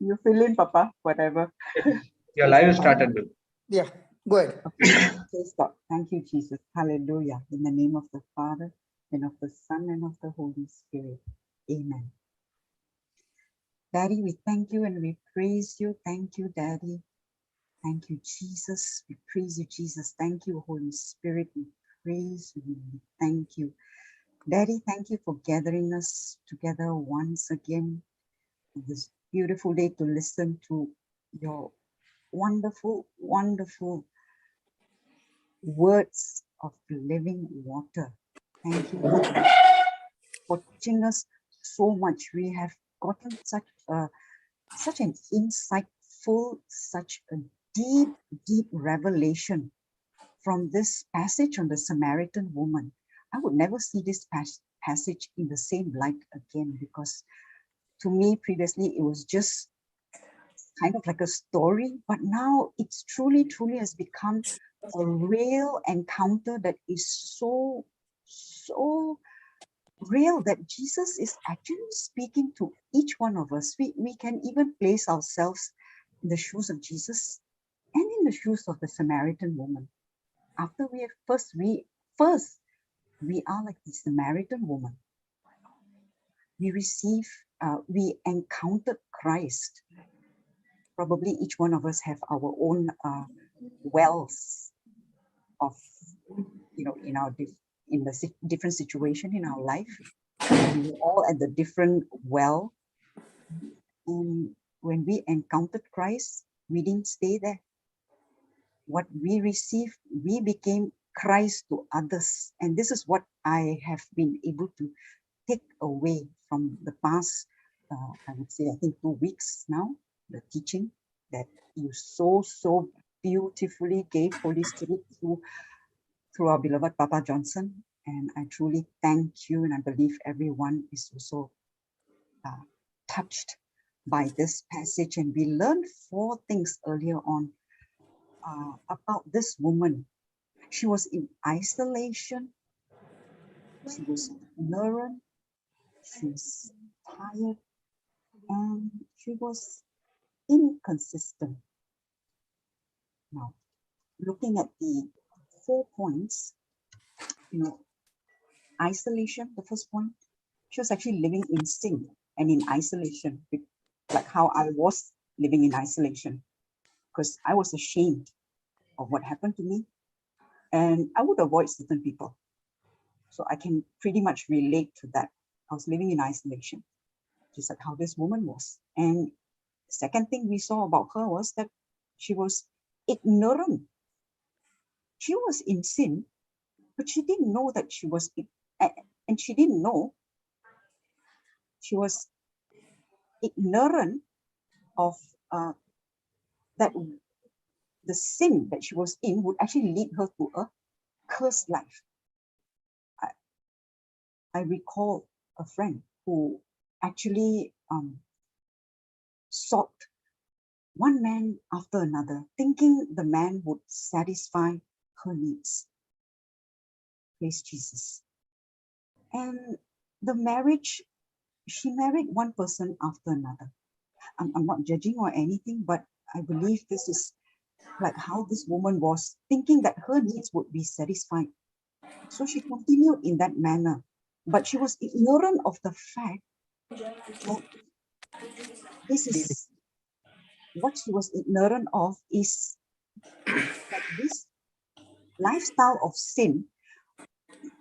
You fill in, Papa, whatever. Your live started. Yeah, go ahead. Okay. Praise God. Thank you, Jesus. Hallelujah. In the name of the Father, and of the Son, and of the Holy Spirit. Amen. Daddy, we thank you and we praise you. Thank you, Daddy. Thank you, Jesus. We praise you, Jesus. Thank you, Holy Spirit. We praise you. We thank you. Daddy, thank you for gathering us together once again on this beautiful day to listen to your wonderful, wonderful words of living water. Thank you for teaching us so much. We have gotten such an insightful, such a deep, deep revelation from this passage on the Samaritan woman. I would never see this passage in the same light again, because to me previously it was just kind of like a story, but now it's truly, truly has become a real encounter that is so, so real that Jesus is actually speaking to each one of us. We can even place ourselves in the shoes of Jesus and in the shoes of the Samaritan woman. After we have first, we are like the Samaritan woman. We encountered Christ. Probably each one of us have our own wells of, in the different situation in our life. We're all at the different well. And when we encountered Christ, we didn't stay there. What we received, we became Christ to others. And this is what I have been able to take away from the past, I would say, I think 2 weeks now, the teaching that you so beautifully gave Holy Spirit through our beloved Papa Johnson. And I truly thank you, and I believe everyone is also touched by this passage. And we learned 4 things earlier on about this woman. She was in isolation, she was ignorant, she was tired, and she was inconsistent. Now, looking at the 4 points, isolation, the first point, she was actually living in sin and in isolation, like how I was living in isolation, because I was ashamed of what happened to me, and I would avoid certain people. So I can pretty much relate to that. I was living in isolation, just like how this woman was. And the second thing we saw about her was that she was ignorant. She was in sin, but she didn't know that she was, and she didn't know she was ignorant of that the sin that she was in would actually lead her to a cursed life. I recall a friend who actually sought one man after another, thinking the man would satisfy her needs. Praise Jesus. And the marriage, she married one person after another. I'm not judging or anything, but I believe this is like how this woman was, thinking that her needs would be satisfied. So she continued in that manner, but she was ignorant of the fact that this is what she was ignorant of, is that this lifestyle of sin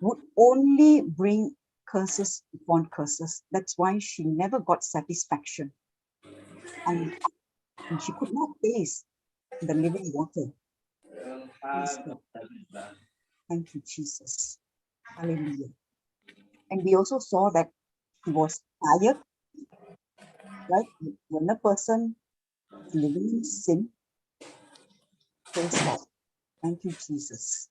would only bring curses upon curses. That's why she never got satisfaction. And she could not taste the living water. Thank you, Jesus. Hallelujah. And we also saw that he was tired, right? When a person is living in sin, praise God. Thank you, Jesus.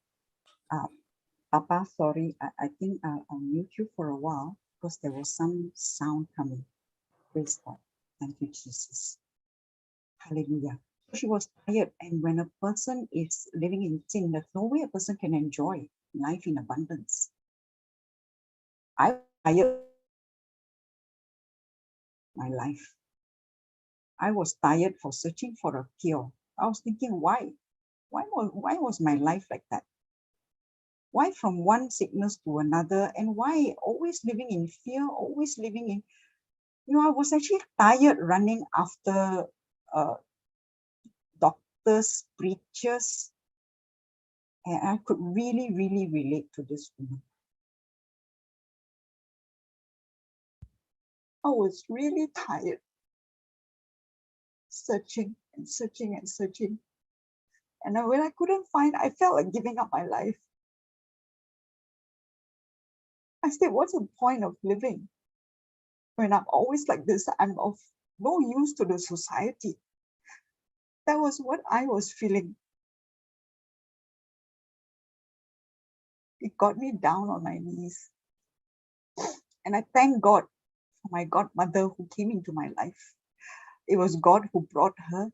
Papa, sorry, I think I'll mute you for a while because there was some sound coming. Praise God. Thank you, Jesus. Hallelujah. She was tired, and when a person is living in sin, there's no way a person can enjoy life in abundance. I was tired my life. I was tired for searching for a cure. I was thinking, why? Why was my life like that? Why from one sickness to another? And why always living in fear, always living in, I was actually tired running after doctors, preachers, and I could really, really relate to this woman. I was really tired, searching and searching and searching. And when I couldn't find, I felt like giving up my life. I said, what's the point of living? When I'm always like this, I'm of no use to the society. That was what I was feeling. It got me down on my knees. And I thank God for my godmother who came into my life. It was God who brought her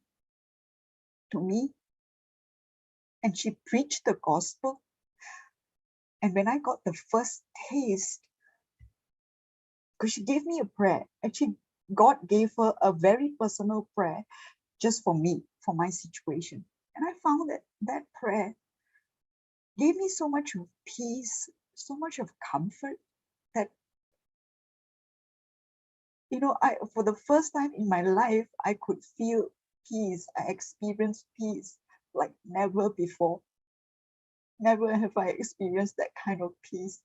to me. And she preached the gospel. And when I got the first taste, because she gave me a prayer, actually, God gave her a very personal prayer just for me, for my situation. And I found that that prayer gave me so much of peace, so much of comfort that, for the first time in my life, I could feel peace. I experienced peace like never before. Never have I experienced that kind of peace.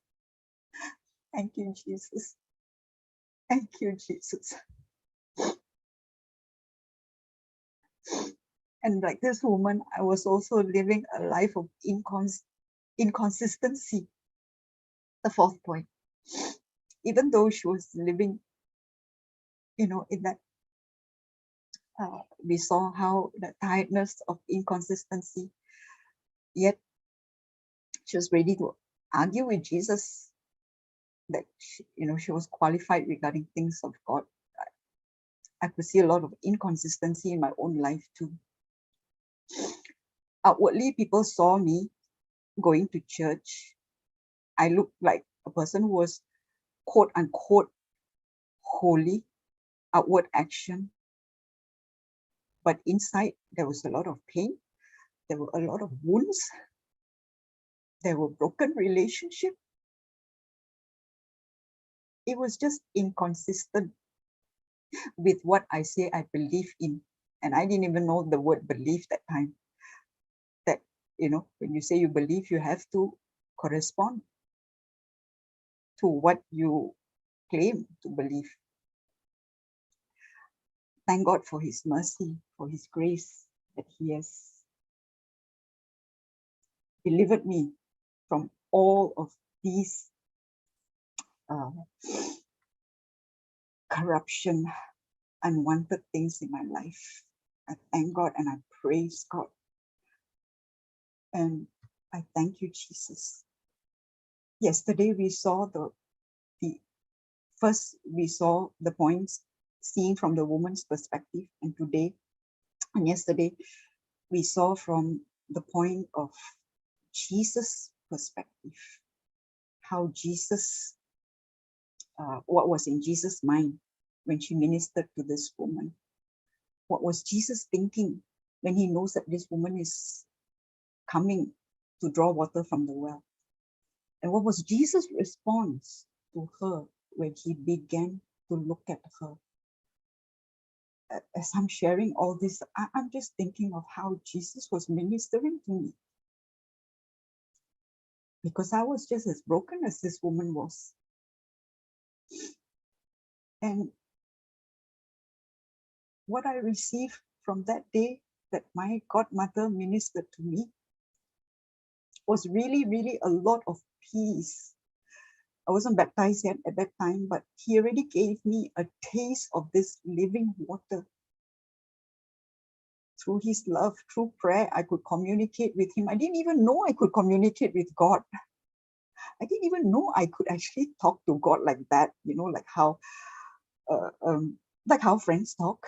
Thank you, Jesus. Thank you, Jesus. And like this woman, I was also living a life of inconsistency. The fourth point. Even though she was living, in that, we saw how the tiredness of inconsistency, yet she was ready to argue with Jesus that she was qualified regarding things of God. I could see a lot of inconsistency in my own life too. Outwardly, people saw me going to church. I looked like a person who was quote unquote holy, outward action. But inside, there was a lot of pain. There were a lot of wounds. There were broken relationships. It was just inconsistent with what I say I believe in. And I didn't even know the word belief that time. That, when you say you believe, you have to correspond to what you claim to believe. Thank God for his mercy, for his grace, that he has delivered me from all of these corruption, unwanted things in my life. I thank God and I praise God. And I thank you, Jesus. Yesterday we saw the points seen from the woman's perspective, and today and yesterday we saw from the point of Jesus' perspective, how Jesus, what was in Jesus' mind when she ministered to this woman. What was Jesus thinking when he knows that this woman is coming to draw water from the well? And what was Jesus' response to her when he began to look at her? As I'm sharing all this, I'm just thinking of how Jesus was ministering to me. Because I was just as broken as this woman was. And what I received from that day that my godmother ministered to me was really, really a lot of peace. I wasn't baptized yet at that time, but he already gave me a taste of this living water. Through his love, through prayer, I could communicate with him. I didn't even know I could communicate with God. I didn't even know I could actually talk to God like that, like how friends talk,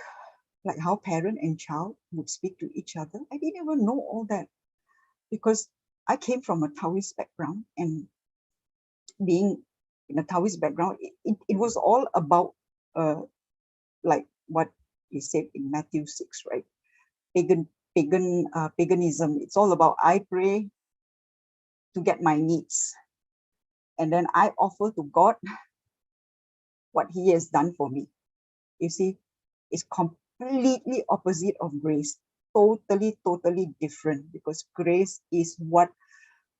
like how parent and child would speak to each other. I didn't even know all that because I came from a Taoist background, and being in a Taoist background, it was all about like what is said in Matthew 6, right? Paganism. It's all about I pray to get my needs, and then I offer to God what He has done for me. You see, it's completely opposite of grace. Totally different, because grace is what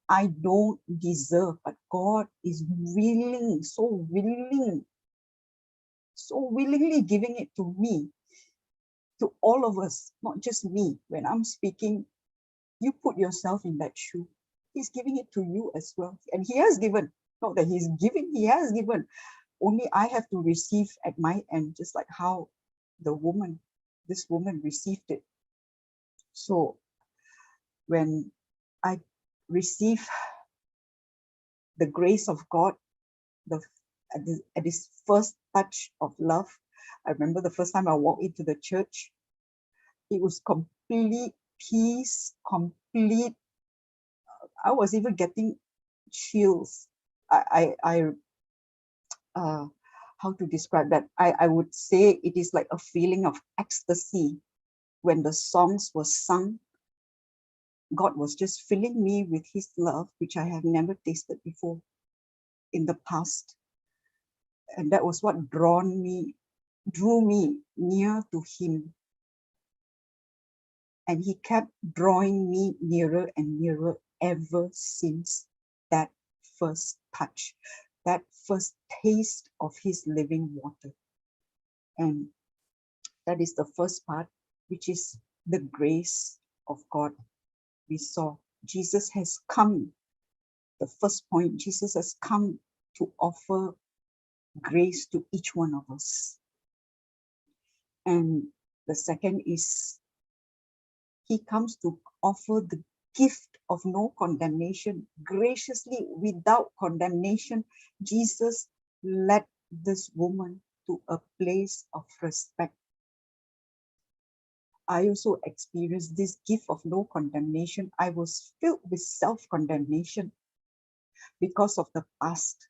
I don't deserve, but God is willing, so willingly giving it to me, to all of us, not just me. When I'm speaking, you put yourself in that shoe. He's giving it to you as well. And He has given, not that He's giving, He has given. Only I have to receive at my end, just like how this woman received it. So when I receive the grace of God, at this first touch of love, I remember the first time I walked into the church, it was complete peace, complete. I was even getting chills. How to describe that? I would say it is like a feeling of ecstasy when the songs were sung. God was just filling me with His love, which I have never tasted before in the past. And that was what drew me near to Him. And He kept drawing me nearer and nearer ever since that first touch, that first taste of His living water. And that is the first part, which is the grace of God. We saw Jesus has come. The first point, Jesus has come to offer grace to each one of us. And the second is He comes to offer the gift of no condemnation. Graciously, without condemnation, Jesus led this woman to a place of respect. I also experienced this gift of no condemnation. I was filled with self-condemnation because of the past,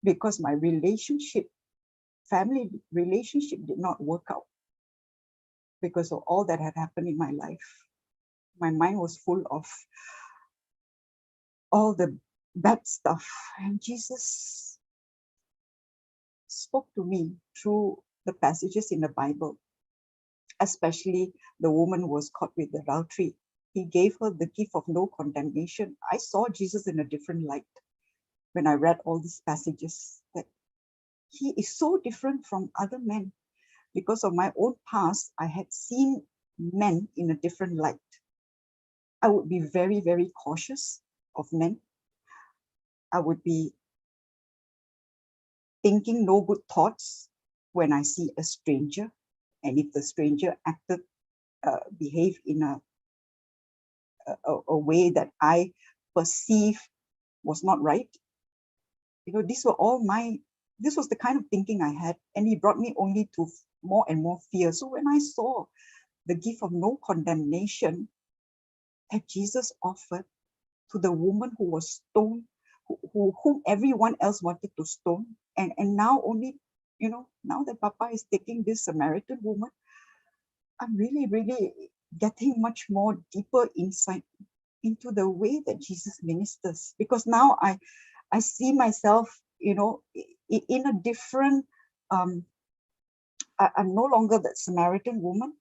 because my family relationship did not work out because of all that had happened in my life. My mind was full of all the bad stuff. And Jesus spoke to me through the passages in the Bible, especially the woman who was caught with adultery. He gave her the gift of no condemnation. I saw Jesus in a different light when I read all these passages, that He is so different from other men. Because of my own past, I had seen men in a different light. I would be very cautious of men. I would be thinking no good thoughts when I see a stranger. And if the stranger behaved in a way that I perceive was not right, this was the kind of thinking I had, and He brought me only to more and more fear. So when I saw the gift of no condemnation that Jesus offered to the woman who was stoned, whom everyone else wanted to stone, and now only, now that Papa is taking this Samaritan woman, I'm really getting much more deeper insight into the way that Jesus ministers, because now I see myself, in a different, I'm no longer that Samaritan woman.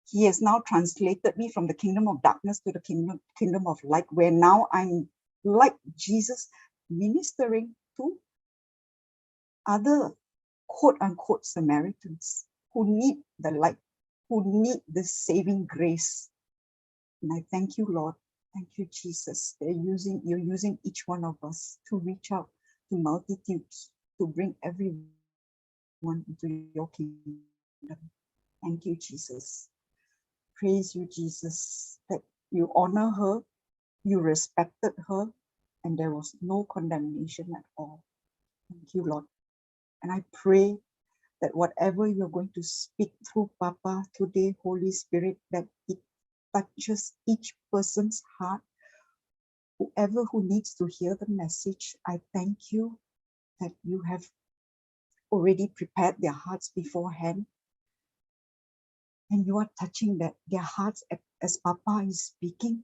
He has now translated me from the kingdom of darkness to the kingdom of light, where now I'm like Jesus, ministering to other quote unquote Samaritans who need the light, who need the saving grace. And I thank you, Lord. Thank you, Jesus. You're using each one of us to reach out to multitudes, to bring everyone into your kingdom. Thank you, Jesus. Praise you, Jesus, that you honor her, you respected her, and there was no condemnation at all. Thank you, Lord. And I pray that whatever you're going to speak through Papa today, Holy Spirit, that it touches each person's heart, whoever who needs to hear the message. I thank you that you have already prepared their hearts beforehand, And you are touching their hearts as Papa is speaking.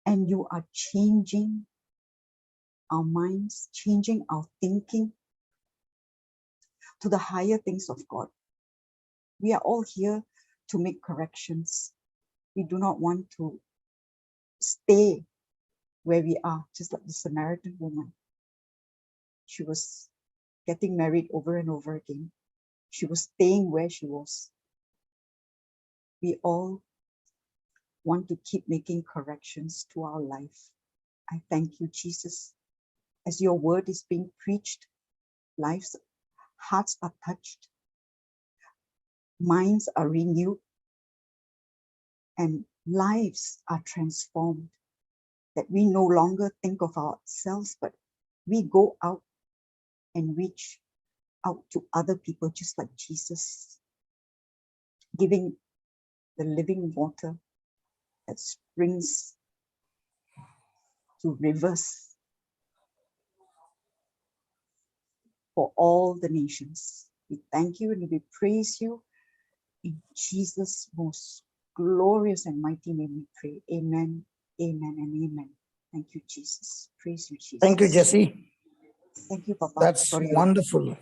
And you are changing our minds, changing our thinking to the higher things of God. We are all here to make corrections. We do not want to stay where we are, just like the Samaritan woman. She was getting married over and over again. She was staying where she was. We all want to keep making corrections to our life. I thank you, Jesus. As your word is being preached, hearts are touched, minds are renewed, and lives are transformed. That we no longer think of ourselves, but we go out and reach out to other people just like Jesus, giving the living water that springs to rivers for all the nations. We thank you and we praise you. In Jesus' most glorious and mighty name we pray. Amen, amen, and amen. Thank you, Jesus. Praise you, Jesus. Thank you, Jesse. Thank you, Papa. That's Sorry. wonderful.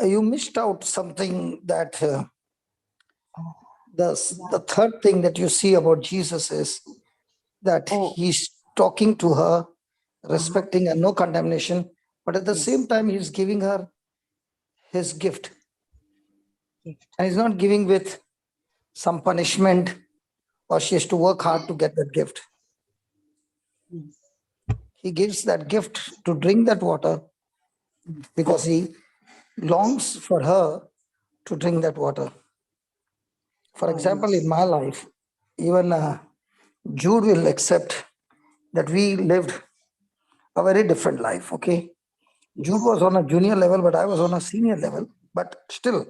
You missed out something that the third thing that you see about Jesus is that he's talking to her, respecting her, no condemnation, but at the same time, he's giving her his gift. And he's not giving with some punishment or she has to work hard to get that gift. He gives that gift to drink that water because he longs for her to drink that water. For example, in my life, even Jude will accept that we lived a very different life, okay? Jude was on a junior level, but I was on a senior level. But still,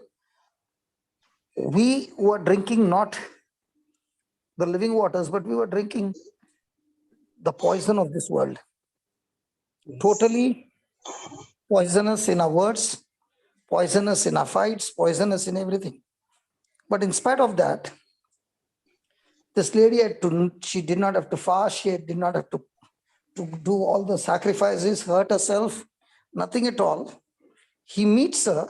we were drinking not the living waters, but we were drinking the poison of this world. Totally poisonous in our words, poisonous in our fights, poisonous in everything. But in spite of that, this lady she did not have to fast, she did not have to do all the sacrifices, hurt herself, nothing at all. He meets her,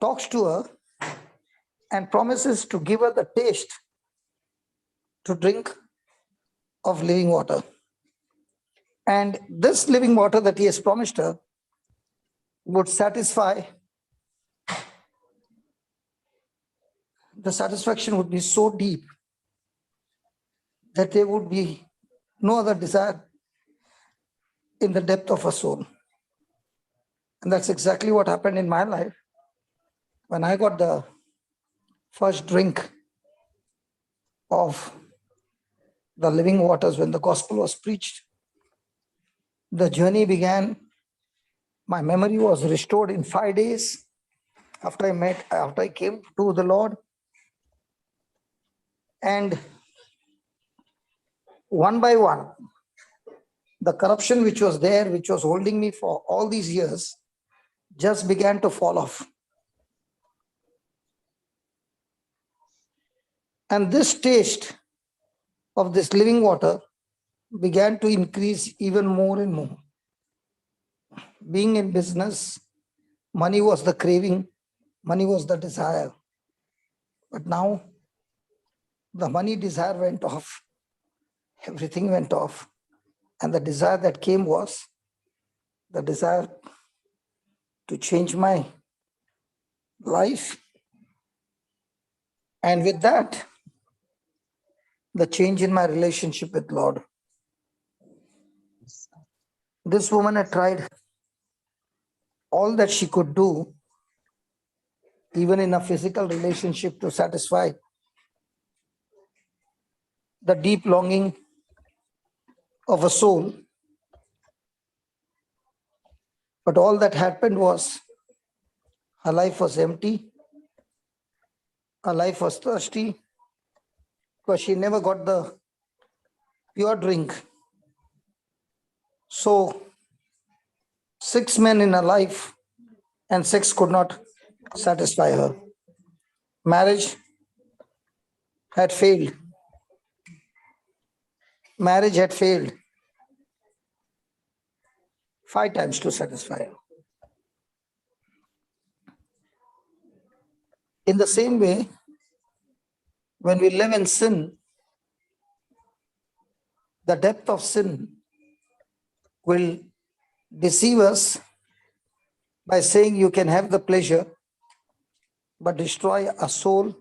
talks to her, and promises to give her the taste to drink of living water. And this living water that he has promised her would satisfy. The satisfaction would be so deep that there would be no other desire in the depth of a soul. And that's exactly what happened in my life. When I got the first drink of the living waters, when the gospel was preached, the journey began. My memory was restored in 5 days after I came to the Lord. And one by one, the corruption which was there, which was holding me for all these years, just began to fall off. And this taste of this living water began to increase even more and more. Being in business, money was the craving, money was the desire. But now, the money desire went off, everything went off. And the desire that came was the desire to change my life. And with that, the change in my relationship with Lord. This woman had tried all that she could do, even in a physical relationship, to satisfy the deep longing of a soul. But all that happened was her life was empty, her life was thirsty, because she never got the pure drink. So 6 men in her life, and 6 could not satisfy her. Marriage had failed. Marriage had failed 5 times to satisfy her. In the same way, when we live in sin, the depth of sin will deceive us by saying you can have the pleasure, but destroy a soul,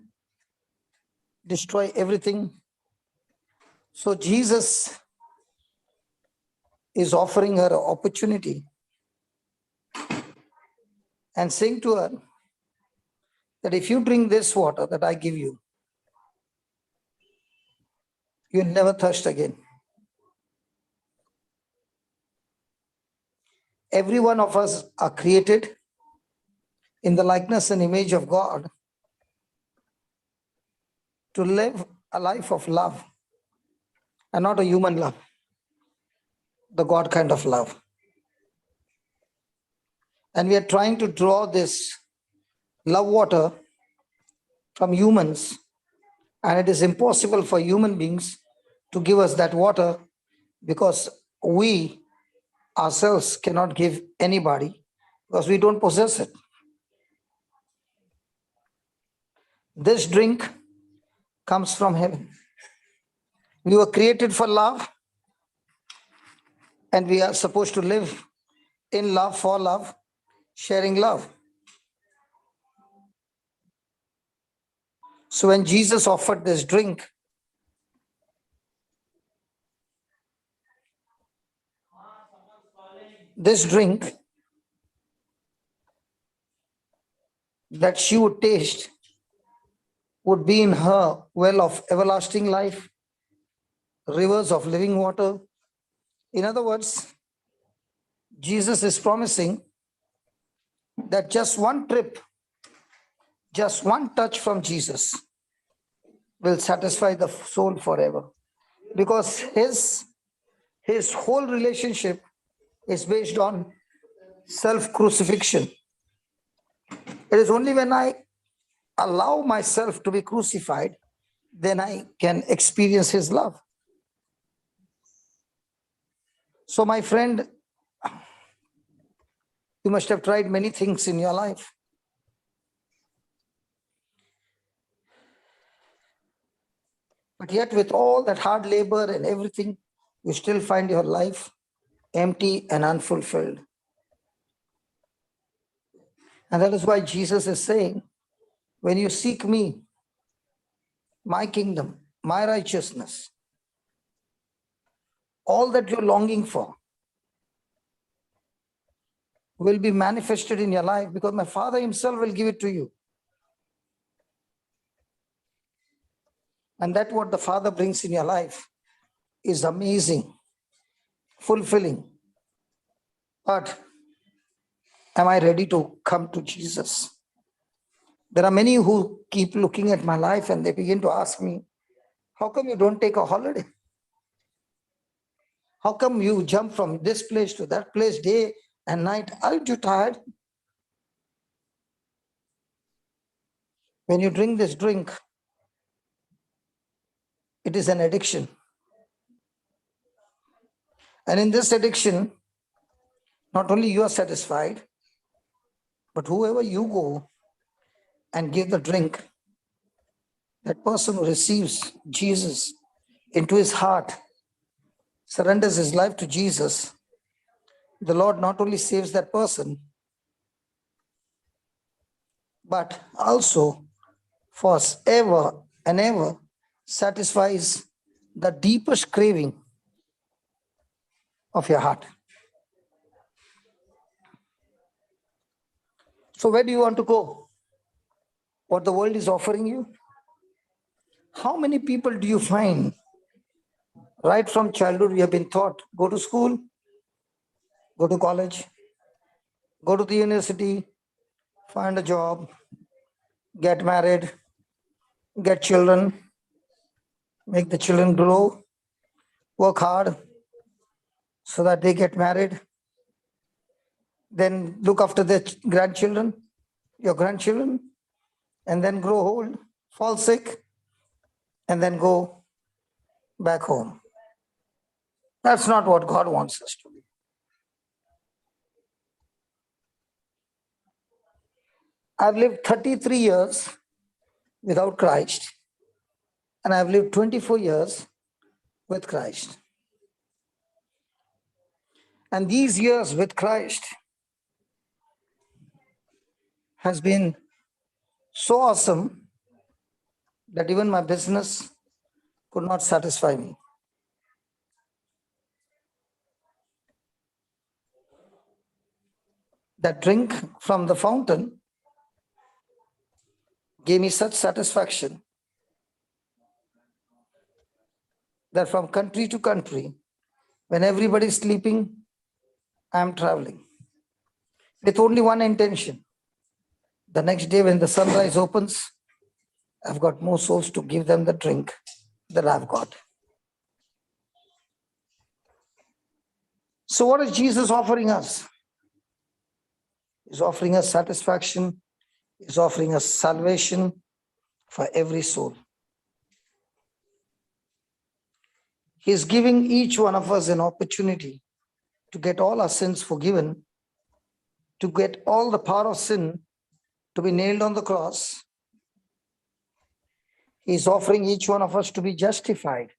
destroy everything. So Jesus is offering her an opportunity and saying to her that if you drink this water that I give you, you'll never thirst again. Every one of us are created in the likeness and image of God to live a life of love, and not a human love, the God kind of love. And we are trying to draw this love water from humans, and it is impossible for human beings to give us that water because we ourselves cannot give anybody because we don't possess it. This drink comes from heaven. We were created for love, and we are supposed to live in love, for love, sharing love. So when Jesus offered this drink, that she would taste would be in her well of everlasting life, rivers of living water. In other words, Jesus is promising that just one trip, just one touch from Jesus will satisfy the soul forever, because his whole relationship is based on self-crucifixion. It is only when I allow myself to be crucified, then I can experience his love. So my friend, you must have tried many things in your life. But yet with all that hard labor and everything, you still find your life empty and unfulfilled. And that is why Jesus is saying, when you seek me, my kingdom, my righteousness, all that you're longing for will be manifested in your life, because my Father himself will give it to you. And that what the Father brings in your life is amazing, fulfilling. But am I ready to come to Jesus? There are many who keep looking at my life and they begin to ask me, how come you don't take a holiday? How come you jump from this place to that place day and night? Aren't you tired? When you drink this drink, it is an addiction. And in this addiction, not only you are satisfied, but whoever you go and give the drink, that person who receives Jesus into his heart, surrenders his life to Jesus, the Lord not only saves that person, but also forever and ever satisfies the deepest craving of your heart. So where do you want to go? What the world is offering you? How many people do you find right from childhood we have been taught, go to school, go to college, go to the university, find a job, get married, get children, make the children grow, work hard so that they get married, then look after their grandchildren, your grandchildren, and then grow old, fall sick, and then go back home. That's not what God wants us to be. I've lived 33 years without Christ, and I've lived 24 years with Christ. And these years with Christ has been so awesome that even my business could not satisfy me. That drink from the fountain gave me such satisfaction that from country to country, when everybody's sleeping, I'm traveling with only one intention. The next day when the sunrise opens, I've got more souls to give them the drink that I've got. So what is Jesus offering us? He's offering us satisfaction. He's offering us salvation for every soul. He's giving each one of us an opportunity to get all our sins forgiven, to get all the power of sin to be nailed on the cross. He's offering each one of us to be justified,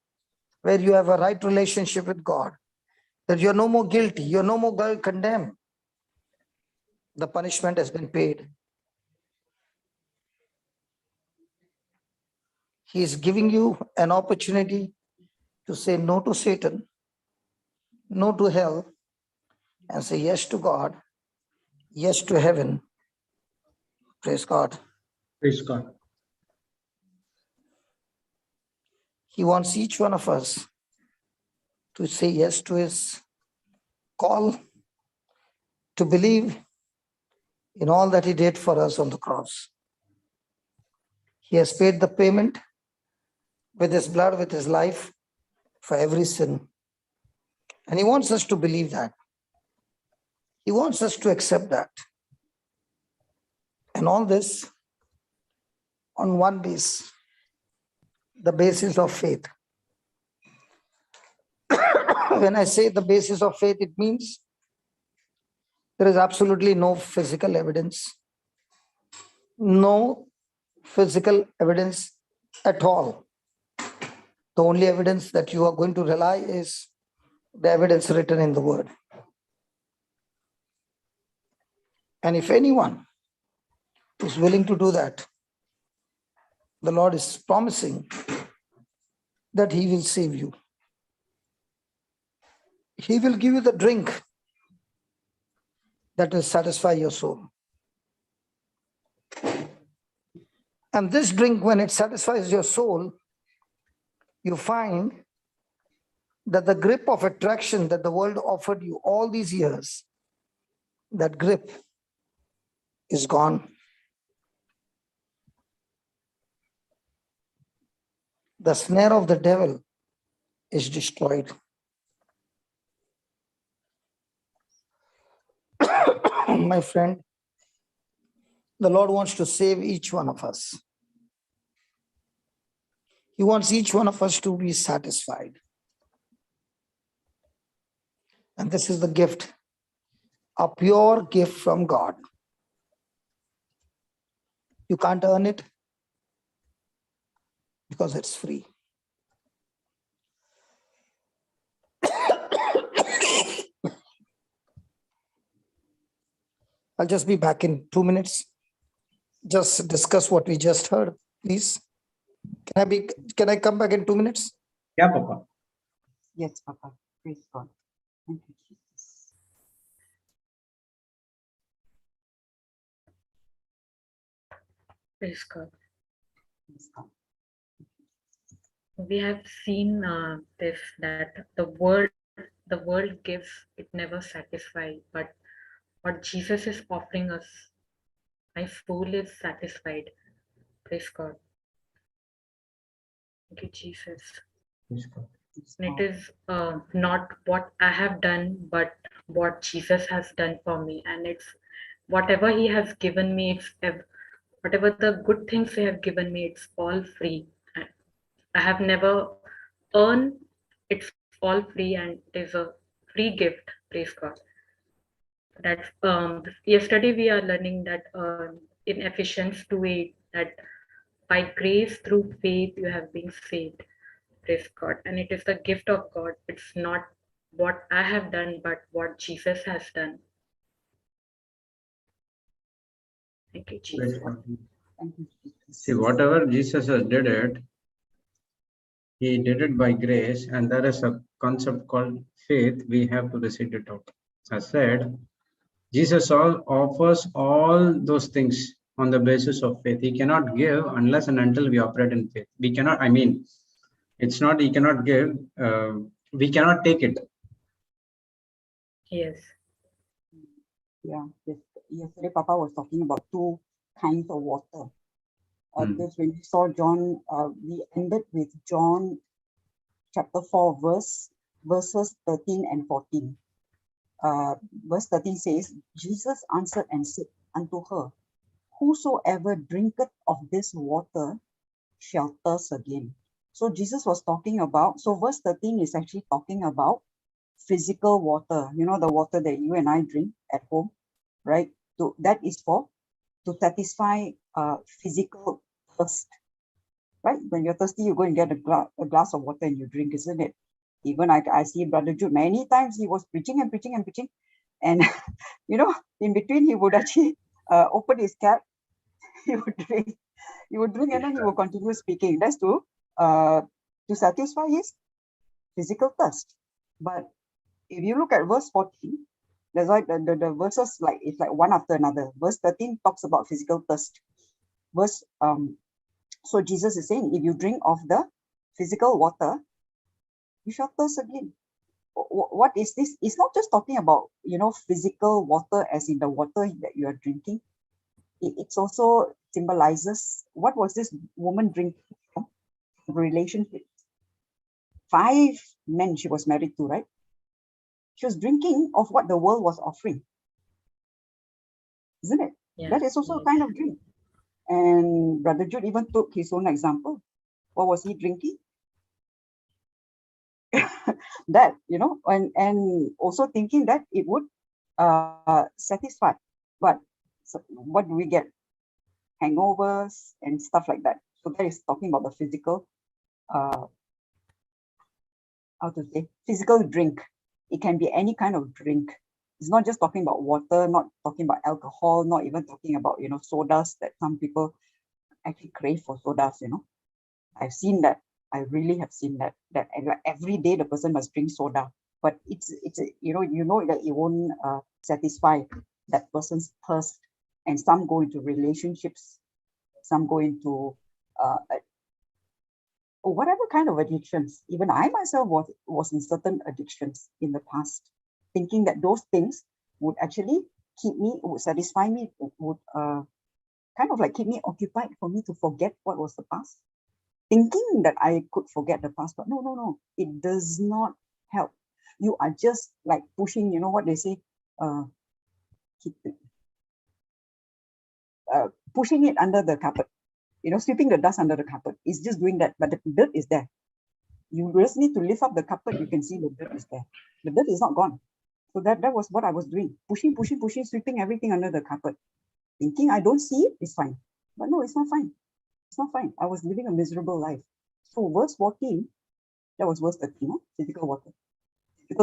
where you have a right relationship with God, that you're no more guilty, you're no more condemned. The punishment has been paid. He is giving you an opportunity to say no to Satan, no to hell, and say yes to God, yes to heaven. Praise God. Praise God. He wants each one of us to say yes to his call, to believe in all that he did for us on the cross. He has paid the payment with his blood, with his life, for every sin. And he wants us to believe that. He wants us to accept that. And all this on one base, the basis of faith. When I say the basis of faith, it means there is absolutely no physical evidence, no physical evidence at all. The only evidence that you are going to rely is the evidence written in the word. And if anyone is willing to do that, the Lord is promising that he will save you. He will give you the drink that will satisfy your soul. And this drink, when it satisfies your soul, you find that the grip of attraction that the world offered you all these years, that grip is gone. The snare of the devil is destroyed. My friend, the Lord wants to save each one of us. He wants each one of us to be satisfied. And this is the gift, a pure gift from God. You can't earn it because it's free. I'll just be back in 2 minutes. Just discuss what we just heard, please. Can I come back in 2 minutes? Yeah, Papa. Yes, Papa. Praise God. Thank you, Jesus. Praise God. Praise God. We have seen this, that the world gives, it never satisfies, but what Jesus is offering us, my soul is satisfied. Praise God. Thank you, Jesus. Praise God. Praise And God. it is not what I have done, but what Jesus has done for me. And it's whatever he has given me, it's whatever the good things they have given me, it's all free. I have never earned, it's all free and it is a free gift, praise God. That's yesterday we are learning that in Ephesians 2:8 that by grace through faith you have been saved, praise God. And it is the gift of God. It's not what I have done, but what Jesus has done. Thank you, Praise Jesus. God. Thank you, Jesus. See, whatever Jesus has did it, he did it by grace, and there is a concept called faith. We have to receive it out. As said, Jesus offers all those things on the basis of faith. He cannot give unless and until we operate in faith. We cannot, I mean, it's not he cannot give, we cannot take it. Yes. Yeah, yesterday Papa was talking about two kinds of water. Because when we saw John, we ended with John chapter 4, verses 13 and 14. Verse 13 says, Jesus answered and said unto her, whosoever drinketh of this water shall thirst again. So Jesus was talking about, so verse 13 is actually talking about physical water, you know, the water that you and I drink at home, right? So that is to satisfy physical thirst, right? When you're thirsty, you go and get a glass of water and you drink, isn't it? Even I see Brother Jude, many times he was preaching and preaching and preaching. And, you know, in between, he would actually open his cap, he would drink, and then he would continue speaking. That's to satisfy his physical thirst. But if you look at verse 14, there's like the verses like it's like one after another. Verse 13 talks about physical thirst. So Jesus is saying, if you drink of the physical water, you shall thirst again. What is this? It's not just talking about, you know, physical water as in the water that you are drinking. It's also symbolizes, what was this woman drinking from? Relationship. 5 men she was married to, right? She was drinking of what the world was offering. Isn't it? Yeah. That is also a kind of drink. And Brother Jude even took his own example. What was he drinking? That, you know, and also thinking that it would satisfy. But so what do we get? Hangovers and stuff like that. So that is talking about the physical, how to say, physical drink. It can be any kind of drink. It's not just talking about water, not talking about alcohol, not even talking about, you know, sodas that some people actually crave for sodas, you know. I've seen that. I really have seen that every day the person must drink soda, but it's you know that it won't satisfy that person's thirst. And some go into relationships, some go into whatever kind of addictions. Even I myself was in certain addictions in the past, thinking that those things would actually would satisfy me, would kind of like keep me occupied for me to forget what was the past. Thinking that I could forget the past, but no, it does not help. You are just like pushing, you know what they say, pushing it under the carpet, you know, sweeping the dust under the carpet. It's just doing that, but the dirt is there. You just need to lift up the carpet, you can see the dirt is there. The dirt is not gone. So that was what I was doing, pushing, sweeping everything under the carpet, thinking I don't see it, it's fine. But no, it's not fine. It's not fine. I was living a miserable life. So verse 14, that was verse 13, no? Physical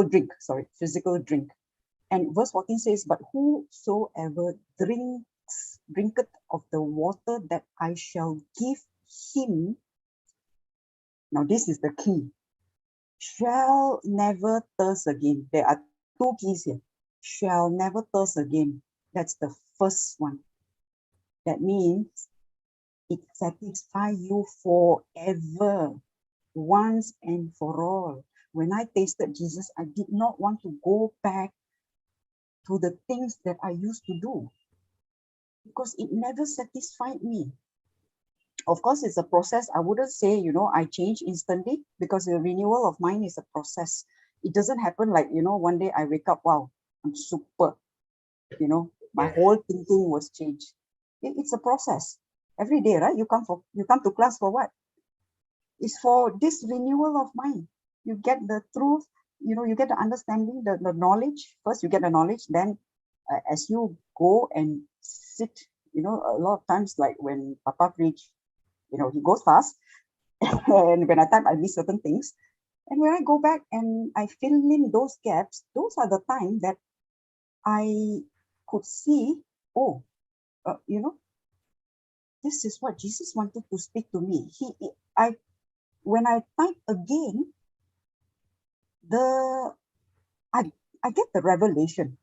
drink. And verse 14 says, but whosoever drinketh of the water that I shall give him, now this is the key, shall never thirst again. There are 2 keys here. Shall never thirst again. That's the first one. That means it satisfies you forever, once and for all. When I tasted Jesus, I did not want to go back to the things that I used to do because it never satisfied me. Of course, it's a process. I wouldn't say, you know, I change instantly because the renewal of mind is a process. It doesn't happen like, you know, one day I wake up, wow, I'm super, you know, my whole thinking was changed. It's a process. Every day, right? You come to class for what? It's for this renewal of mind. You get the truth, you get the understanding, the knowledge. First, you get the knowledge. Then, as you go and sit, a lot of times, like when Papa preach, he goes fast. And when I type, I miss certain things. And when I go back and I fill in those gaps, those are the time that I could see, oh, this is what Jesus wanted to speak to me. When I type again, I get the revelation,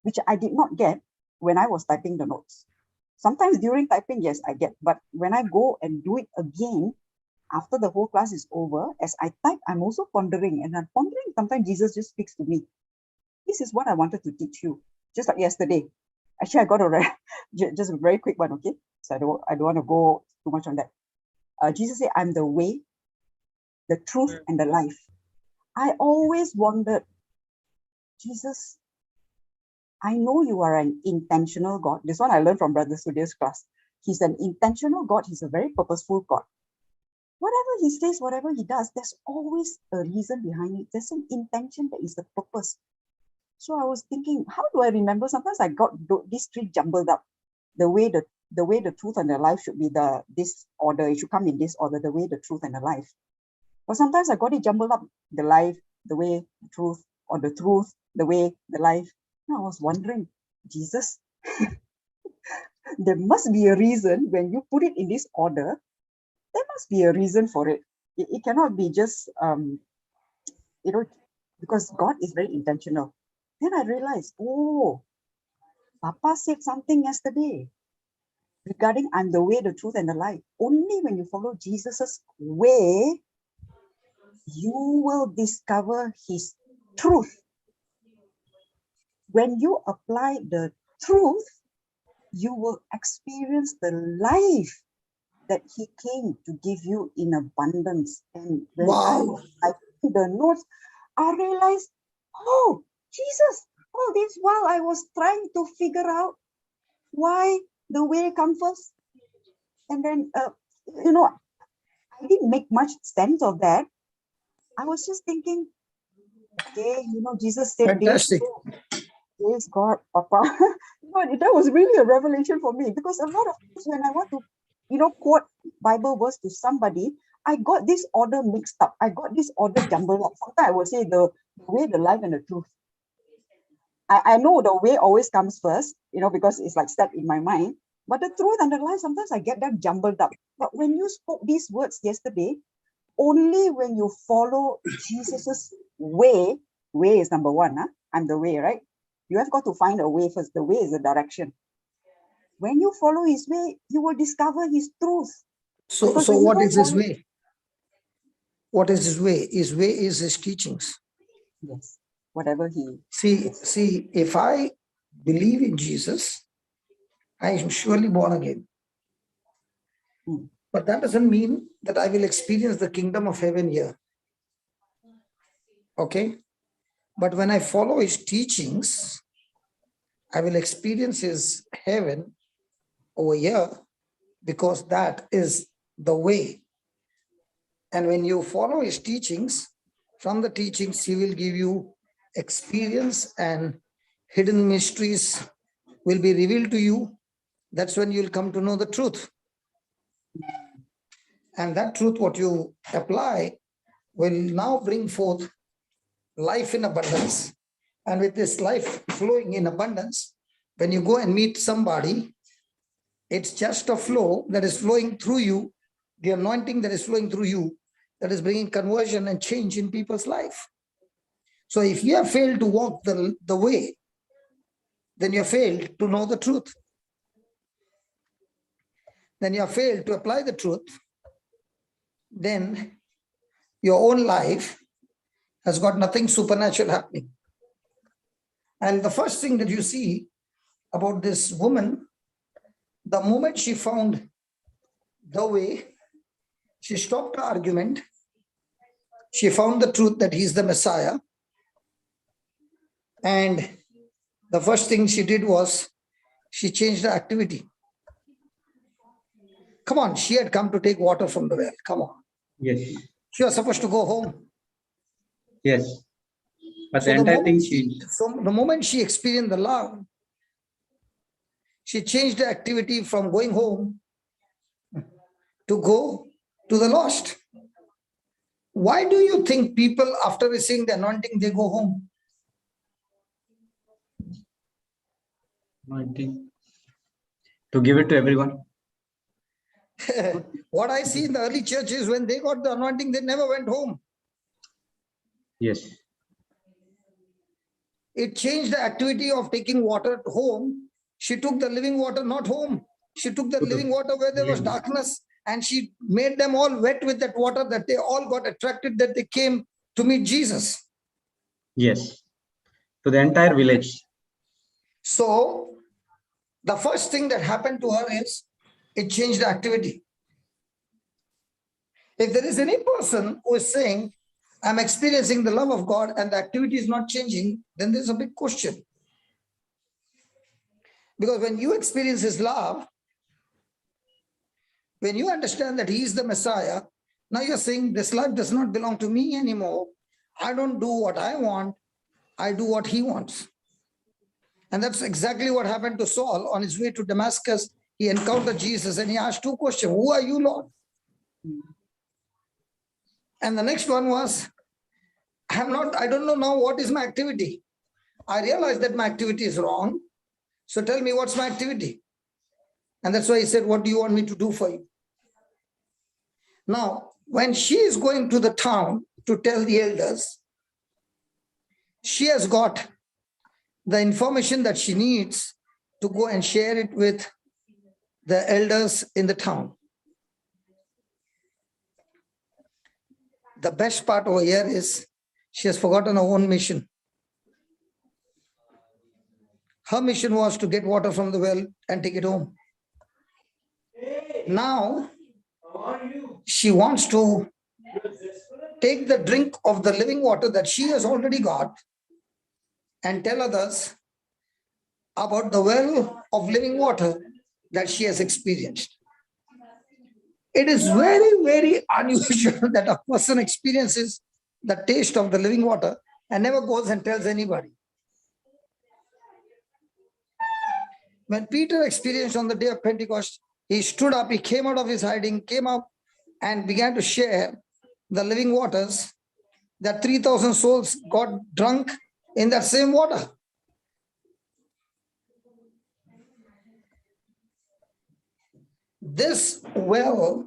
which I did not get when I was typing the notes. Sometimes during typing, yes, I get, but when I go and do it again, after the whole class is over, as I type, I'm also pondering, and I'm pondering, sometimes Jesus just speaks to me. This is what I wanted to teach you, just like yesterday. Actually, I got just a very quick one, okay? So I don't want to go too much on that. Jesus said, I'm the way, the truth, and the life. I always wondered, Jesus, I know you are an intentional God. This one I learned from Brother Sudhir's class. He's an intentional God. He's a very purposeful God. Whatever he says, whatever he does, there's always a reason behind it. There's an intention, that is the purpose. So I was thinking, how do I remember? Sometimes I got these three jumbled up. The way the truth and the life should be this order. It should come in this order, the way, the truth, and the life. But sometimes I got it jumbled up. The life, the way, the truth, or the truth, the way, the life. And I was wondering, Jesus, there must be a reason when you put it in this order. There must be a reason for it. It cannot be just, because God is very intentional. Then I realized, oh, Papa said something yesterday regarding I'm the way, the truth, and the life. Only when you follow Jesus's way, you will discover his truth. When you apply the truth, you will experience the life that he came to give you in abundance. And when I took the notes, I realized, oh, Jesus, all this while I was trying to figure out why the way comes first. And then, I didn't make much sense of that. I was just thinking, okay, Jesus said Fantastic. this. Praise God, Papa. That was really a revelation for me, because a lot of times when I want to, quote Bible verse to somebody, I got this order mixed up. I got this order jumbled up. Sometimes I would say the way, the life, and the truth. I know the way always comes first, because it's like set in my mind. But the truth and the life, sometimes I get that jumbled up. But when you spoke these words yesterday, only when you follow Jesus's way is number one. I'm the way, right? You have got to find a way first. The way is the direction. When you follow his way, you will discover his truth. So what is his way? What is his way? His way is his teachings. Yes, whatever he... See, if I believe in Jesus, I am surely born again. But that doesn't mean that I will experience the kingdom of heaven here. Okay? But when I follow his teachings, I will experience his heaven over here, because that is the way. And when you follow his teachings, from the teachings, he will give you experience, and hidden mysteries will be revealed to you. That's when you'll come to know the truth. And that truth, what you apply, will now bring forth life in abundance. And with this life flowing in abundance, when you go and meet somebody, it's just a flow that is flowing through you, the anointing that is flowing through you, that is bringing conversion and change in people's life. So if you have failed to walk the way, then you have failed to know the truth. Then you have failed to apply the truth. Then your own life has got nothing supernatural happening. And the first thing that you see about this woman, the moment she found the way, she stopped the argument. She found the truth that he's the Messiah. And the first thing she did was she changed the activity. Come on, she had come to take water from the well. Come on. Yes. She was supposed to go home. Yes. But So the entire thing changed. the moment she experienced the love, she changed the activity from going home to go to the lost. Why do you think people, after receiving the anointing, they go home? Anointing. To give it to everyone. What I see in the early churches, when they got the anointing, they never went home. Yes. It changed the activity of taking water to home. She took the living water not home. She took the living water where there was darkness, and she made them all wet with that water, that they all got attracted, that they came to meet Jesus. Yes. To the entire village. So the first thing that happened to her is it changed the activity. If there is any person who is saying, I'm experiencing the love of God and the activity is not changing, then there's a big question. Because when you experience his love, when you understand that he is the Messiah, now you're saying this life does not belong to me anymore. I don't do what I want. I do what he wants. And that's exactly what happened to Saul on his way to Damascus. He encountered Jesus and he asked two questions. Who are you, Lord? And the next one was, I don't know now what is my activity. I realize that my activity is wrong. So tell me what's my activity. And that's why he said, what do you want me to do for you? Now, when she is going to the town to tell the elders, she has got the information that she needs to go and share it with the elders in the town. The best part over here is she has forgotten her own mission. Her mission was to get water from the well and take it home. Now, she wants to take the drink of the living water that she has already got and tell others about the well of living water that she has experienced. It is very, very unusual that a person experiences the taste of the living water and never goes and tells anybody. When Peter experienced on the day of Pentecost, he stood up, he came out of his hiding, came up and began to share the living waters, that 3,000 souls got drunk in that same water. This well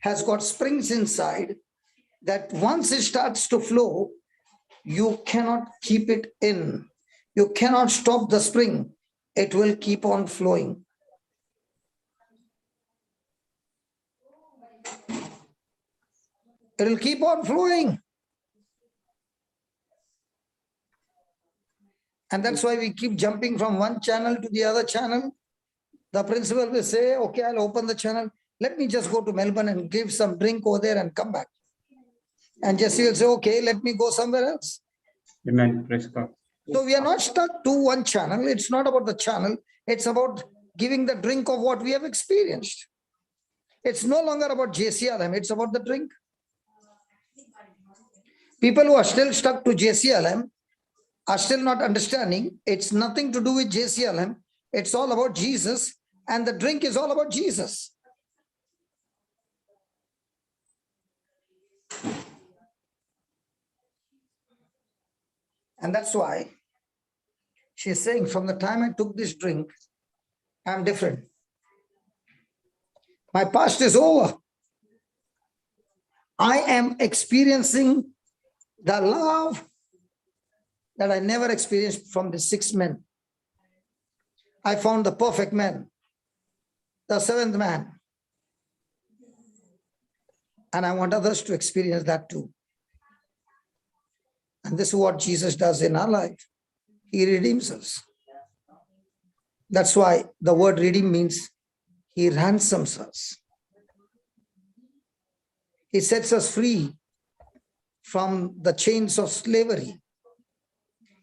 has got springs inside that once it starts to flow, you cannot keep it in. You cannot stop the spring. It will keep on flowing. It will keep on flowing. And that's why we keep jumping from one channel to the other channel. The principal will say, okay, I'll open the channel. Let me just go to Melbourne and give some drink over there and come back. And Jesse will say, okay, let me go somewhere else. Amen. Praise God. So we are not stuck to one channel. It's not about the channel. It's about giving the drink of what we have experienced. It's no longer about JCILM. It's about the drink. People who are still stuck to JCILM are still not understanding. It's nothing to do with JCILM. It's all about Jesus. And the drink is all about Jesus. And that's why she's saying, from the time I took this drink, I'm different. My past is over. I am experiencing the love that I never experienced from the 6 men. I found the perfect man, the 7th man. And I want others to experience that too. And this is what Jesus does in our life. He redeems us. That's why the word redeem means he ransoms us. He sets us free from the chains of slavery.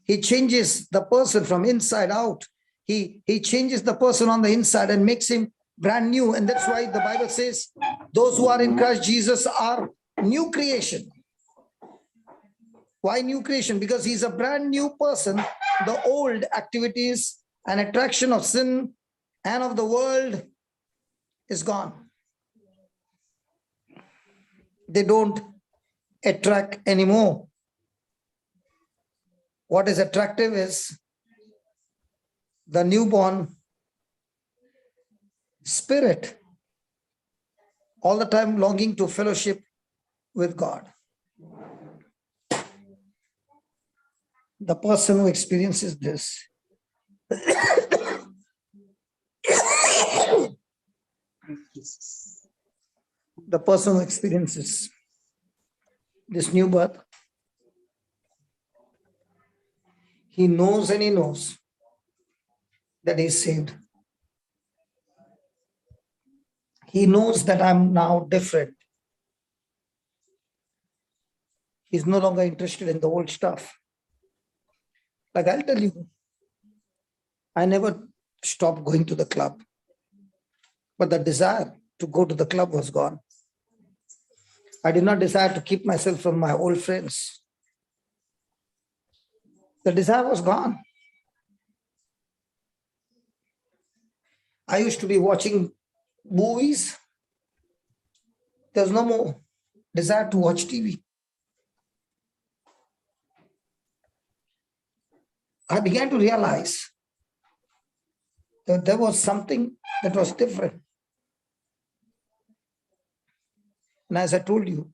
He changes the person from inside out. He changes the person on the inside and makes him brand new. And that's why the Bible says those who are in Christ Jesus are new creation. Why new creation? Because he's a brand new person. The old activities and attraction of sin and of the world is gone. They don't attract anymore. What is attractive is the newborn spirit, all the time longing to fellowship with God. The person who experiences this Jesus. the person who experiences this new birth, he knows and he knows that he's saved. He knows that I'm now different. He's no longer interested in the old stuff. Like I'll tell you, I never stopped going to the club, but the desire to go to the club was gone. I did not desire to keep myself from my old friends. The desire was gone. I used to be watching movies. There's no more desire to watch TV. I began to realize that there was something that was different. And as I told you,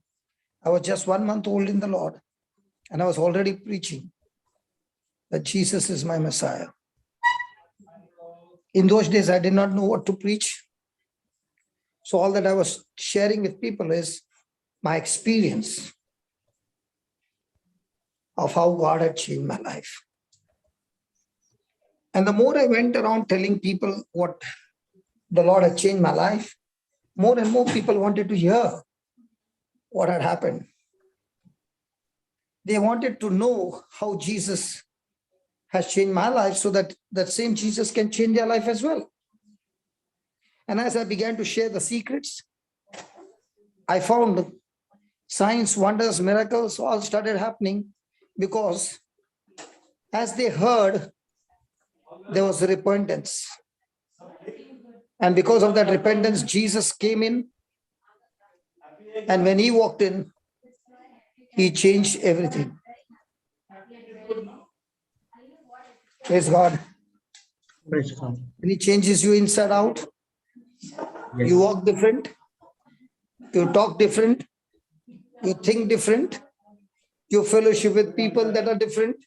I was just 1 month old in the Lord, and I was already preaching that Jesus is my Messiah. In those days, I did not know what to preach. So all that I was sharing with people is my experience of how God had changed my life. And the more I went around telling people what the Lord had changed my life, more and more people wanted to hear what had happened. They wanted to know how Jesus has changed my life so that that same Jesus can change their life as well. And as I began to share the secrets, I found signs, wonders, miracles all started happening because as they heard, there was repentance. And because of that repentance, Jesus came in. And when he walked in, he changed everything. Praise God. Praise God. When he changes you inside out, Yes. you walk different, you talk different, you think different, you fellowship with people that are different.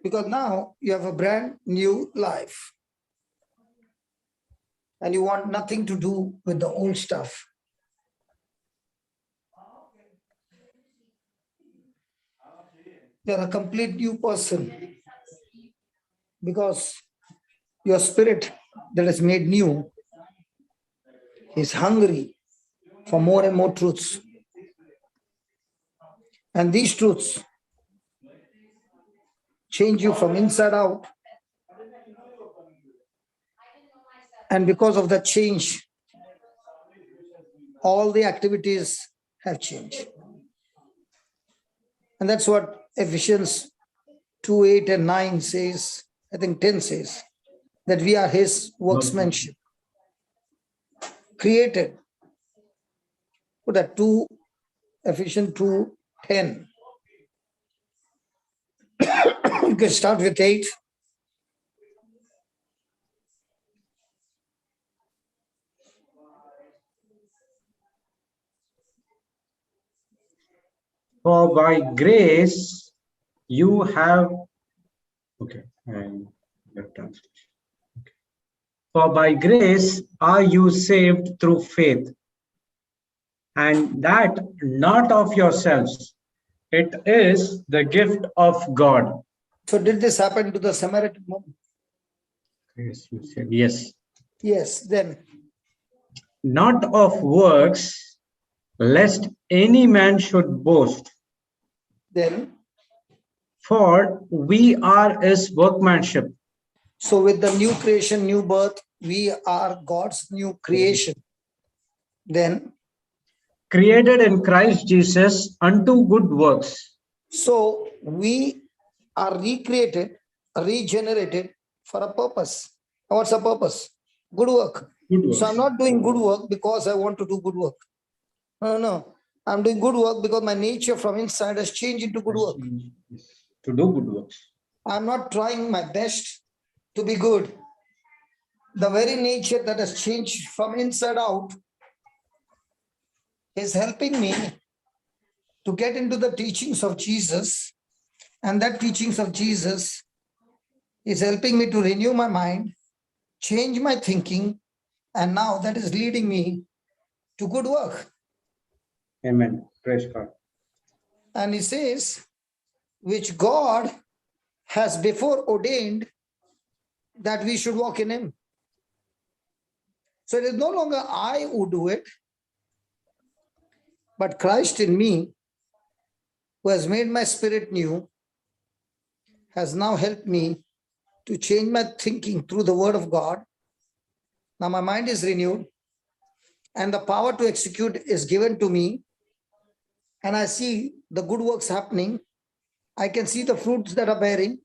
Because now you have a brand new life. And you want nothing to do with the old stuff. You're a complete new person because your spirit that is made new is hungry for more and more truths. And these truths change you from inside out. And because of that change, all the activities have changed. And that's what Ephesians 2:8 and 9 says, I think 10 says, that we are his workmanship, created. Put that Ephesians 2:10. You can start with 8. For by grace you have, okay, and left translation. Okay. For by grace are you saved through faith, and that not of yourselves. It is the gift of God. So did this happen to the Samaritan woman? Yes, you said yes. Yes, then. Not of works, lest any man should boast. Then. For we are his workmanship. So with the new creation, new birth, we are God's new creation, then created in Christ Jesus unto good works. so we are recreated, regenerated for a purpose. What's the purpose? Good work. Good works. So I'm not doing good work because I want to do good work. No. I'm doing good work because my nature from inside has changed into good work. To do good works. I'm not trying my best to be good. The very nature that has changed from inside out is helping me to get into the teachings of Jesus. And that teachings of Jesus is helping me to renew my mind, change my thinking, and now that is leading me to good work. Amen. Praise God. And he says, which God has before ordained that we should walk in him. So it is no longer I who do it, but Christ in me, who has made my spirit new, has now helped me to change my thinking through the word of God. Now my mind is renewed and the power to execute is given to me. And I see the good works happening. I can see the fruits that are bearing.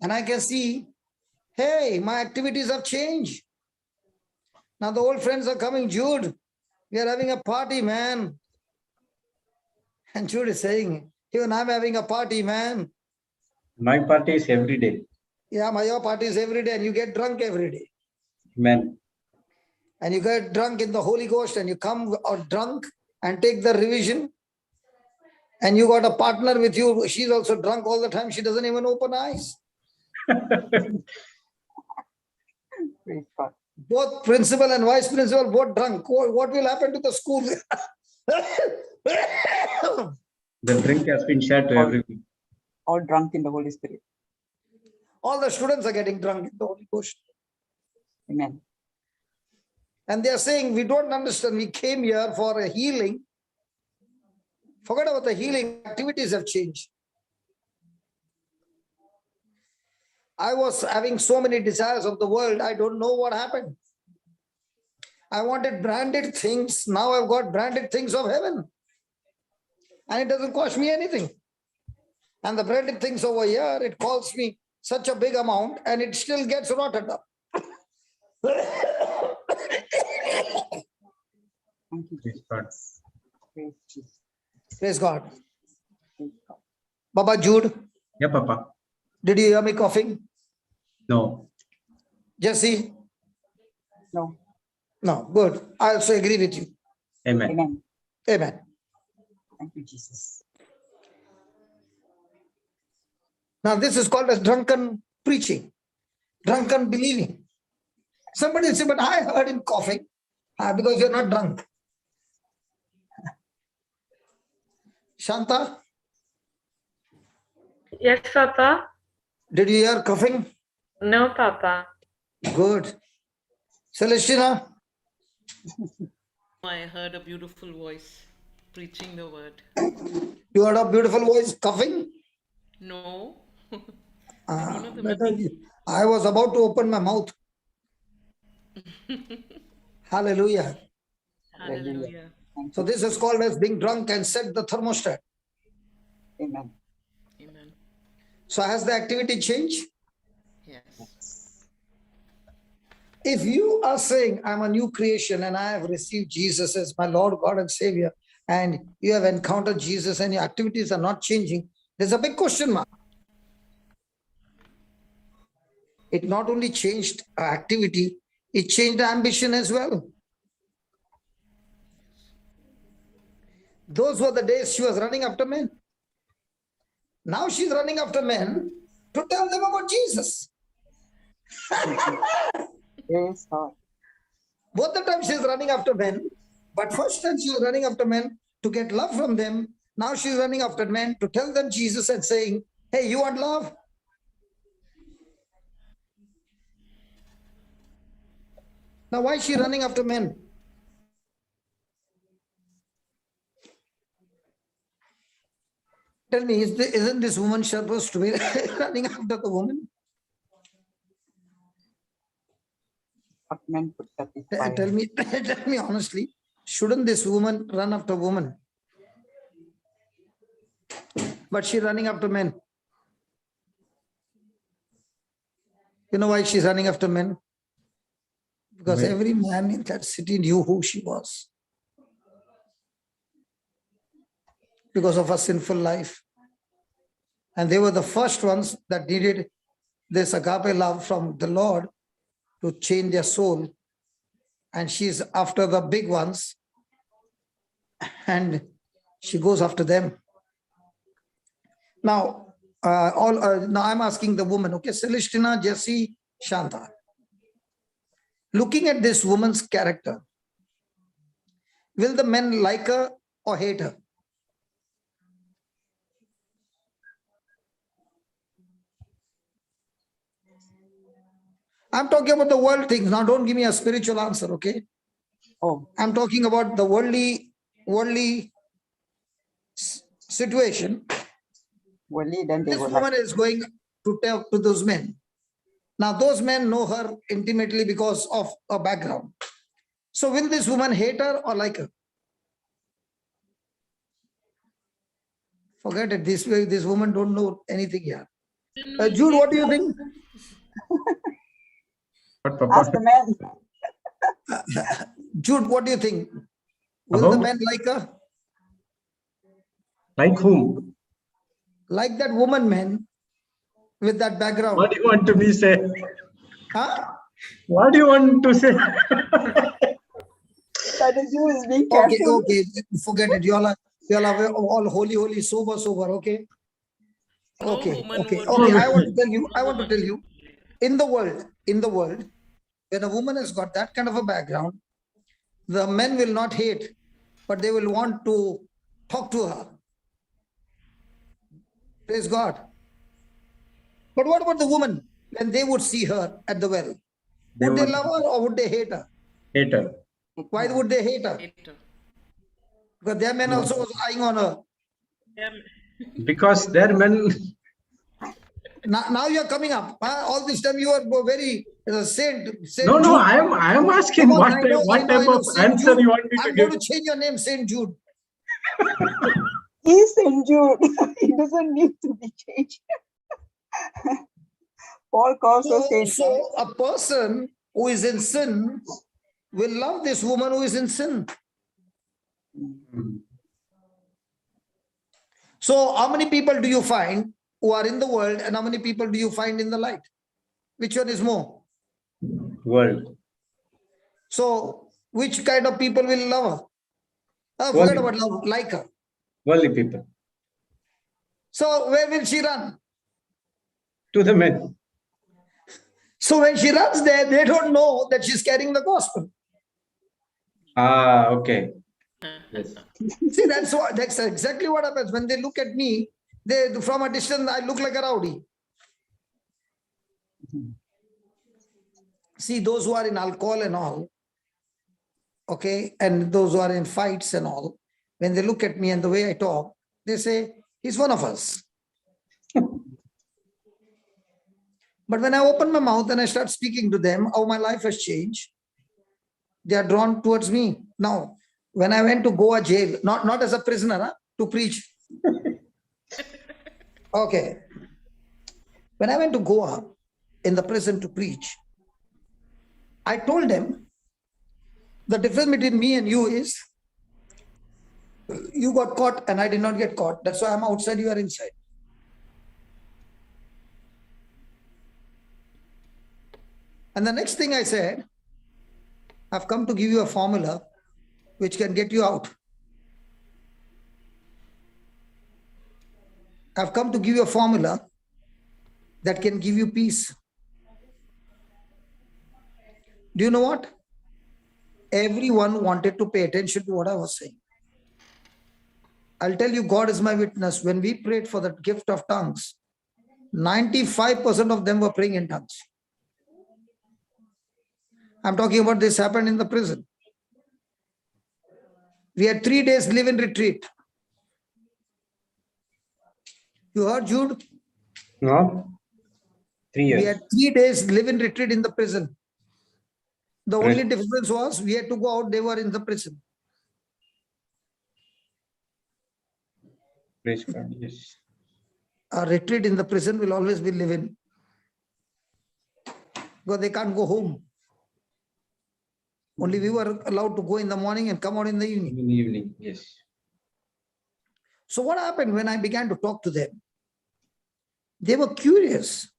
And I can see, hey, my activities have changed. Now the old friends are coming, Jude, we are having a party, man. And Jude is saying, even I'm having a party, man. My party is every day. Yeah, your party is every day and you get drunk every day. Amen. And you get drunk in the Holy Ghost and you come out drunk and take the revision. And you got a partner with you. She's also drunk all the time. She doesn't even open eyes. Praise God. Both principal and vice principal, both drunk. What will happen to the school? The drink has been shared to everyone. All drunk in the Holy Spirit. All the students are getting drunk in the Holy Ghost. Amen. And they are saying, we don't understand. We came here for a healing. Forget about the healing. Activities have changed. I was having so many desires of the world. I don't know what happened. I wanted branded things. Now I've got branded things of heaven. And it doesn't cost me anything. And the branded things over here, it costs me such a big amount and it still gets rotted up. Thank you, Praise God. Praise Jesus. Praise God. Praise God. Baba Jude, Yeah, Papa. did you hear me coughing? No. Jesse? No. No, good. I also agree with you. Amen. Amen. Amen. Thank you, Jesus. Now this is called as drunken preaching, drunken believing. Somebody will say, but I heard him coughing because you're not drunk. Shanta, Yes, Papa. did you hear coughing? No, Papa. Good. Celestina, I heard a beautiful voice preaching the word. you heard a beautiful voice coughing? No, I was about to open my mouth. Hallelujah. hallelujah. Thank So you. this is called as being drunk and set the thermostat. Amen. Amen. So has the activity changed? Yes. If you are saying, I'm a new creation and I have received Jesus as my Lord, God and Savior, and you have encountered Jesus and your activities are not changing, there's a big question mark. It not only changed activity, it changed the ambition as well. Those were the days she was running after men. Now she's running after men to tell them about Jesus. Praise God. Both the times she's running after men, but first time she was running after men to get love from them. Now she's running after men to tell them Jesus and saying, hey, you want love? Now why is she running after men? Tell me, isn't this woman supposed to be running after the woman? What men could satisfy. Tell me honestly, shouldn't this woman run after women? But she's running after men. You know why she's running after men? Because every man in that city knew who she was. Because of her sinful life. And they were the first ones that needed this agape love from the Lord to change their soul. And she's after the big ones. And she goes after them. Now, now I'm asking the woman, okay, Celestina, Jessie, Shanta. Looking at this woman's character, will the men like her or hate her? I'm talking about the world things. Now, don't give me a spiritual answer, okay? Oh, I'm talking about the worldly situation. only then they This were woman is going to tell to those men. Now, those men know her intimately because of her background. So, will this woman hate her or like her? Forget it. This woman don't know anything here. Jude, what do you think? But Papa, ask the man. Jude, what do you think? Will the About? men like her? like whom? Like that woman, man, with that background. What do you want to be say? Huh? What do you want to say? That is you is being Okay, careful. okay. Forget it. You all are all holy, sober, okay? No Okay, woman okay, would okay. be- I want to tell you, in the world, when a woman has got that kind of a background, the men will not hate, but they will want to talk to her. Praise God. But what about the woman when they would see her at the well? Would they love her or would they hate her? Hater. Why would they hate her? Hater. Because their men also was eyeing on her. Yeah. Because their men. Now you are coming up. Huh? All this time you are very saint. No, Jude. I am asking Come on, what I know, type of Saint answer Jude. you want me to I'm give. going to change your name, Saint Jude. He's injured. He doesn't need to be changed. Paul calls us saints. So a person who is in sin will love this woman who is in sin. So how many people do you find who are in the world and how many people do you find in the light? Which one is more? World. So which kind of people will love her? Forget about love, like her. Worldly people. So where will she run? To the men. So when she runs there, they don't know that she's carrying the gospel. Ah, okay. Yes. See, that's exactly what happens. When they look at me, they from a distance, I look like a rowdy. See, those who are in alcohol and all, okay, and those who are in fights and all, when they look at me and the way I talk, they say, he's one of us. But when I open my mouth and I start speaking to them, how my life has changed, they are drawn towards me. Now, when I went to Goa jail, not as a prisoner, to preach. Okay. When I went to Goa in the prison to preach, I told them the difference between me and you is you got caught and I did not get caught. That's why I'm outside, you are inside. And the next thing I said, I've come to give you a formula which can get you out. I've come to give you a formula that can give you peace. Do you know what? Everyone wanted to pay attention to what I was saying. I'll tell you, God is my witness. When we prayed for the gift of tongues, 95% of them were praying in tongues. I'm talking about this happened in the prison. We had 3 days live-in retreat. You heard, Jude? No? 3 years. We had 3 days live-in retreat in the prison. The Right. only difference was we had to go out, they were in the prison. Praise God. Yes. A retreat in the prison will always be living, because they can't go home. Only we were allowed to go in the morning and come out in the evening. In the evening. Yes. So what happened when I began to talk to them? They were curious.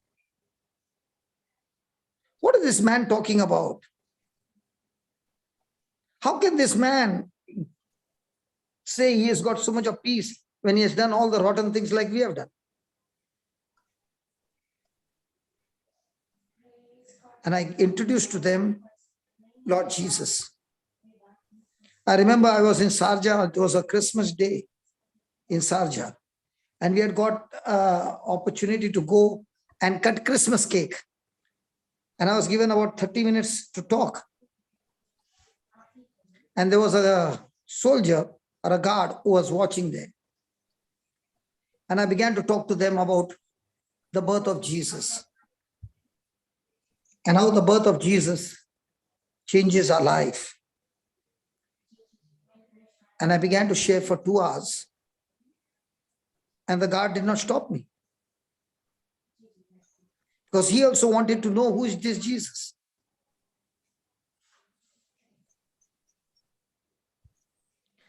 What is this man talking about? How can this man say he has got so much of peace when he has done all the rotten things like we have done? And I introduced to them Lord Jesus. I remember I was in Sharjah. It was a Christmas day in Sharjah. And we had got opportunity to go and cut Christmas cake. And I was given about 30 minutes to talk. And there was a soldier or a guard who was watching there. And I began to talk to them about the birth of Jesus and how the birth of Jesus changes our life. And I began to share for 2 hours. And the guard did not stop me, because he also wanted to know who is this Jesus.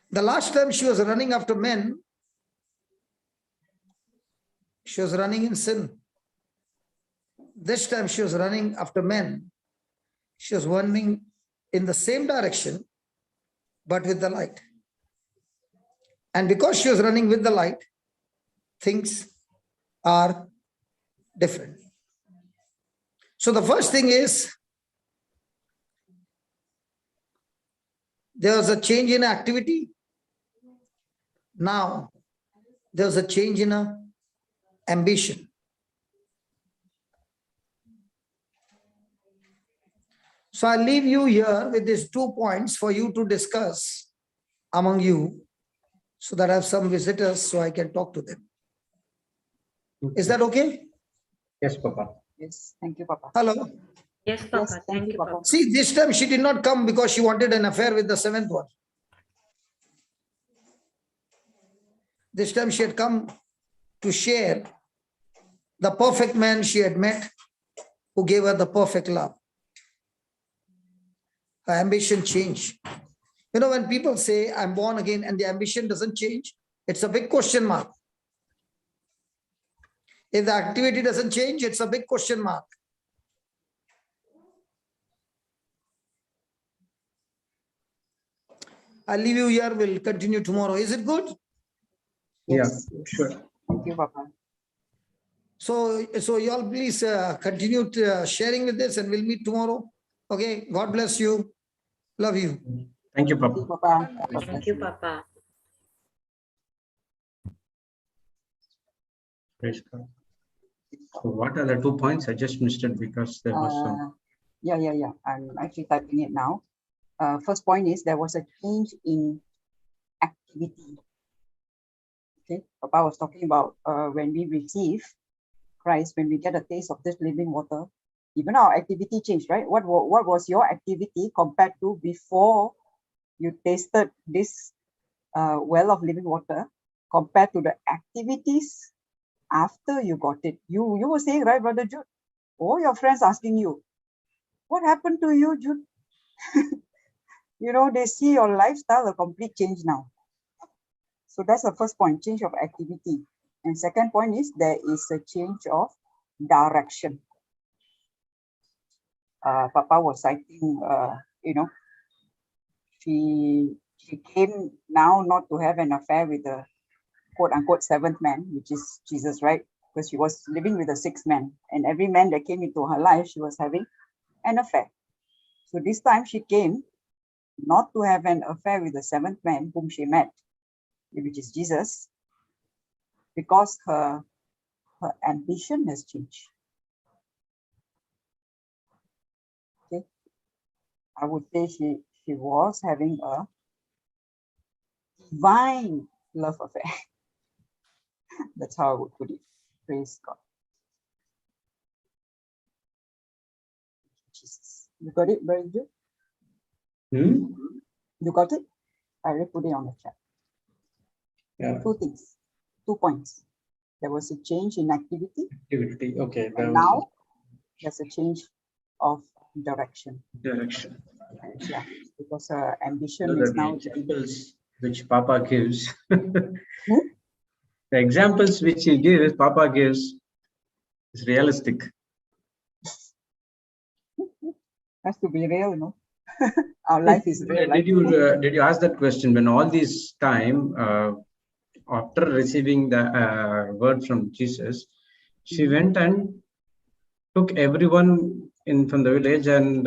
The last time she was running after men, she was running in sin. This time she was running after men. She was running in the same direction, but with the light. And because she was running with the light, things are different. So the first thing is, there was a change in activity. Now, there was a change in ambition. So I'll leave you here with these 2 points for you to discuss among you, so that I have some visitors so I can talk to them. Is that okay? Yes, Papa. Yes, thank you, Papa. Hello. Yes, Yes, Papa. thank you, Papa. Papa. See, this time she did not come because she wanted an affair with the 7th one. This time she had come to share the perfect man she had met, who gave her the perfect love. Her ambition changed. You know, when people say, I'm born again, and the ambition doesn't change, it's a big question mark. If the activity doesn't change, it's a big question mark. I'll leave you here. We'll continue tomorrow. Is it good? Yes, Yeah, sure. thank you, Papa. So you all please continue sharing with this, and we'll meet tomorrow. Okay. God bless you. Love you. Thank you, Thank you, Papa. Papa. God Thank bless you, Papa. Praise God. So what are the 2 points? I just missed it because there was some. Yeah. I'm actually typing it now. First point is there was a change in activity. Okay, Papa was talking about when we receive Christ, when we get a taste of this living water, even our activity changed, right? What was your activity compared to before you tasted this well of living water, compared to the activities after you got it? You were saying, right, Brother Jude? All your friends asking you, what happened to you, Jude? You know, they see your lifestyle a complete change now. So that's the first point, change of activity. And second point is there is a change of direction. Papa was citing, you know, she came now not to have an affair with the quote unquote 7th man, which is Jesus, right? Because she was living with the 6th man, and every man that came into her life, she was having an affair. So this time she came not to have an affair with the 7th man whom she met, which is Jesus, because her ambition has changed. Okay, I would say she was having a divine love affair. That's how I would put it. Praise God. Jesus. You got it, very good? Hmm? You got it? I already put it on the chat. Yeah. 2 things, 2 points. There was a change in activity, Activity. Okay. There and was now there's a change of direction. direction. Yeah, because ambition So is the now. examples which Papa gives, the Hmm? examples which he gives, Papa gives, is realistic. Has to be real, no? Our life is real, right? Did you ask that question when all this time after receiving the word from Jesus, she went and took everyone in from the village and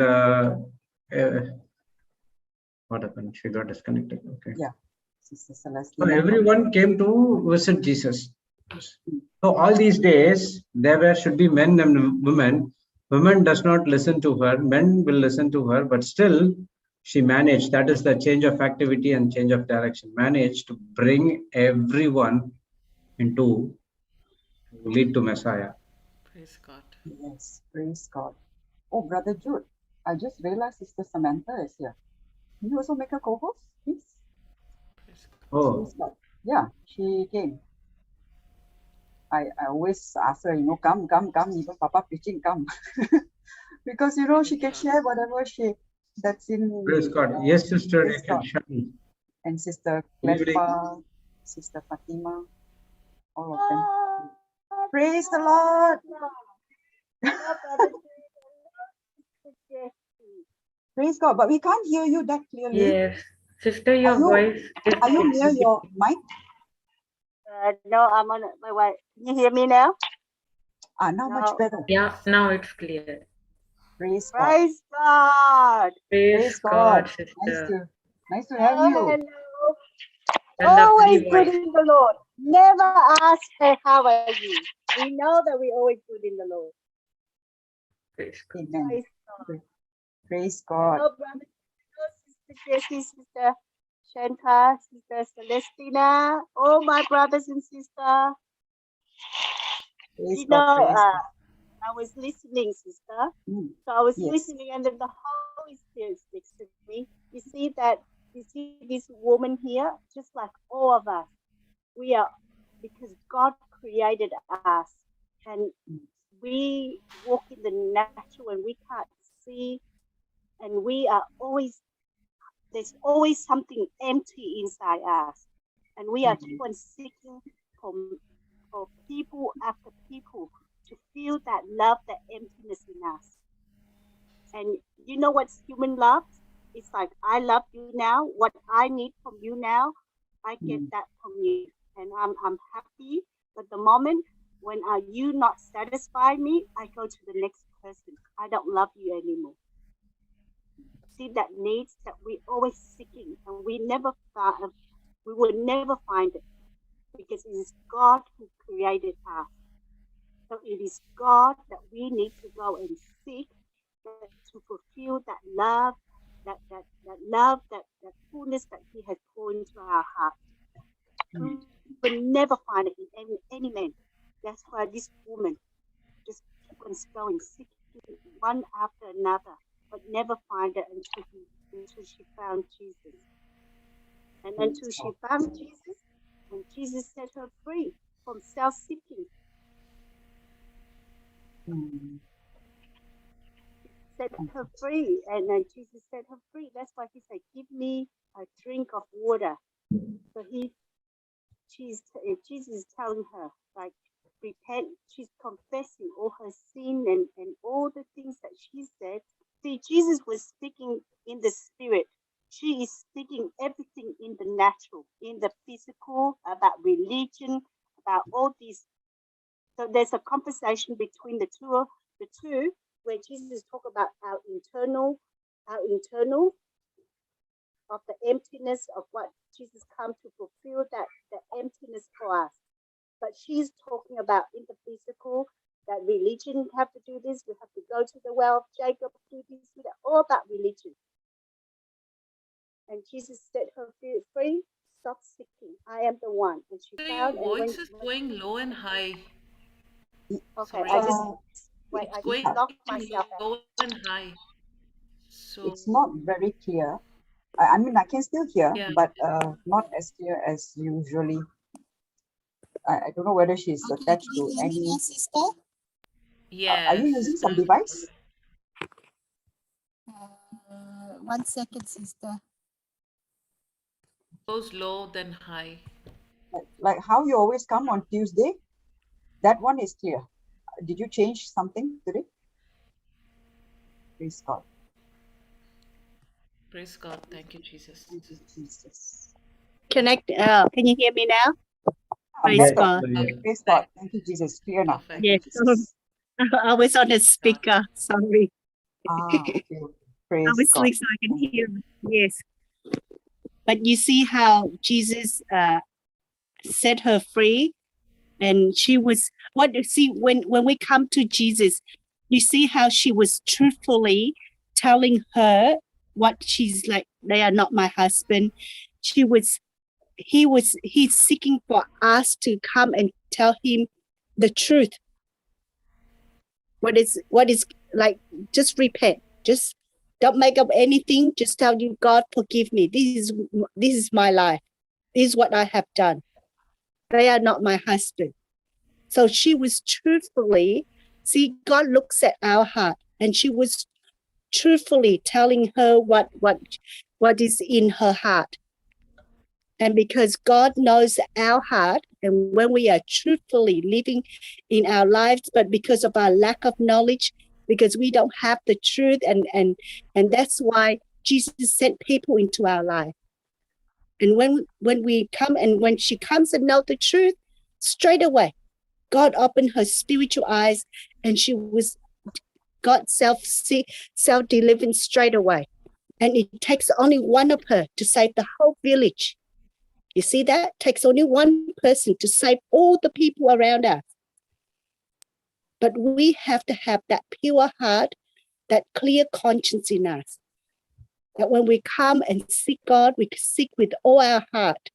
what happened? She got disconnected. Okay. Yeah, Sister So Celestina. everyone came to visit Jesus. So all these days there should be men and women. Women does not listen to her. Men will listen to her, but still she managed. That is the change of activity and change of direction. Managed to bring everyone into lead to Messiah. Praise God. Yes, praise God. Oh, Brother Jude, I just realized Sister Samantha is here. Can you also make a co-host, please? Praise God. Oh, Praise God. Yeah, she came. I always ask her, come, even Papa preaching, come. Because, she can share whatever that's in. praise God. Yes, sister. Praise God. Shani. And Sister Good evening. Cleffa, Sister Fatima, all of them. Praise the Lord. Praise God. But we can't hear you that clearly. Yes, sister, your Are you- voice is. Are you near your mic? No, I'm on my way. Can you hear me now? Now much better. Yeah, now it's clear. Praise God. Praise God. Praise God, sister. Nice to have you. Hello. A lovely Always good voice. in the Lord. Never ask her, how are you? We know that we're always good in the Lord. Praise God. Amen. Praise God. Praise God. Hello, brother. Hello, Sister Jessie, Sister Shanta, Sister Celestina. All my brothers and sisters. Praise You God. know, Praise God. I was listening, sister. Mm. So I was Yes. listening, and then the Holy Spirit speaks to me. You see this woman here, just like all of us. We are, because God created us, and we walk in the natural, and we can't see, and we are always, there's always something empty inside us, and we are keep on seeking for people after people to feel that love, that emptiness in us. And you know what's human love? It's like, I love you now. What I need from you now, I get that from you. And I'm happy. But the moment when you not satisfy me, I go to the next person. I don't love you anymore. See, that needs that we always seeking, and we will never find it, because it is God who created us. So it is God that we need to go and seek to fulfill that love, that love, that fullness that He has poured into our heart. We will never find it in any man. That's why this woman just keep on going, seeking one after another, but never find it until she found Jesus. And until she found Jesus, and Jesus set her free from self-seeking. Set her free, and then Jesus set her free. That's why He said, "Give me a drink of water." So Jesus is telling her, like, repent. She's confessing all her sin and all the things that she said. See, Jesus was speaking in the spirit. She is speaking everything in the natural, in the physical, about religion, about all these. So there's a conversation between the two, where Jesus talk about our internal of the emptiness of what Jesus come to fulfill, that the emptiness for us. But she's talking about in the physical, that religion have to do this, we have to go to the well of Jacob, do this, do that, all about religion. And Jesus set her free, stop seeking. I am the one. And she So found, your voice is going low and high. okay, Sorry. I just wait, It's I going just locked myself out. low and high. So It's not very clear. I mean, I can still hear, Yeah. but not as clear as usually. I don't know whether she's attached to any. Sister? Are you Yes, using some sister. device? 1 second, sister. Goes low, then high. Like how you always come on Tuesday? That one is clear. Did you change something today? Praise God. Praise God. Thank you, Jesus. Thank you, Jesus. Can you hear me now? Praise Yes, God. Praise God. Thank you, Jesus. Clear now. Thank you, Yes. Jesus. I was on a speaker. Sorry. Okay. Praise God. Obviously, so I can hear. Yes. But you see how Jesus set her free, and she was what you see when we come to Jesus, you see how she was truthfully telling her what she's like. They are not my husband. He's seeking for us to come and tell him the truth. What is like, just repent, just don't make up anything, just tell you, God, forgive me. This is my life. This is what I have done. They are not my husband. So she was truthfully, see, God looks at our heart, and she was truthfully telling her what is in her heart. And because God knows our heart, and when we are truthfully living in our lives, but because of our lack of knowledge, because we don't have the truth, and that's why Jesus sent people into our life. And when we come, and when she comes and know the truth, straight away, God opened her spiritual eyes, and she was got self-delivered straight away. And it takes only one of her to save the whole village. You see that? It takes only one person to save all the people around us. But we have to have that pure heart, that clear conscience in us. That when we come and seek God, we seek with all our heart.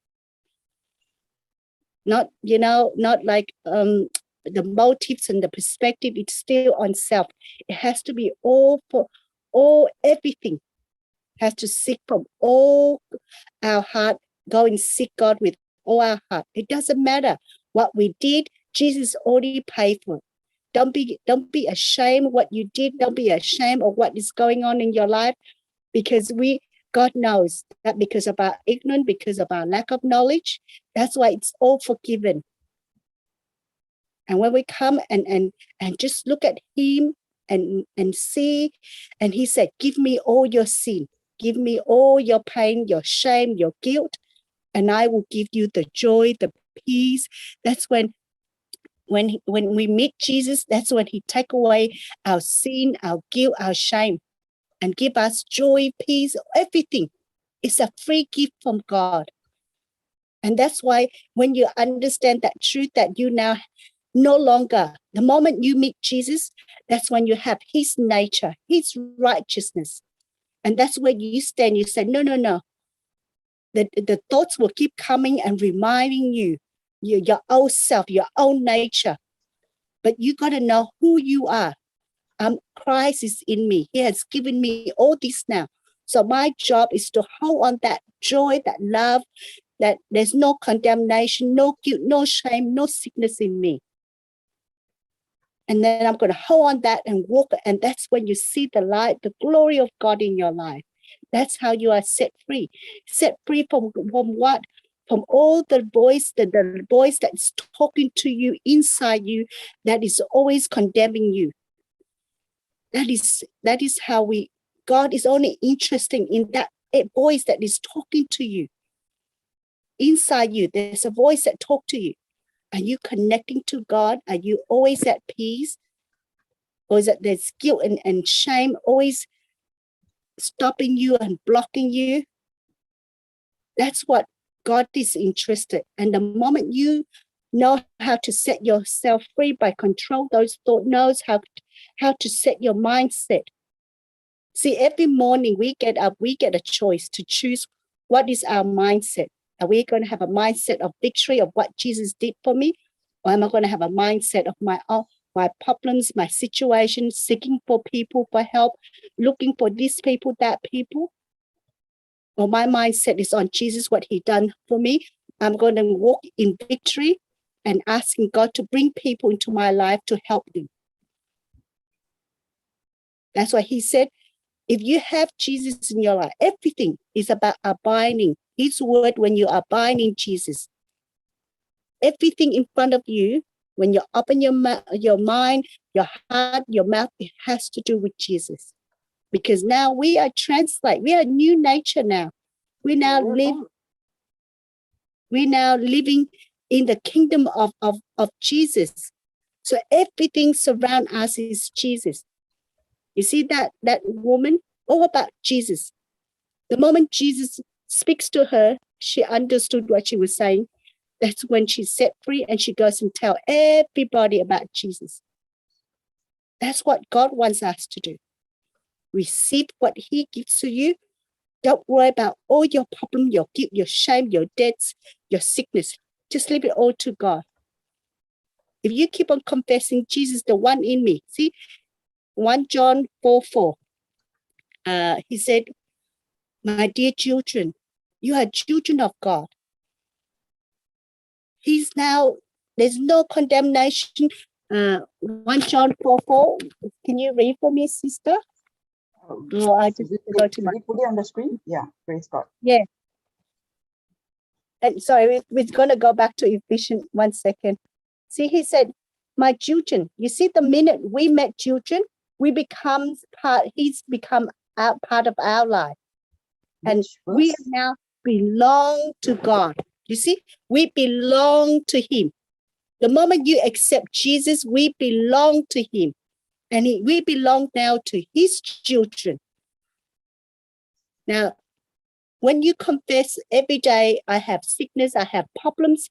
Not like the motives and the perspective, it's still on self. It has to be everything has to seek from all our heart. Go and seek God with all our heart. It doesn't matter what we did. Jesus already paid for it. Don't be ashamed of what you did. Don't be ashamed of what is going on in your life, because God knows that because of our ignorance, because of our lack of knowledge, that's why it's all forgiven. And when we come and just look at him and see, and he said, give me all your sin, give me all your pain, your shame, your guilt, and I will give you the joy, the peace. That's when we meet Jesus, that's when he take away our sin, our guilt, our shame, and give us joy, peace, everything. It's a free gift from God. And that's why when you understand that truth, that you now no longer, the moment you meet Jesus, that's when you have his nature, his righteousness. And that's where you stand. You say, no. The thoughts will keep coming and reminding you your old self, your own nature. But you got to know who you are. Christ is in me. He has given me all this now. So my job is to hold on that joy, that love, that there's no condemnation, no guilt, no shame, no sickness in me. And then I'm going to hold on that and walk. And that's when you see the light, the glory of God in your life. That's how you are set free. Set free from what? From all the voice, the voice that's talking to you inside you, that is always condemning you. That is how God is only interested in that voice that is talking to you. Inside you, there's a voice that talks to you. Are you connecting to God? Are you always at peace? Or is it there's guilt and shame always stopping you and blocking you? That's what God is interested. And the moment you know how to set yourself free by control those thoughts, knows how to set your mindset. See, every morning we get up, we get a choice to choose what is our mindset. Are we going to have a mindset of victory of what Jesus did for me? Or am I going to have a mindset of my problems, my situation, seeking for people for help, looking for these people, that people? or my mindset is on Jesus, what he done for me, I'm going to walk in victory and asking God to bring people into my life to help them. That's why he said, if you have Jesus in your life, everything is about abiding his word. When you abide in Jesus, everything in front of you, when you open your mind, your heart, your mouth, it has to do with Jesus. Because now we are we are new nature now. We now living in the kingdom of Jesus. So everything surround us is Jesus. You see that woman, all about Jesus. The moment Jesus speaks to her, she understood what she was saying. That's when she's set free and she goes and tell everybody about Jesus. That's what God wants us to do. Receive what he gives to you. Don't worry about all your problem, your guilt, your shame, your debts, your sickness. Just leave it all to God. If you keep on confessing Jesus, the one in me, see, 1 John 4:4, he said, my dear children, you are children of God. There's no condemnation. 1 John 4:4. Can you read for me, sister? No, I just go to my. Should we put it on the screen? Yeah, praise God. Yeah. And sorry, we're going to go back to Ephesians 1 second. See, he said, my children, you see, the minute we met children, he's become part of our life. And we now belong to God. You see, we belong to him. The moment you accept Jesus, we belong to him. And we belong now to his children. Now, when you confess every day, I have sickness, I have problems,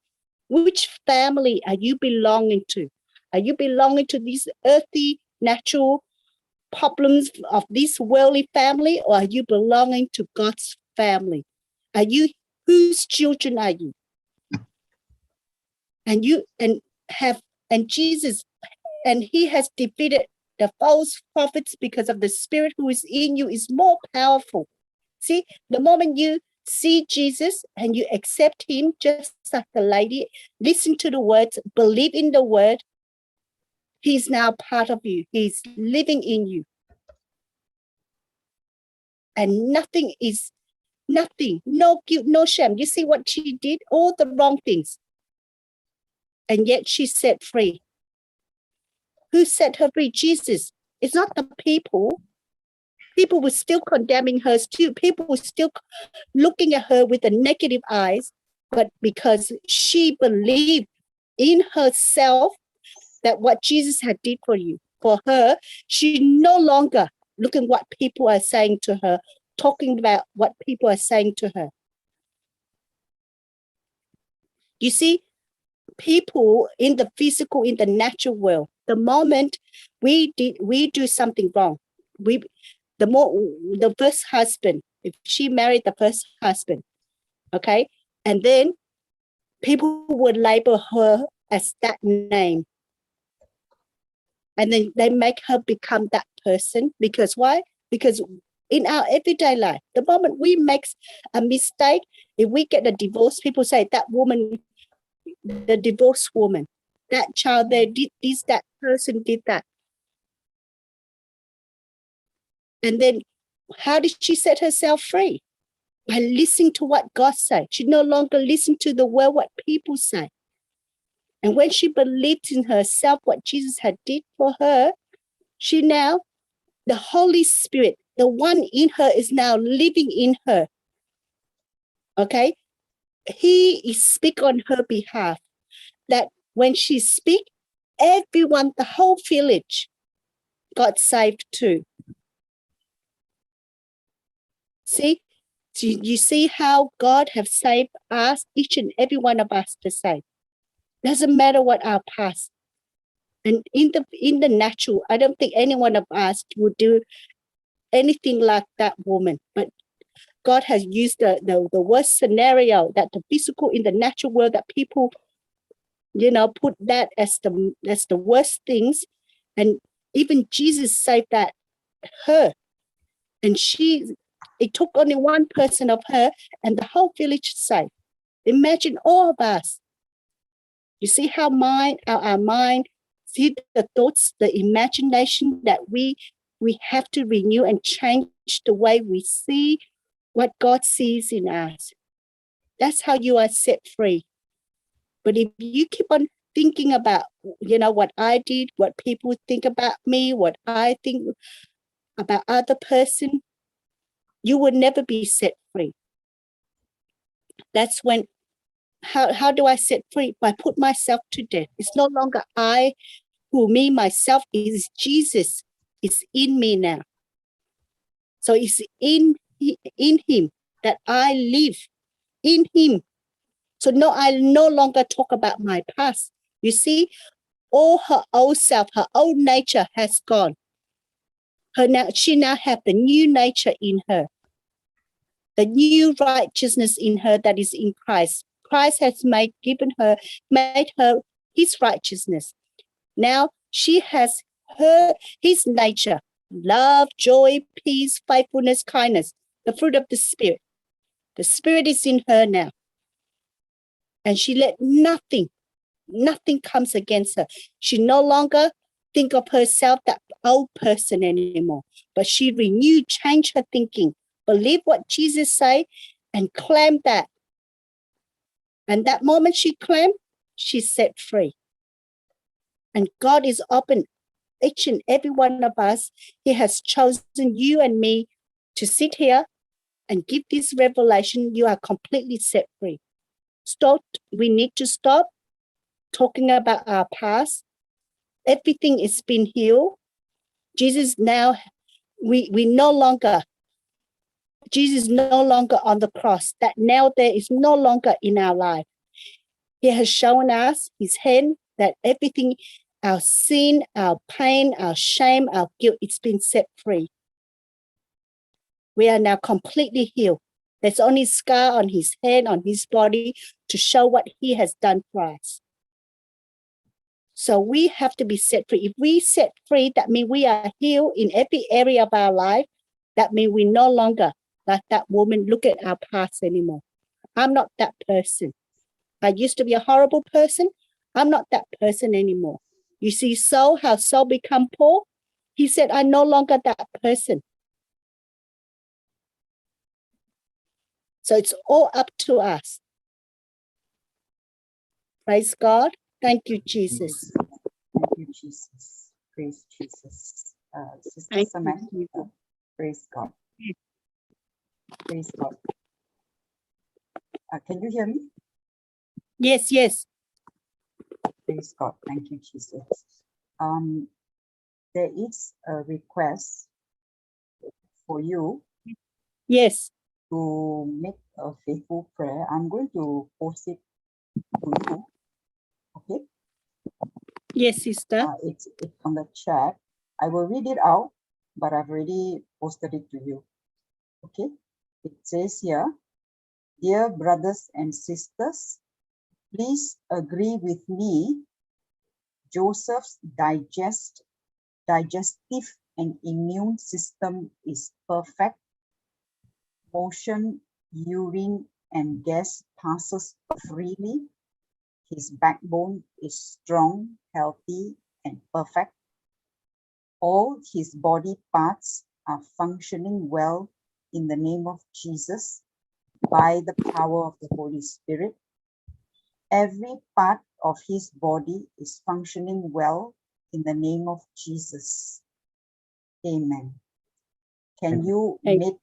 which family are you belonging to? Are you belonging to these earthly, natural problems of this worldly family, or are you belonging to God's family? Whose children are you? And Jesus, and he has defeated the false prophets because of the Spirit who is in you is more powerful. See, the moment you see Jesus and you accept him, just like the lady, listen to the words, believe in the word, he's now part of you. He's living in you. And nothing, no guilt, no shame. You see what she did? All the wrong things. And yet she's set free. Who set her free? Jesus. It's not the people. People were still condemning her. People were still looking at her with the negative eyes. But because she believed in herself that what Jesus had did for her, she no longer looking what people are saying to her, talking about what people are saying to her. You see, people in the physical, in the natural world, the moment we do something wrong, the first husband, if she married the first husband, okay, and then people would label her as that name, and then they make her become that person. Because why? Because in our everyday life, the moment we make a mistake, if we get a divorce, people say that woman, the divorced woman, that child there did this, that person did that. And then how did she set herself free? By listening to what God said. She no longer listened to the word, what people say. And when she believed in herself, what Jesus had did for her, the Holy Spirit, the one in her is now living in her. Okay? He is speak on her behalf. That when she speak, everyone, the whole village got saved too. See, you see how God have saved us, each and every one of us to save. Doesn't matter what our past. And in the natural, I don't think any one of us would do anything like that woman. But God has used the worst scenario, that the physical in the natural world, that people, put that as the worst things. And even Jesus saved her. And she It took only one person of her and the whole village saved. Imagine all of us. You see how our mind, see the thoughts, the imagination that we have to renew and change the way we see what God sees in us. That's how you are set free. But if you keep on thinking about, what I did, what people think about me, what I think about other person, you will never be set free. That's when, how do I set free? By put myself to death. It's no longer I who me, myself, is Jesus is in me now. So it's in him that I live, in him. So I no longer talk about my past. You see, all her old self, her old nature has gone. She now have the new nature in her, the new righteousness in her that is in Christ. Christ has made her his righteousness. Now she has his nature, love, joy, peace, faithfulness, kindness, the fruit of the Spirit. The Spirit is in her now. And she let nothing comes against her. She no longer think of herself that old person anymore, but she changed her thinking, believe what Jesus say, and claim that. And that moment she claimed, she's set free. And God is open, each and every one of us. He has chosen you and me to sit here and give this revelation. You are completely set free. We need to stop talking about our past. Everything is been healed. Jesus now, Jesus no longer on the cross. That now there is no longer in our life. He has shown us his hand that everything, our sin, our pain, our shame, our guilt, it's been set free. We are now completely healed. There's only scar on his hand, on his body, to show what he has done for us. So we have to be set free. If we set free, that means we are healed in every area of our life. That means we no longer, like that woman, look at our past anymore. I'm not that person. I used to be a horrible person. I'm not that person anymore. You see how Saul become Paul? He said, I'm no longer that person. So it's all up to us. Praise God. Thank you, Jesus. Thank you, Jesus. Praise Jesus. Sister Samantha, praise God. Praise God. Can you hear me? Yes. Praise God. Thank you, Jesus. There is a request for you. Yes. To make a faithful prayer. I'm going to post it to you. Okay? Yes, sister. It's on the chat. I will read it out, but I've already posted it to you. Okay? It says here, dear brothers and sisters, please agree with me. Joseph's digestive and immune system is perfect. Motion, urine, and gas passes freely. His backbone is strong, healthy, and perfect. All his body parts are functioning well in the name of Jesus by the power of the Holy Spirit. Every part of his body is functioning well in the name of Jesus. Amen. Can you make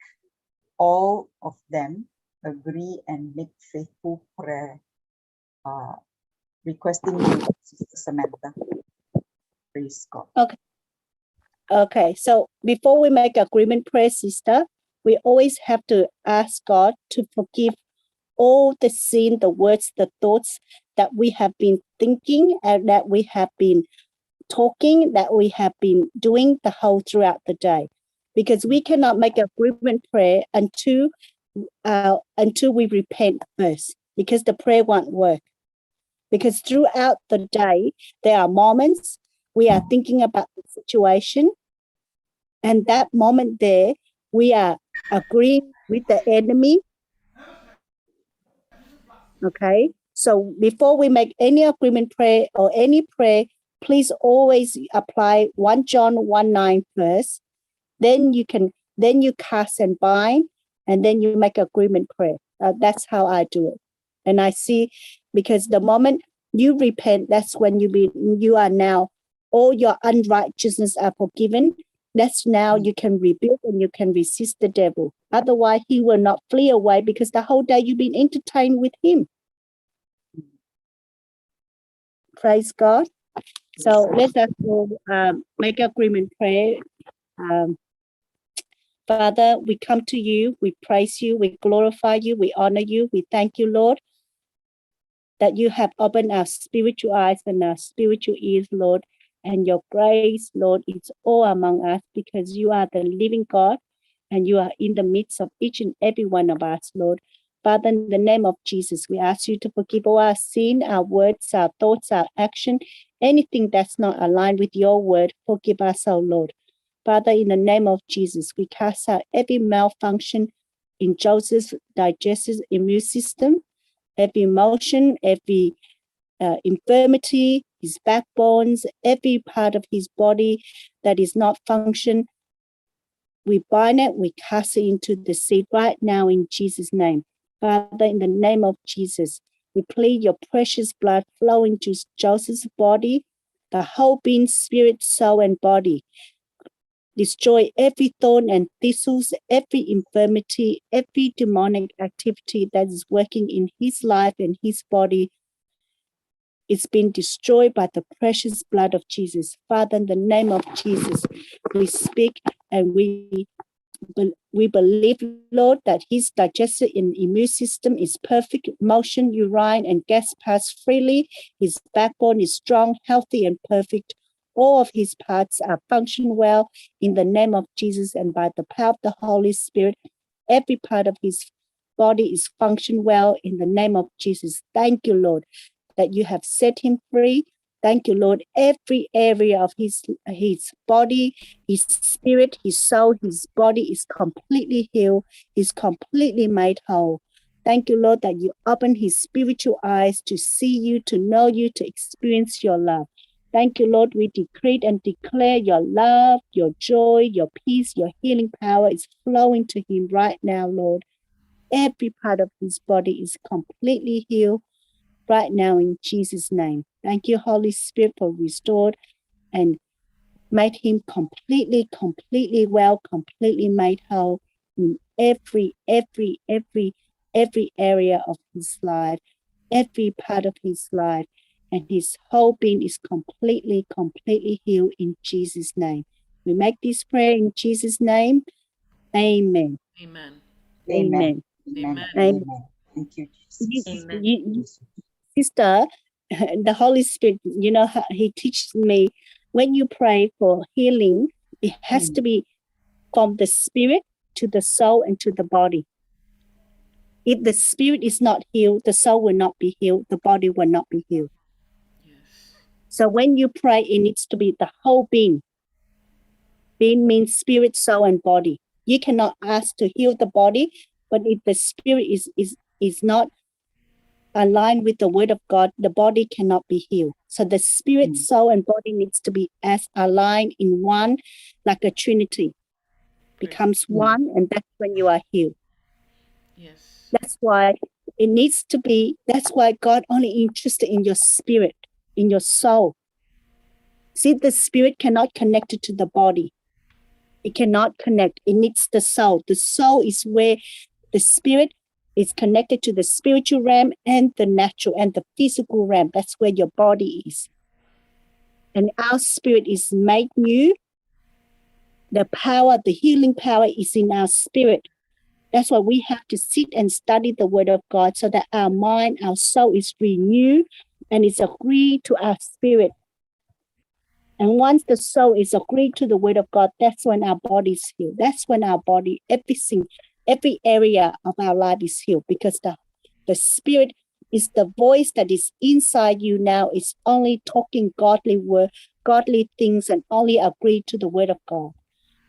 all of them agree and make faithful prayer? Requesting you, Sister Samantha. Praise God. Okay. So before we make agreement prayer, sister, we always have to ask God to forgive all the sin, the words, the thoughts that we have been thinking and that we have been talking, that we have been doing throughout the day. Because we cannot make agreement prayer until we repent first, because the prayer won't work. Because throughout the day, there are moments we are thinking about the situation, and that moment there, we are agreeing with the enemy. Okay. So before we make any agreement prayer or any prayer, please always apply 1 John 1:9 first. Then you cast and bind, and then you make agreement prayer. That's how I do it. And I see, because the moment you repent, that's when you are now, all your unrighteousness are forgiven. That's now you can rebuild and you can resist the devil. Otherwise, he will not flee away, because the whole day you've been entertained with him. Praise God. So let us go make agreement prayer. Father, we come to you, we praise you, we glorify you, we honor you, we thank you, Lord, that you have opened our spiritual eyes and our spiritual ears, Lord, and your grace, Lord, is all among us, because you are the living God and you are in the midst of each and every one of us, Lord. Father, in the name of Jesus, we ask you to forgive all our sin, our words, our thoughts, our action, anything that's not aligned with your word. Forgive us, oh Lord. Father, in the name of Jesus, we cast out every malfunction in Joseph's digestive immune system, every emotion, every infirmity, his backbones, every part of his body that is not function. We bind it, we cast it into the sea right now in Jesus' name. Father, in the name of Jesus, we plead your precious blood flow into Joseph's body, the whole being, spirit, soul, and body. Destroy every thorn and thistles, every infirmity, every demonic activity that is working in his life and his body. It's been destroyed by the precious blood of Jesus. Father, in the name of Jesus, we speak and we believe, Lord, that his digestive and immune system is perfect. Motion, urine, and gas pass freely. His backbone is strong, healthy, and perfect. All of his parts are function well in the name of Jesus, and by the power of the Holy Spirit, every part of his body is function well in the name of Jesus. Thank you, Lord, that you have set him free. Thank you, Lord. Every area of his body, his spirit, his soul, his body is completely healed. He's completely made whole. Thank you, Lord, that you open his spiritual eyes to see you, to know you, to experience your love. Thank you, Lord. We decree and declare your love, your joy, your peace, your healing power is flowing to him right now, Lord. Every part of his body is completely healed right now in Jesus' name. Thank you, Holy Spirit, for restored and made him completely well, completely made whole in every area of his life, every part of his life, and his whole being is completely healed in Jesus' name. We make this prayer in Jesus' name. Amen. Amen. Amen. Amen. Amen. Thank you, Jesus. Amen. Sister, the Holy Spirit, you know, he teaches me, when you pray for healing, it has to be from the spirit to the soul and to the body. If the spirit is not healed, the soul will not be healed, the body will not be healed. Yes. So when you pray, it needs to be the whole being. Being means spirit, soul, and body. You cannot ask to heal the body, but if the spirit is not aligned with the word of God, the body cannot be healed. So the spirit, soul, and body needs to be as aligned in one, like a trinity. Becomes one, and that's when you are healed. Yes. That's why it needs to be, that's why God only interested in your spirit, in your soul. See, the spirit cannot connect it to the body. It cannot connect. It needs the soul. The soul is where the spirit is connected to the spiritual realm and the natural and the physical realm. That's where your body is. And our spirit is made new. The power, the healing power is in our spirit. That's why we have to sit and study the word of God so that our mind, our soul is renewed and is agreed to our spirit. And once the soul is agreed to the word of God, that's when our body is healed. That's when our body, every area of our life is healed, because the spirit is the voice that is inside you now, is only talking godly word, godly things, and only agreed to the word of God.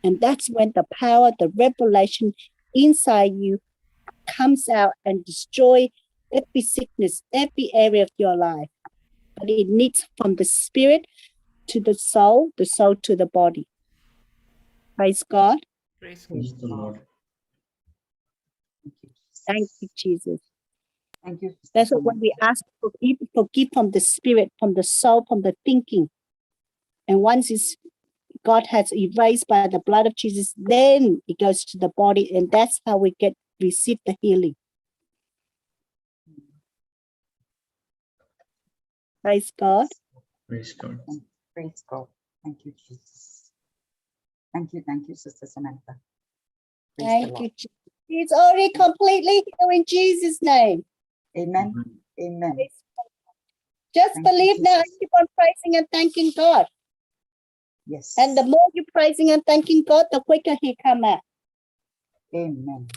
And that's when the power, the revelation inside you comes out and destroy every sickness, every area of your life. But it needs from the spirit to the soul to the body. Praise God. Praise God. Praise the Lord. Thank you, Thank you, Jesus. Thank you. Sister That's what when we Samantha. ask for forgive from the spirit, from the soul, from the thinking. And once God has erased by the blood of Jesus, then it goes to the body, and that's how we receive the healing. Praise God. Praise God. Praise God. Thank you, Jesus. Thank you, Sister Samantha. Praise the Thank Lord. you, Jesus. It's already completely healed in Jesus' name. Amen. Amen. Just Thank you, believe now and Jesus. keep on praising and thanking God. Yes. And the more you're praising and thanking God, the quicker He come out. Amen.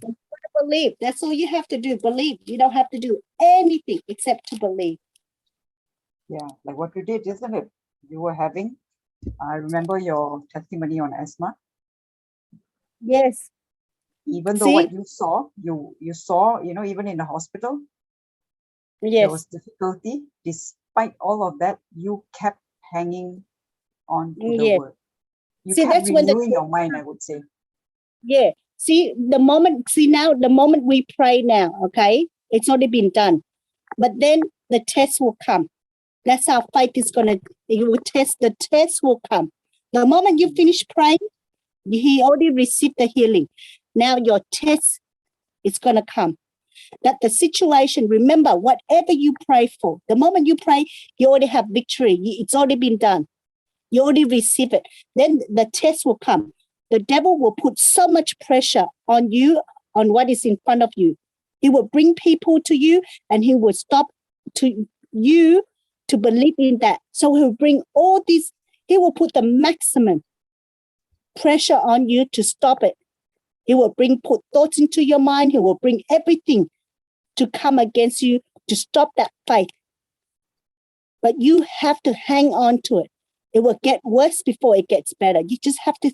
Believe. That's all you have to do. Believe. You don't have to do anything except to believe. Yeah, like what you did, isn't it? You were having, I remember your testimony on asthma. Yes. Even though See? what you saw, you saw, even in the hospital, there Yes. was difficulty. Despite all of that, you kept hanging on to the Yes. word. You See, kept that's when renewing your mind, I would say. Yeah. See, the moment we pray now, okay, it's already been done. But then the test will come. That's how faith is it will test, the test will come. The moment you finish praying, He already received the healing. Now your test is going to come. That the situation, remember, whatever you pray for, the moment you pray, you already have victory. It's already been done. You already receive it. Then the test will come. The devil will put so much pressure on you, on what is in front of you. He will bring people to you and he will stop to you to believe in that. So he'll bring all these, he will put the maximum pressure on you to stop it. He will put thoughts into your mind. He will bring everything to come against you to stop that fight. But you have to hang on to it. It will get worse before it gets better. You just have to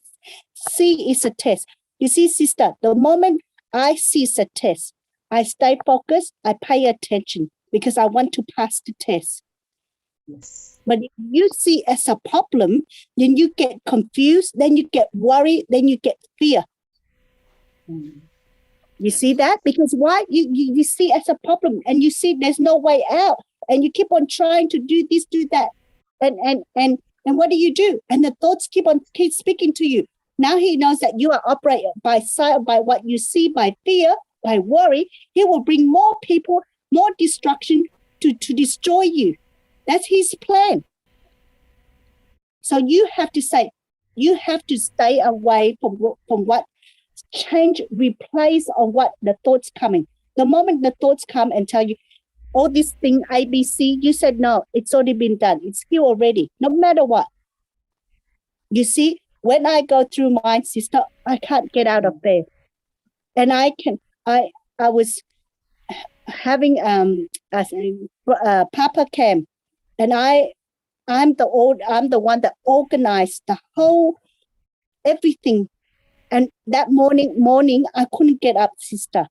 see it's a test. You see, sister, the moment I see it's a test, I stay focused, I pay attention because I want to pass the test. Yes. But if you see as a problem, then you get confused, then you get worried, then you get fear. Mm. You see that? Because why? You see as a problem and you see there's no way out and you keep on trying to do this, do that. And what do? And the thoughts keep speaking to you. Now he knows that you are operated by what you see, by fear, by worry. He will bring more people, more destruction to destroy you. That's his plan. So you have to stay away from what change, replace on what the thoughts coming. The moment the thoughts come and tell you, all this thing ABC, you said, no, it's already been done. It's here already, no matter what. You see, when I go through mine, sister, I can't get out of bed. And I was having Papa camp, and I'm the one that organized the whole everything. And that morning, I couldn't get up, sister.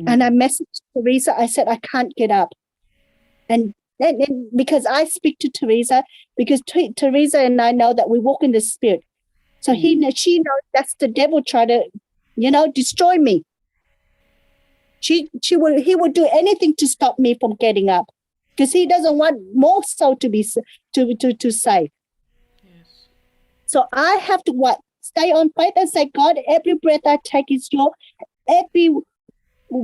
And I messaged Teresa. I said, I can't get up. And then because I speak to Teresa, because Teresa and I know that we walk in the spirit. So she knows that's the devil trying to, destroy me. He will do anything to stop me from getting up because he doesn't want more soul to be to save. Yes. So I have to stay on faith and say, God, every breath I take is your, every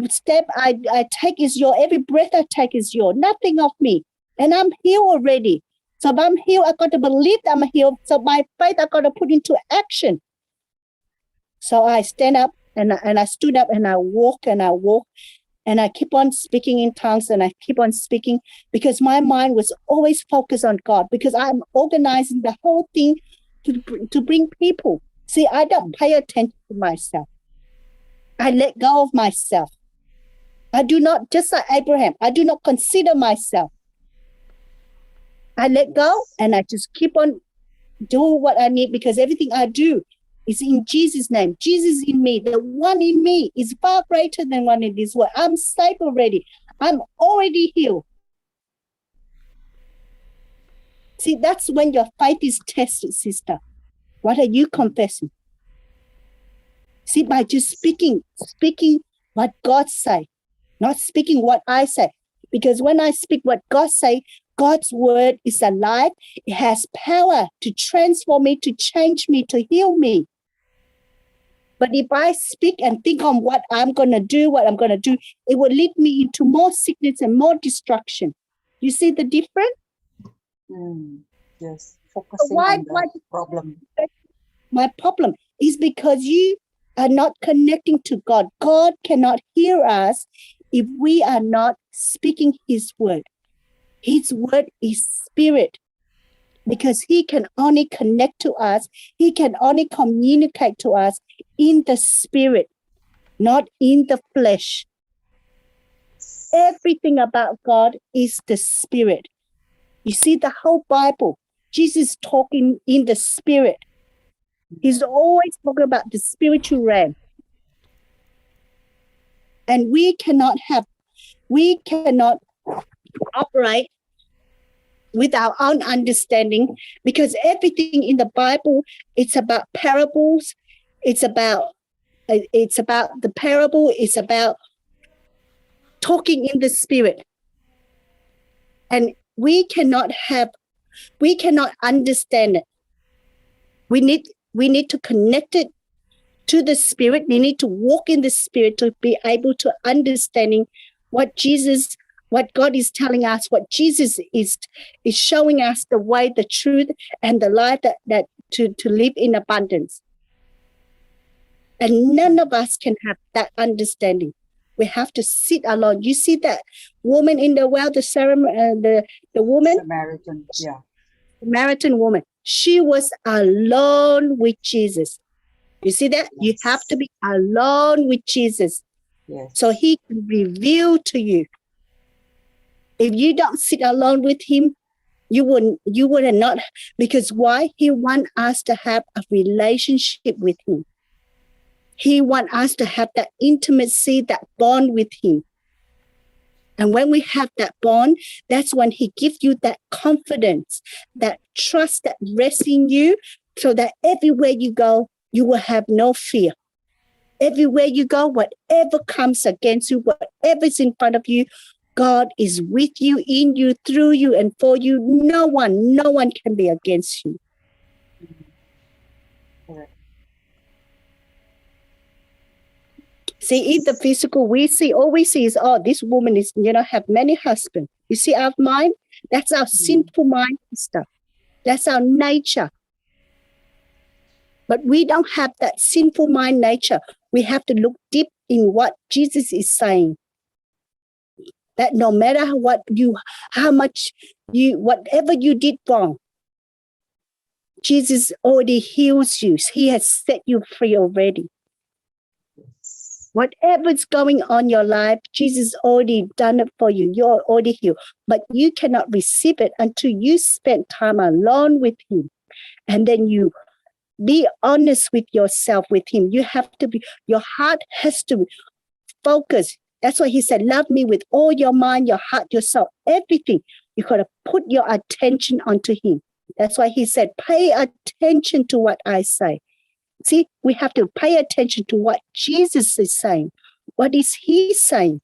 step I take is your, every breath I take is your, nothing of me. And I'm healed already. So if I'm healed, I got to believe that I'm healed. So my faith I got to put into action. So I stand up and I stood up and I walk and I keep on speaking in tongues and I keep on speaking because my mind was always focused on God because I'm organizing the whole thing to bring people. See, I don't pay attention to myself. I let go of myself. I do not, just like Abraham, I do not consider myself. I let go and I just keep on doing what I need because everything I do It's in Jesus' name. Jesus in me. The one in me is far greater than one in this world. I'm saved already. I'm already healed. See, that's when your faith is tested, sister. What are you confessing? See, by just speaking what God say, not speaking what I say. Because when I speak what God say, God's word is alive. It has power to transform me, to change me, to heal me. But if I speak and think on what I'm going to do, it will lead me into more sickness and more destruction. You see the difference? Yes, focusing Why on the problem. My problem is because you are not connecting to God. God cannot hear us if we are not speaking his word. His word is spirit, because he can only connect to us. He can only communicate to us in the spirit, not in the flesh. Everything about God is the spirit. You see, the whole Bible, Jesus talking in the spirit. He's always talking about the spiritual realm. And we cannot operate with our own understanding, because everything in the Bible, it's about parables. It's about the parable. It's about talking in the spirit. And we cannot understand it. We need to connect it to the spirit. We need to walk in the spirit to be able to understanding what God is telling us, what Jesus is showing us, the way, the truth, and the life that to live in abundance. And none of us can have that understanding. We have to sit alone. You see that woman in the well, the woman? Samaritan, yeah. Samaritan woman. She was alone with Jesus. You see that? Yes. You have to be alone with Jesus. Yes. So he can reveal to you. If you don't sit alone with him, you would not, because why? He wants us to have a relationship with him. He wants us to have that intimacy, that bond with him. And when we have that bond, that's when he gives you that confidence, that trust that rests in you, so that everywhere you go, you will have no fear. Everywhere you go, whatever comes against you, whatever's in front of you, God is with you, in you, through you, and for you. No one can be against you. Correct. See, in the physical, all we see is, oh, this woman is, have many husbands. You see our mind? That's our sinful mind stuff. That's our nature. But we don't have that sinful mind nature. We have to look deep in what Jesus is saying. That no matter whatever you did wrong, Jesus already heals you. He has set you free already. Whatever's going on in your life, Jesus already done it for you. You're already healed. But you cannot receive it until you spend time alone with him. And then you be honest with yourself, with him. Your heart has to focus. That's why he said, love me with all your mind, your heart, your soul, everything. You got to put your attention onto him. That's why he said, pay attention to what I say. See, we have to pay attention to what Jesus is saying. What is he saying?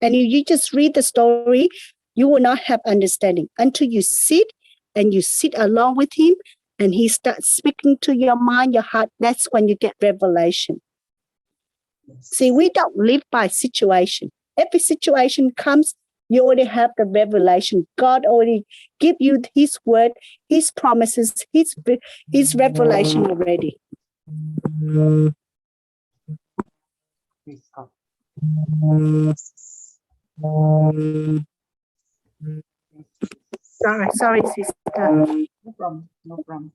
And if you just read the story, you will not have understanding until you sit along with him and he starts speaking to your mind, your heart. That's when you get revelation. See, we don't live by situation. Every situation comes, you already have the revelation. God already give you his word, his promises, his revelation already. Praise God. Sorry, sister. No problem.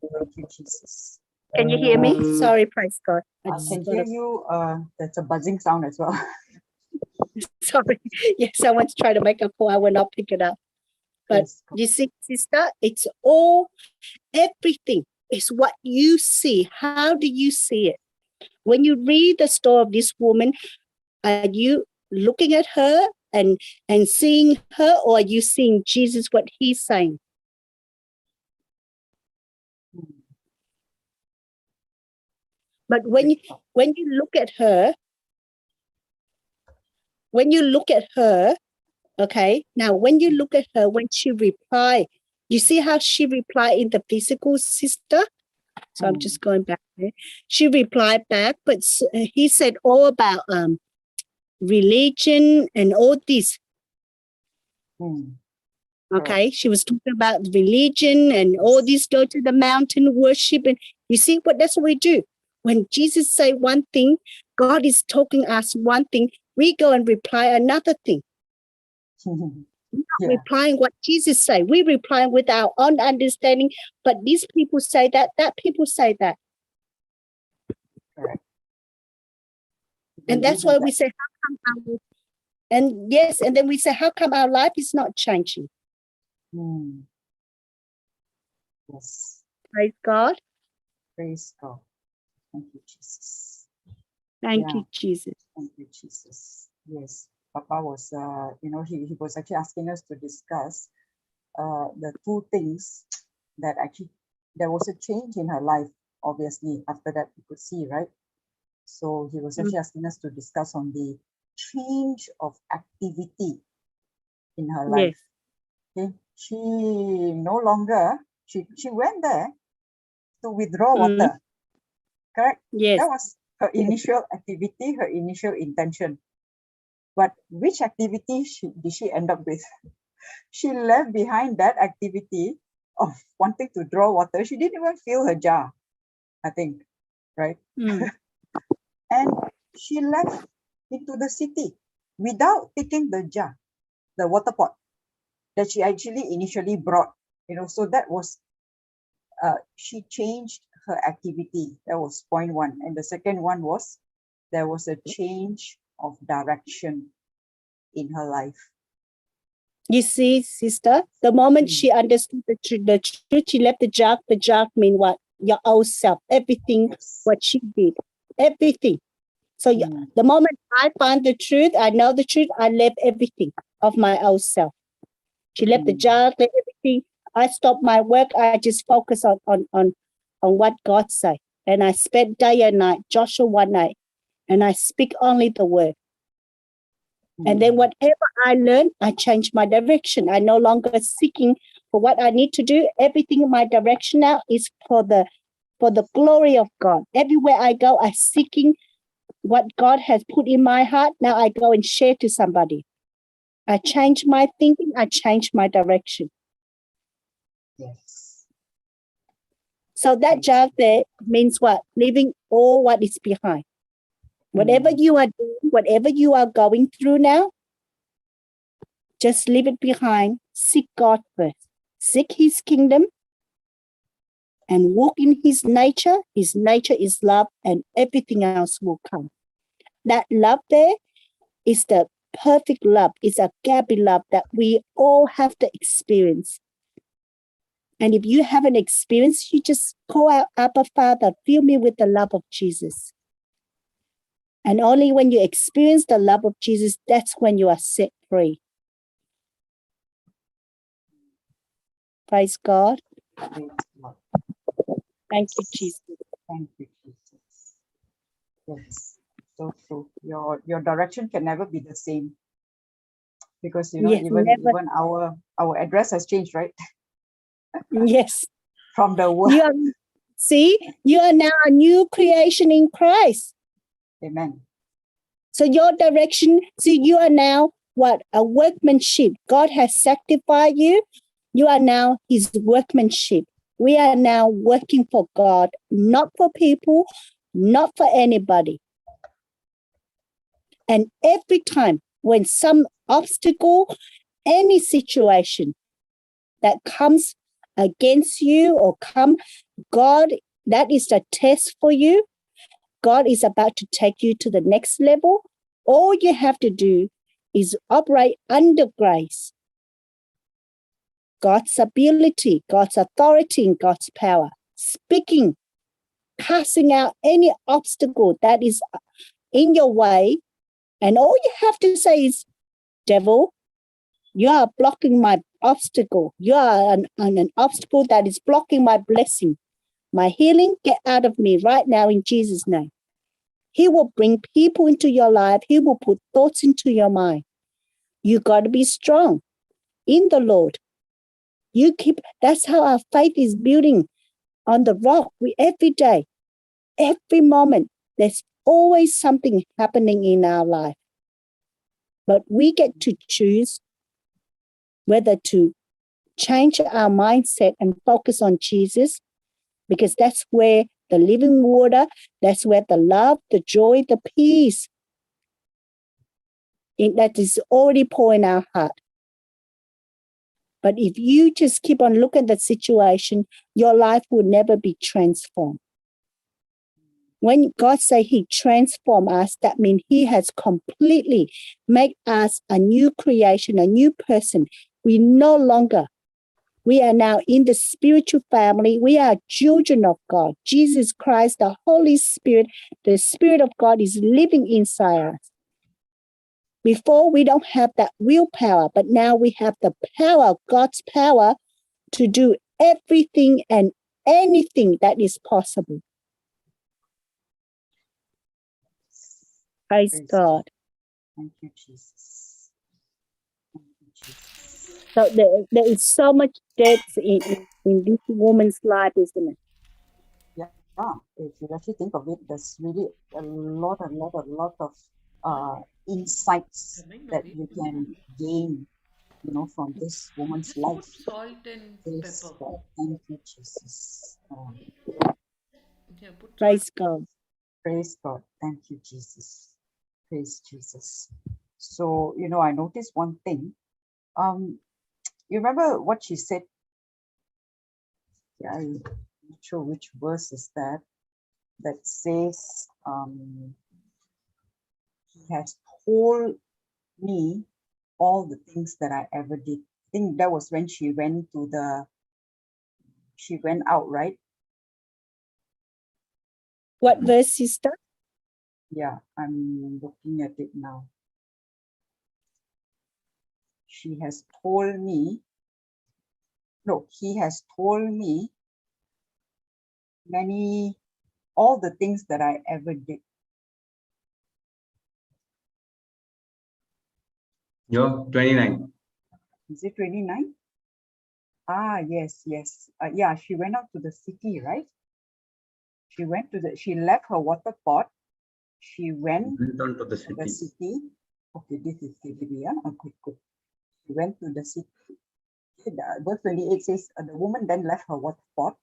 Thank you, Jesus. Can you hear me? Sorry, praise God. I can hear you. That's a buzzing sound as well. Sorry. Yeah, someone's trying to make a call. I will not pick it up. But Yes. you see, sister, it's all, everything It's what you see. How do you see it? When you read the story of this woman, are you looking at her and seeing her, or are you seeing Jesus, what he's saying? But when you look at her, okay, now when you look at her, when she replied, you see how she replied in the physical, sister? So I'm just going back there. She replied back, but he said all about religion and all this. Okay, she was talking about religion and all this, go to the mountain, worship. And you see what that's what we do. When Jesus say one thing, God is talking us one thing, we go and reply another thing. Not replying what Jesus say. We reply with our own understanding, but these people say that people say that. Correct. And that's why we say, how come our, and yes, and then we say, how come our life is not changing? Yes. Praise God. Praise God. Thank you, Jesus. Thank you, Jesus. Thank you, Jesus. Yes. Papa was, he was actually asking us to discuss the two things that actually, there was a change in her life, obviously, after that you could see, right? So he was actually asking us to discuss on the change of activity in her life. Okay. She no longer, she went there to withdraw water. Correct? Yes. That was her initial activity, her initial intention. But which activity did she end up with? She left behind that activity of wanting to draw water. She didn't even fill her jar, I think, right? And she left into the city without taking the jar, the water pot that she actually initially brought. So that was, she changed her activity. That was point one. And the second one was, there was a change of direction in her life. You see, sister, the moment she understood the truth, she left the jug. The jug mean what? Your old self, everything, what she did, everything. So the moment I find the truth, I know the truth, I left everything of my old self. She left the jug, left everything. I stopped my work. I just focus on what God said. And I spent day and night, Joshua 1:8, and I speak only the word. And then whatever I learned, I changed my direction. I no longer seeking for what I need to do. Everything in my direction now is for the glory of God. Everywhere I go, I'm seeking what God has put in my heart. Now I go and share to somebody. I change my thinking. I change my direction. Yes. So that job there means what? Leaving all what is behind. Whatever you are doing, whatever you are going through now, just leave it behind. Seek God first. Seek his kingdom and walk in his nature. His nature is love, and everything else will come. That love there is the perfect love. It's a agape love that we all have to experience. And if you haven't experienced, you just call out, Abba, Father, fill me with the love of Jesus. And only when you experience the love of Jesus, that's when you are set free. Praise God. Praise God. Thank you, Jesus. Thank you, Jesus. Yes, so true. Your direction can never be the same, because Yes, even our address has changed, right? Yes. From the word. You are now a new creation in Christ. Amen. So your direction, you are now what? A workmanship. God has sanctified you. You are now his workmanship. We are now working for God, not for people, not for anybody. And every time when some obstacle, any situation that comes against you or God, that is the test for you. God is about to take you to the next level. All you have to do is operate under grace. God's ability, God's authority, and God's power. speaking, casting out any obstacle that is in your way. And all you have to say is, devil, you are blocking my obstacle. You are an obstacle that is blocking my blessing, my healing. Get out of me right now in Jesus' name. He will bring people into your life. He will put thoughts into your mind. You got to be strong in the Lord. That's how our faith is building on the rock. Every day, every moment, there's always something happening in our life. But we get to choose whether to change our mindset and focus on Jesus, because that's where the living water, that's where the love, the joy, the peace that is already pouring our heart. But if you just keep on looking at the situation, your life will never be transformed. When God say he transformed us, that means he has completely made us a new creation, a new person. We are now in the spiritual family. We are children of God. Jesus Christ, the Holy Spirit, the Spirit of God is living inside us. Before, we don't have that willpower, but now we have the power, God's power, to do everything and anything that is possible. Praise God. Thank you, Jesus. Thank you, Jesus. So there is so much depth in this woman's life, isn't it? Yeah, if you actually think of it, there's really a lot of insights that you can gain, from this woman's Just put life. salt and Praise pepper. God. Thank you, Jesus. Yeah, put salt. Praise God. Praise God. Thank you, Jesus. Praise Jesus. So, I noticed one thing. You remember what she said? Yeah, I'm not sure which verse is that says, he has told me all the things that I ever did. I think that was when she went out, right? What verse, sister? Yeah, I'm looking at it now. He has told me all the things that I ever did. Yo, 29. Is it 29? Ah, yes. Yeah, she went out to the city, right? She left her water pot. She went Went on to the to the city. city. Okay, this is KBB, yeah? Okay, good. She went to the city. Verse 28 says, the woman then left her water pot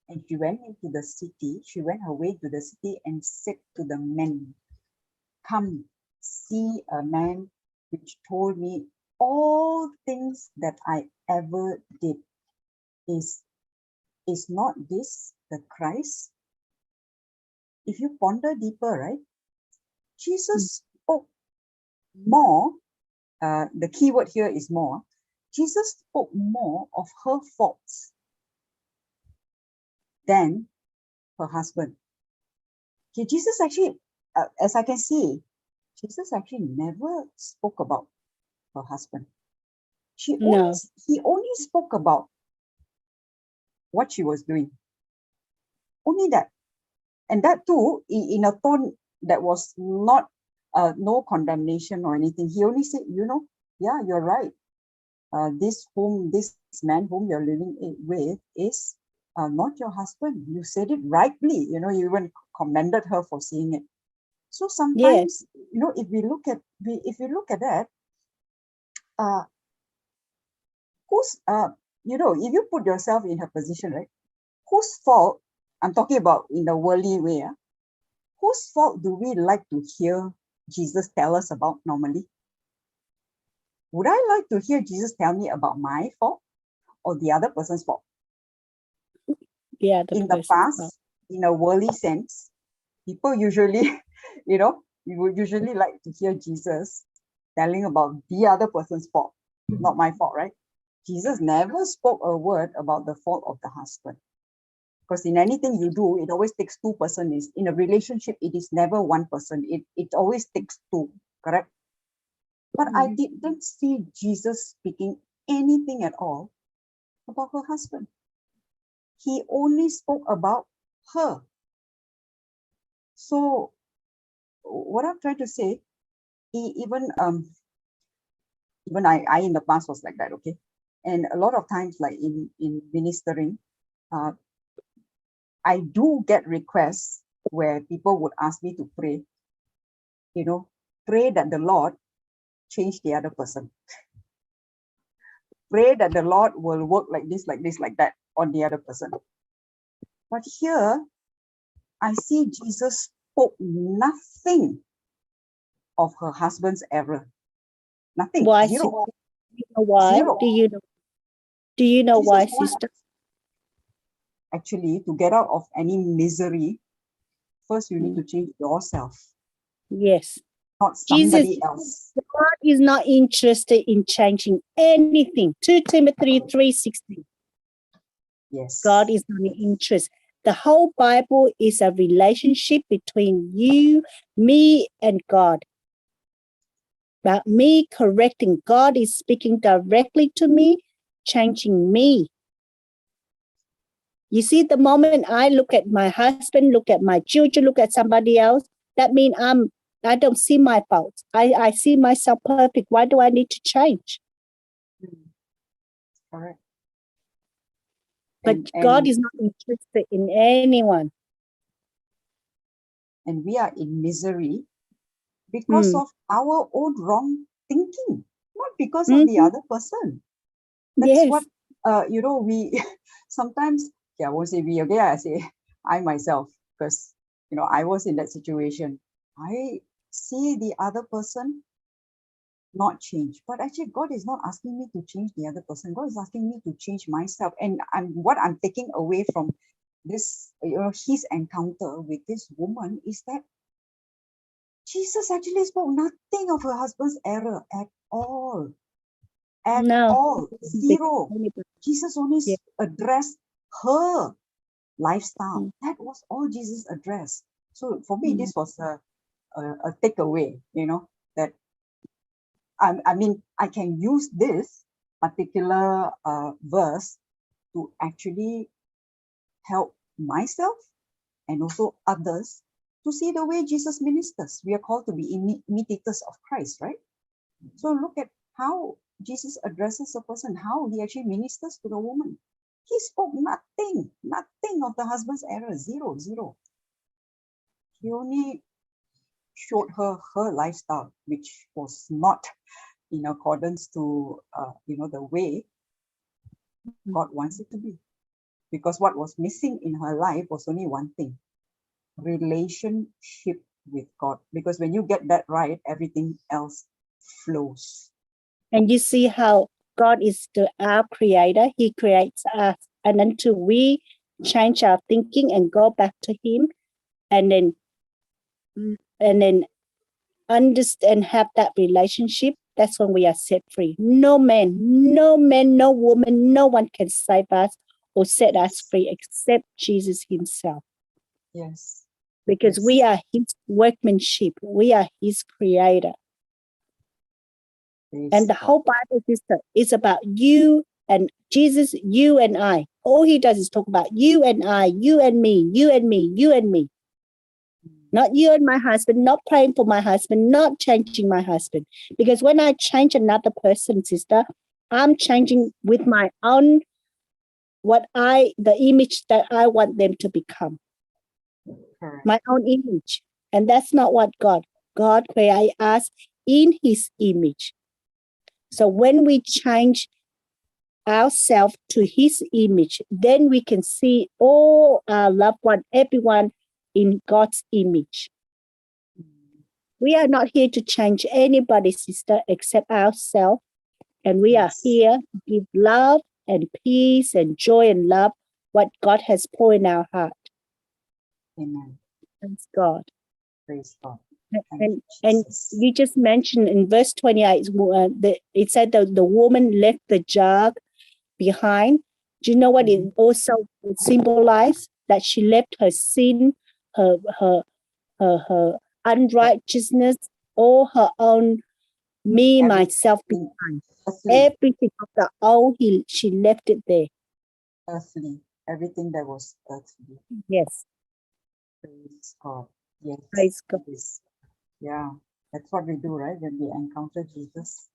and she went into the city. She went her way to the city and said to the men, come, see a man which told me all things that I ever did. Is not this the Christ? If you ponder deeper, right? Jesus spoke more. The key word here is more. Jesus spoke more of her faults than her husband. Okay, Jesus actually, as I can see, Jesus actually never spoke about her husband. He only spoke about what she was doing. Only that. And that too, in a tone that was not no condemnation or anything. He only said, yeah, you're right. This man whom you're living with is not your husband. You said it rightly. You even commended her for saying it. So sometimes, if we look at that, who's if you put yourself in her position, right? Whose fault? I'm talking about in the worldly way. Whose fault do we like to hear Jesus tell us about normally? Would I like to hear Jesus tell me about my fault or the other person's fault? Yeah. In the past, in a worldly sense, people usually, you would usually like to hear Jesus telling about the other person's fault, not my fault, right? Jesus never spoke a word about the fault of the husband. Because in anything you do, it always takes two persons. In a relationship, it is never one person. It always takes two, correct? But I didn't see Jesus speaking anything at all about her husband. He only spoke about her. So what I'm trying to say, even I in the past was like that, okay? And a lot of times, like in ministering, I do get requests where people would ask me to pray, pray that the Lord change the other person. Pray that the Lord will work like this, like that on the other person. But here, I see Jesus spoke nothing of her husband's error. Nothing. Why? Zero. Do you know why? Zero. Do you know Jesus why, wants, sister? actually, to get out of any misery, first you need to change yourself, Yes. not Jesus, somebody else. God is not interested in changing anything. 2 Timothy 3:16. Yes. God is not interested. The whole Bible is a relationship between you, me, and God. About me correcting. God is speaking directly to me, changing me. You see, the moment I look at my husband, look at my children, look at somebody else, that means I don't see my faults. I see myself perfect. Why do I need to change? Correct. But God is not interested in anyone. And we are in misery because of our own wrong thinking, not because of the other person. That's what, we sometimes, I won't say we, okay, I say I myself, because, I was in that situation. I see the other person not change, but actually God is not asking me to change the other person. God is asking me to change myself. And what I'm taking away from this, his encounter with this woman is that Jesus actually spoke nothing of her husband's error at all. At all. Zero. Jesus only addressed her lifestyle. That was all Jesus addressed. So for me, this was a takeaway, that I can use this particular verse to actually help myself and also others to see the way Jesus ministers. We are called to be imitators of Christ, right? So look at how Jesus addresses a person, how he actually ministers to the woman. He spoke nothing of the husband's error, zero. He only showed her lifestyle, which was not in accordance to, the way God wants it to be. Because what was missing in her life was only one thing: relationship with God. Because when you get that right, everything else flows. And you see how God is our creator. He creates us. And until we change our thinking and go back to him and then understand, have that relationship, that's when we are set free. No man, no woman, no one can save us or set us free except Jesus himself. Yes. Because we are his workmanship. We are his creator. And the whole Bible is about you and Jesus, you and I. All he does is talk about you and I, you and me, you and me, you and me. Not you and my husband, not praying for my husband, not changing my husband. Because when I change another person, sister, I'm changing with my own, the image that I want them to become. My own image. And that's not what God created us in his image. So when we change ourselves to his image, then we can see all our loved one, everyone in God's image. We are not here to change anybody, sister, except ourselves. And we are here to give love and peace and joy and love, what God has poured in our heart. Amen. Thanks God. Praise God. And you just mentioned in verse 28, it said that the woman left the jug behind. Do you know what it also symbolized? that she left her sin, her unrighteousness, all her own me, myself behind. Everything of the old, she left it there. Earthly, everything that was earthly. Yes. Praise God. Yes. Praise God. Yes. Yeah, that's what we do, right? When we encounter Jesus,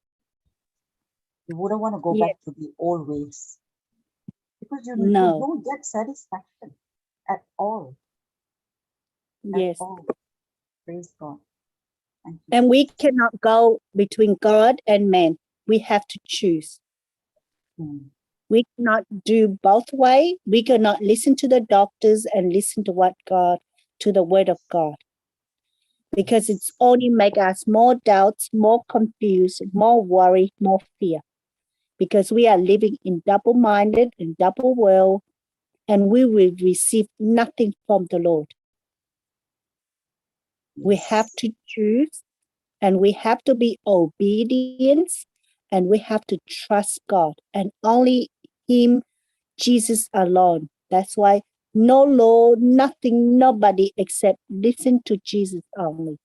you wouldn't want to go back to the old ways because you don't get satisfaction at all. Yes. At all. Praise God. Thank you. And we cannot go between God and man. We have to choose. We cannot do both ways. We cannot listen to the doctors and listen to to the word of God. Because it's only make us more doubts, more confused, more worry, more fear. Because we are living in double-minded and double world, and we will receive nothing from the Lord. We have to choose, and we have to be obedient, and we have to trust God, and only Him, Jesus alone. That's why no law, nothing, nobody except listen to Jesus only.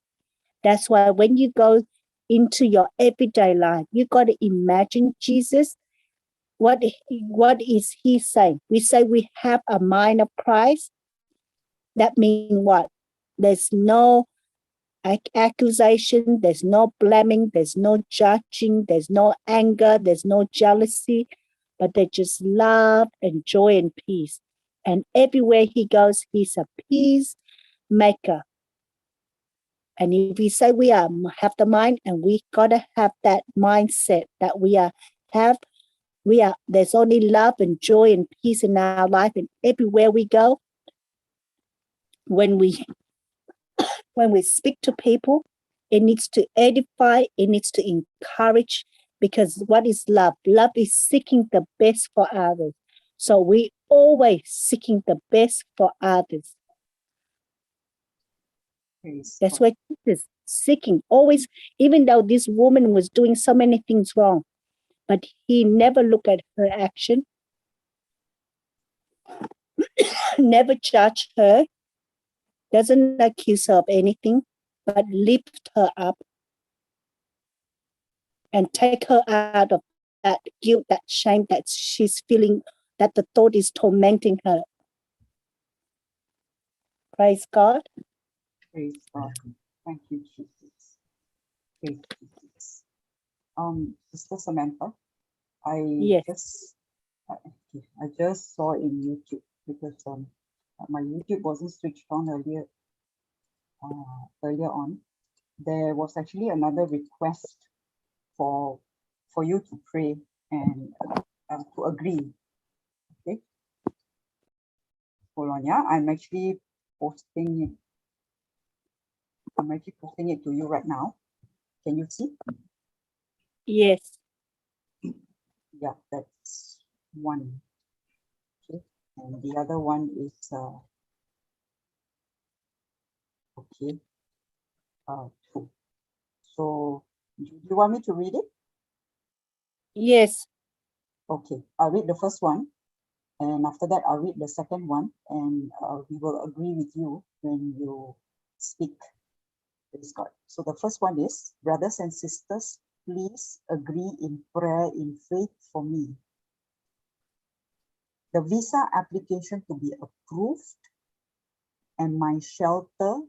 That's why when you go into your everyday life, you got to imagine Jesus. What is He saying? We say we have a mind of Christ. That means what? There's no accusation, there's no blaming, there's no judging, there's no anger, there's no jealousy, but there's just love and joy and peace. And everywhere He goes, He's a peacemaker. And if we say we have the mind, and we gotta have that mindset that there's only love and joy and peace in our life, and everywhere we go, when we speak to people, it needs to edify, it needs to encourage, because what is love? Love is seeking the best for others. So we always seeking the best for others. That's what Jesus seeking, always, even though this woman was doing so many things wrong, but He never looked at her action, never judged her, doesn't accuse her of anything, but lift her up and take her out of that guilt, that shame that she's feeling, that the thought is tormenting her. Praise God. Praise God. Thank you, Jesus. Praise Jesus. Sister Samantha, I just saw in YouTube, because my YouTube wasn't switched on earlier on. There was actually another request for you to pray and to agree. Okay. Hold on, yeah. I'm actually posting it. I'm actually posting it to you right now. Can you see? Yes. Yeah, that's one. Okay, and the other one is okay. 2. So, do you want me to read it? Yes. Okay, I'll read the first one, and after that, I'll read the second one, and we will agree with you when you speak. Praise God. So the first one is, brothers and sisters, please agree in prayer in faith for me. The visa application to be approved, and my shelter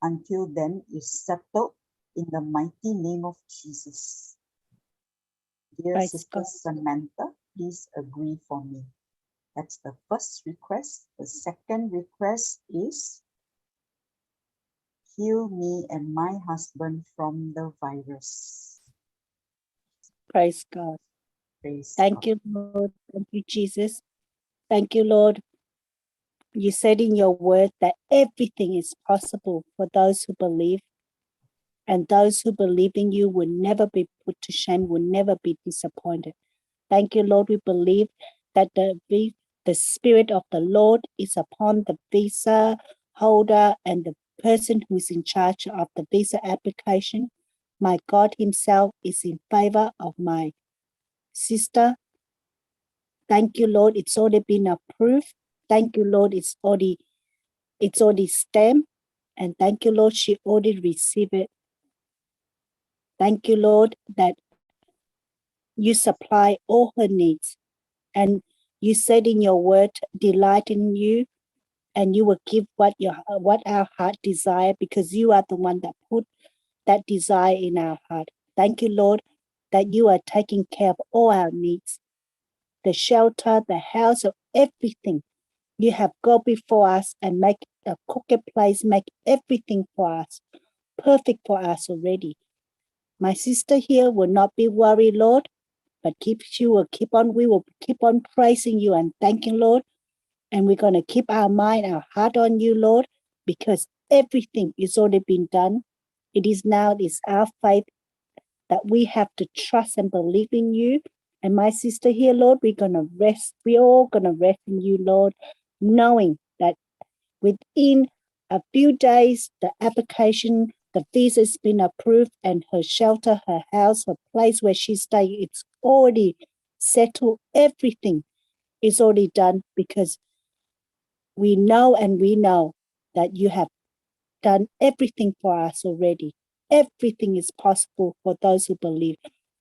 until then is settled in the mighty name of Jesus. Dear Sister Samantha, please agree for me. That's the first request. The second request is, heal me and my husband from the virus. Praise God. Praise Thank God. you, Lord. Thank you, Jesus. Thank you, Lord. You said in your word that everything is possible for those who believe, and those who believe in you will never be put to shame, will never be disappointed. Thank you, Lord. We believe that the Spirit of the Lord is upon the visa holder and the person who is in charge of the visa application. My God Himself is in favor of my sister. Thank you, Lord. It's already been approved. Thank you, Lord. It's already stamped. And thank you, Lord, she already received it. Thank you, Lord, that you supply all her needs. And you said in your word, delight in you, and you will give what our heart desire, because you are the one that put that desire in our heart. Thank you, Lord, that you are taking care of all our needs, the shelter, the house, of everything. You have gone before us and make a crooked place, make everything for us, perfect for us already. My sister here will not be worried, Lord, but we will keep on praising you and thanking, Lord. And we're going to keep our mind, our heart on you, Lord, because everything is already been done. It's our faith that we have to trust and believe in you. And my sister here, Lord, we're going to rest. We're all going to rest in you, Lord, knowing that within a few days, the application, the visa's been approved, and her shelter, her house, her place where she's staying, it's already settled. Everything is already done, because we know that you have done everything for us already. Everything is possible for those who believe.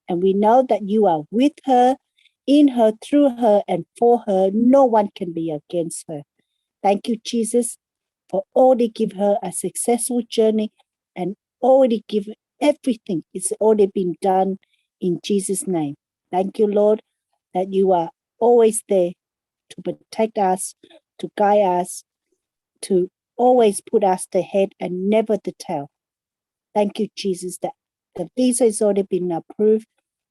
And we know that you are with her, in her, through her, and for her. No one can be against her. Thank you, Jesus, for already give her a successful journey, and already give everything. It's already been done in Jesus' name. Thank you, Lord, that you are always there to protect us, to guide us, to always put us the head and never the tail. Thank you, Jesus, that the visa has already been approved,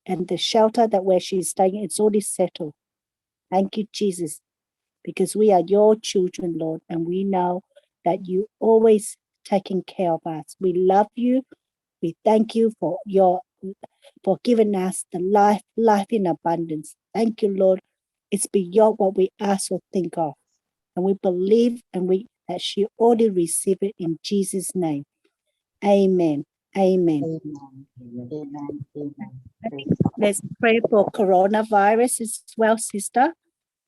and the shelter that where she's staying, it's already settled. Thank you, Jesus, because we are your children, Lord, and we know that you always taking care of us. We love you. We thank you for giving us the life in abundance. Thank you, Lord. It's beyond what we ask or think of. And we believe that she already received it in Jesus' name. Amen. Amen. Amen. Amen. Amen. Praise God. Let's pray for coronavirus as well, sister.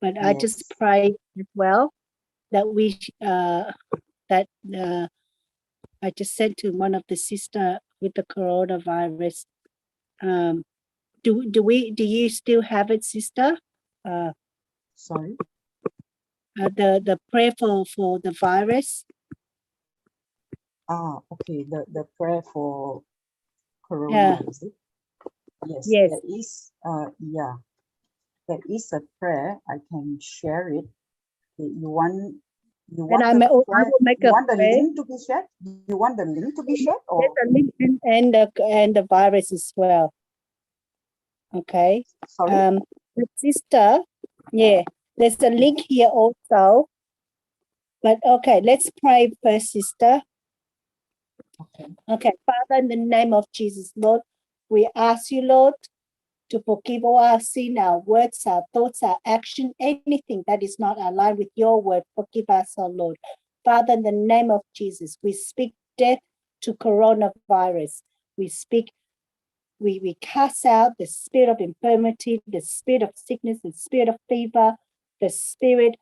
But I just Yes. pray as well that I just said to one of the sister with the coronavirus, do you still have it, sister? Sorry. The prayer for the virus. Okay. The prayer for corona, Yeah. is it? Yes. Yes. There is a prayer. I can share it. You want And I will make you a want the prayer. link to be shared? You want the link to be shared? Or There's a link and the virus as well. Okay. sorry? The sister, yeah, there's a link here also. But okay, let's pray first, sister. Okay. Okay, Father, in the name of Jesus, Lord, we ask you, Lord, to forgive all our sin, our words, our thoughts, our action, anything that is not aligned with your word. Forgive us, oh Lord. Father, in the name of Jesus, we speak death to coronavirus. We cast out the spirit of infirmity, the spirit of sickness, the spirit of fever, the spirit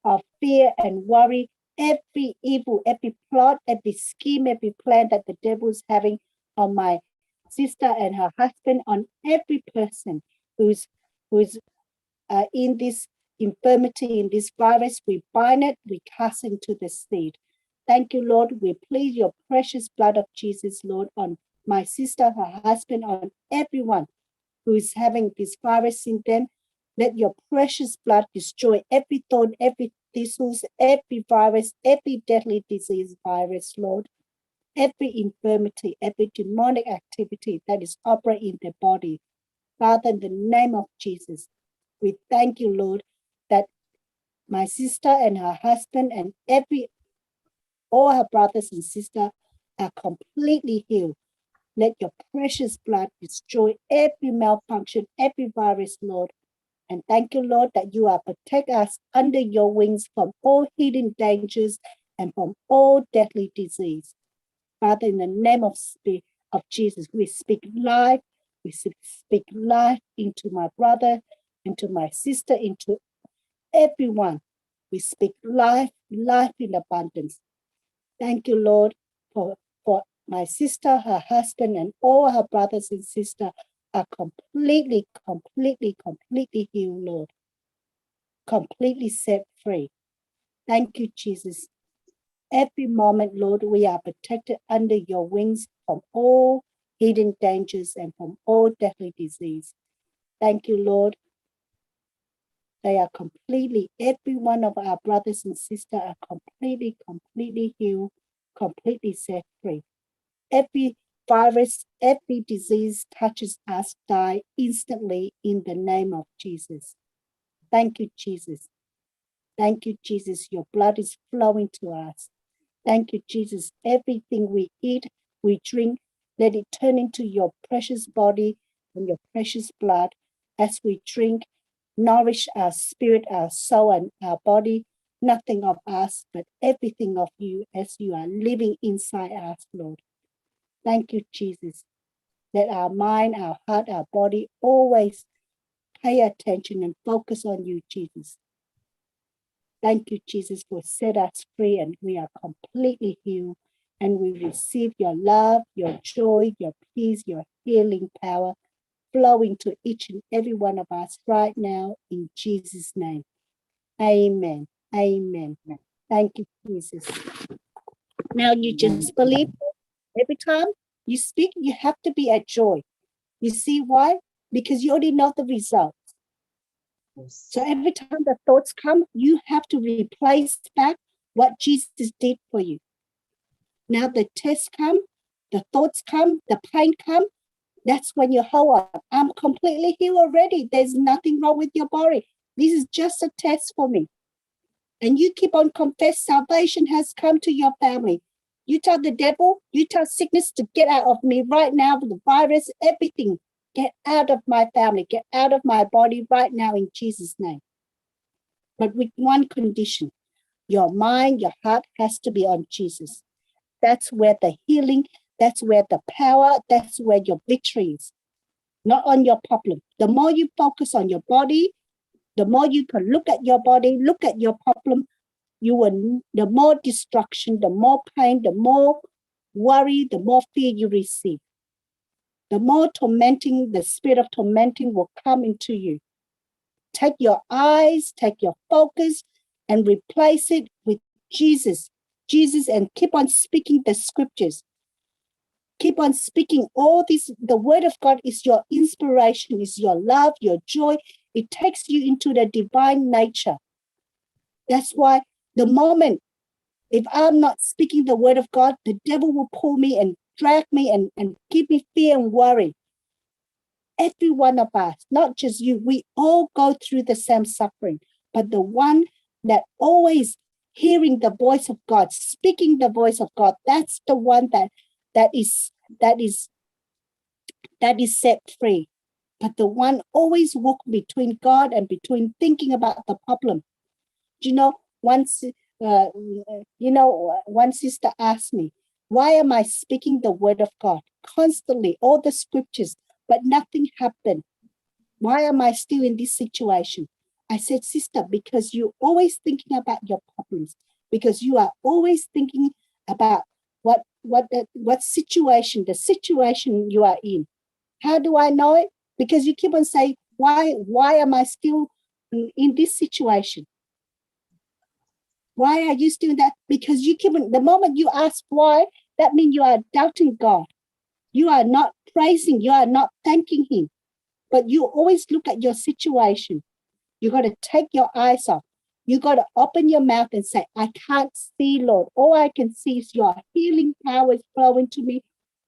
of fear and worry, every evil, every plot, every scheme, every plan that the devil is having on my sister and her husband, on every person who's in this infirmity, in this virus. We bind it, we cast into the seed. Thank you, Lord. We plead your precious blood of Jesus, Lord, on my sister, her husband, on everyone who is having this virus in them. Let your precious blood destroy every thorn, every thistles, every virus, every deadly disease virus, Lord. Every infirmity, every demonic activity that is operating in their body. Father, in the name of Jesus, we thank you, Lord, that my sister and her husband and all her brothers and sisters are completely healed. Let your precious blood destroy every malfunction, every virus, Lord. And thank you, Lord, that you are protect us under your wings from all hidden dangers and from all deadly disease. Father, in the name of Jesus, we speak life. We speak life into my brother, into my sister, into everyone We speak life, life in abundance. Thank you, Lord, for my sister, her husband, and all her brothers and sisters are completely healed, Lord. Completely set free. Thank you, Jesus. Every moment, Lord, we are protected under your wings from all hidden dangers and from all deadly disease. Thank you, Lord. They are completely, every one of our brothers and sisters are completely healed, completely set free. Every virus, every disease touches us, die instantly in the name of Jesus. Thank you, Jesus. Thank you, Jesus. Your blood is flowing to us. Thank you, Jesus. Everything we eat, we drink, let it turn into your precious body and your precious blood as we drink. Nourish our spirit, our soul, and our body. Nothing of us, but everything of you as you are living inside us, Lord. Thank you, Jesus. Let our mind, our heart, our body always pay attention and focus on you, Jesus. Thank you, Jesus, for set us free and we are completely healed and we receive your love, your joy, your peace, your healing power flowing to each and every one of us right now in Jesus' name. Amen. Amen. Thank you, Jesus. Now you just believe every time you speak, you have to be at joy. You see why? Because you already know the result. So every time the thoughts come, you have to replace back what Jesus did for you. Now the tests come, the thoughts come, the pain come. That's when you hold on. I'm completely healed already. There's nothing wrong with your body. This is just a test for me. And you keep on confess salvation has come to your family. You tell the devil, you tell sickness to get out of me right now, the virus, everything. Get out of my family, get out of my body right now in Jesus' name. But with one condition, your mind, your heart has to be on Jesus. That's where the healing, that's where the power, that's where your victory is, not on your problem. The more you focus on your body, the more you can look at your body, look at your problem, the more destruction, the more pain, the more worry, the more fear you receive. The more tormenting, the spirit of tormenting will come into you. Take your eyes, take your focus, and replace it with Jesus. Jesus, and keep on speaking the scriptures. Keep on speaking all this. The word of God is your inspiration, is your love, your joy. It takes you into the divine nature. That's why the moment, if I'm not speaking the word of God, the devil will pull me and drag me and give me fear and worry. Every one of us, not just you, we all go through the same suffering, but the one that always hearing the voice of God, speaking the voice of God, that's the one that is set free. But the one always walk between God and between thinking about the problem. You know, one sister asked me, why am I speaking the word of God constantly, all the scriptures, but nothing happened? Why am I still in this situation? I said, sister, because you're always thinking about your problems, because you are always thinking about what situation, the situation you are in. How do I know it? Because you keep on saying, why am I still in this situation? Why are you still in that? Because you keep on, the moment you ask why, that means you are doubting God. You are not praising, you are not thanking him. But you always look at your situation. You got to take your eyes off. You got to open your mouth and say, I can't see, Lord. All I can see is your healing power is flowing to me.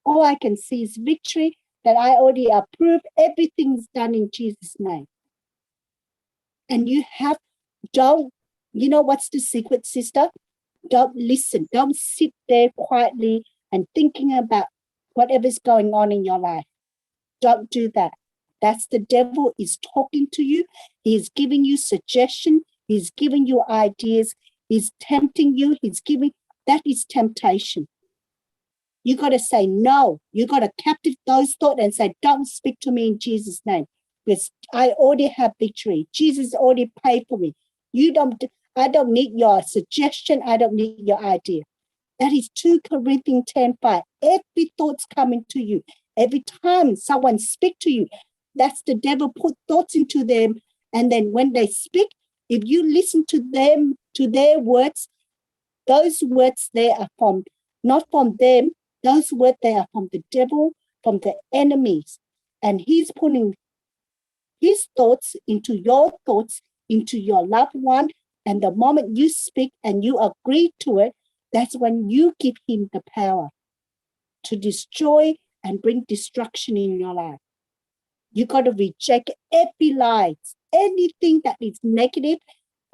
All I can see is victory that I already approved. Everything's done in Jesus' name. And you know what's the secret, sister? Don't listen. Don't sit there quietly and thinking about whatever's going on in your life. Don't do that. That's the devil is talking to you. He's giving you suggestion. He's giving you ideas. He's tempting you. That is temptation. You got to say no. You got to captive those thoughts and say, don't speak to me in Jesus' name. Because I already have victory. Jesus already paid for me. I don't need your suggestion. I don't need your idea. That is 2 Corinthians 10:5. Every thought's coming to you. Every time someone speak to you, that's the devil put thoughts into them. And then when they speak, if you listen to them, to their words, those words they are from, not from them, those words they are from the devil, from the enemies. And he's putting his thoughts, into your loved one. And the moment you speak and you agree to it, that's when you give him the power to destroy and bring destruction in your life. You got to reject every lie, anything that is negative,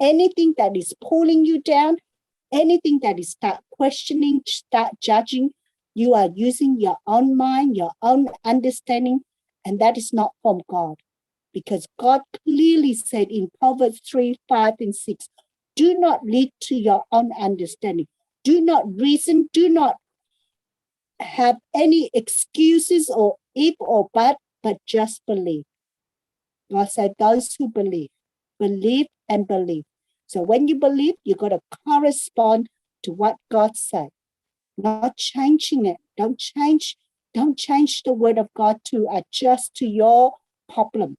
anything that is pulling you down, anything that is start questioning, start judging. You are using your own mind, your own understanding, and that is not from God. Because God clearly said in Proverbs 3:5-6, do not lead to your own understanding. Do not reason, do not have any excuses or if or but just believe. God said, those who believe and believe. So when you believe, you got to correspond to what God said, not changing it. Don't change the word of God to adjust to your problem.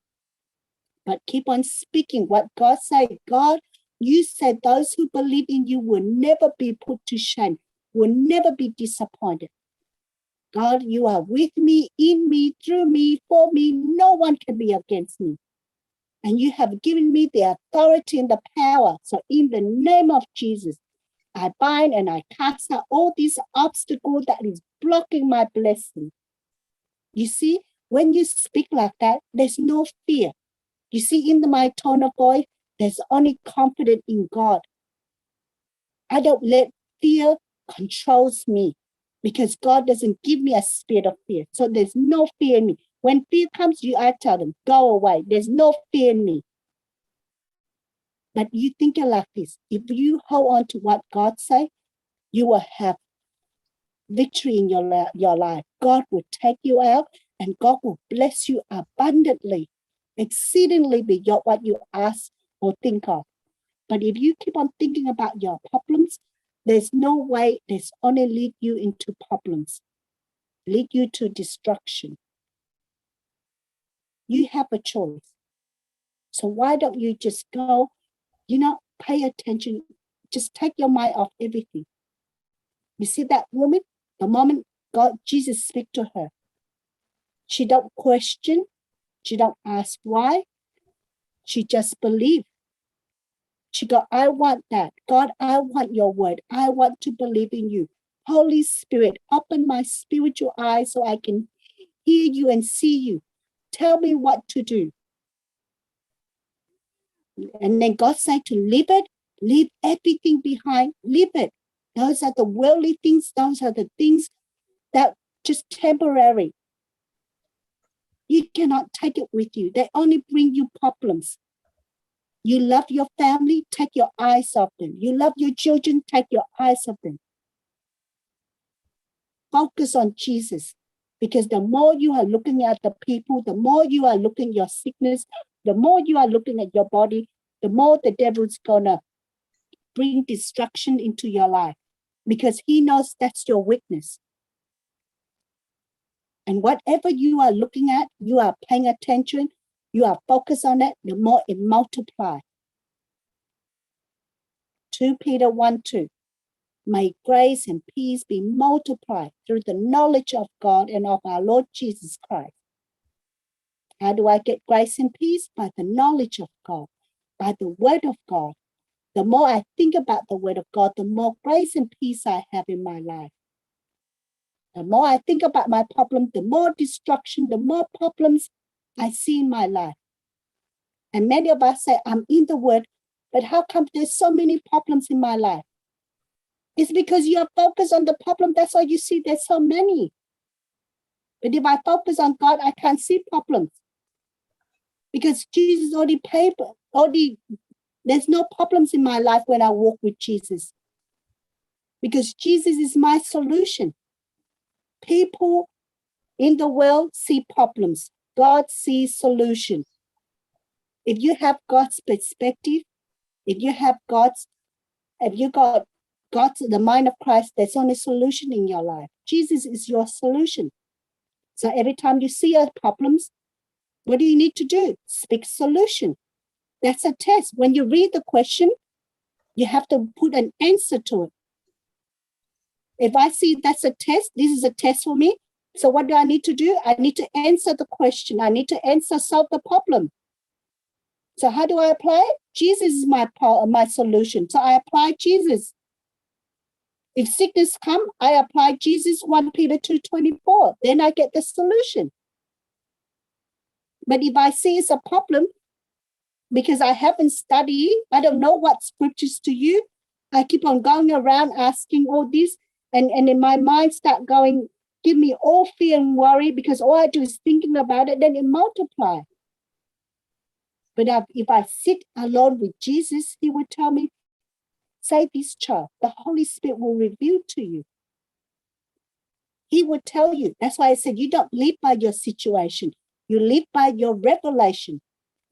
But keep on speaking what God said. God, you said those who believe in you will never be put to shame, will never be disappointed. God, you are with me, in me, through me, for me. No one can be against me. And you have given me the authority and the power. So in the name of Jesus, I bind and I cast out all these obstacles that is blocking my blessing. You see, when you speak like that, there's no fear. You see, in my tone of voice, there's only confidence in God. I don't let fear controls me because God doesn't give me a spirit of fear. So there's no fear in me. When fear comes, I tell them, go away. There's no fear in me. But you think like this. If you hold on to what God says, you will have victory in your life. God will take you out and God will bless you abundantly, exceedingly beyond what you ask or think of. But if you keep on thinking about your problems, there's no way, there's only lead you into problems, lead you to destruction. You have a choice. So why don't you just go, pay attention, just take your mind off everything. You see that woman, the moment Jesus speak to her, she don't question, she don't ask why, she just believe. She go, I want that. God, I want your word. I want to believe in you. Holy Spirit, open my spiritual eyes so I can hear you and see you. Tell me what to do. And then God said to leave it, leave everything behind, leave it. Those are the worldly things. Those are the things that just temporary. You cannot take it with you. They only bring you problems. You love your family, take your eyes off them. You love your children, take your eyes off them. Focus on Jesus. Because the more you are looking at the people, the more you are looking at your sickness, the more you are looking at your body, the more the devil's gonna bring destruction into your life. Because he knows that's your weakness. And whatever you are looking at, you are paying attention, you are focused on it, the more it multiplies. 2 Peter 1:2. May grace and peace be multiplied through the knowledge of God and of our Lord Jesus Christ. How do I get grace and peace? By the knowledge of God, by the word of God. The more I think about the word of God, the more grace and peace I have in my life. The more I think about my problem, the more destruction, the more problems I see in my life. And many of us say, I'm in the word, but how come there's so many problems in my life? It's because you are focused on the problem. That's why you see there's so many. But if I focus on God, I can't see problems. Because Jesus already paid, there's no problems in my life when I walk with Jesus. Because Jesus is my solution. People in the world see problems. God sees solutions. If you have God's perspective, If you have God's, if you got God's, the mind of Christ, there's only solution in your life. Jesus is your solution. So every time you see a problems, what do you need to do? Speak solution. That's a test. When you read the question, you have to put an answer to it. If I see that's a test, this is a test for me. So what do I need to do? I need to answer the question. I need to solve the problem. So how do I apply it? Jesus is my solution. So I apply Jesus. If sickness come, I apply Jesus, 1 Peter 2:24. Then I get the solution. But if I see it's a problem, because I haven't studied, I don't know what scriptures to use, I keep on going around asking all this, and in my mind start going, give me all fear and worry, because all I do is thinking about it, then it multiplies. But if I sit alone with Jesus, he will tell me, say this, child, the Holy Spirit will reveal to you. He will tell you. That's why I said you don't live by your situation. You live by your revelation.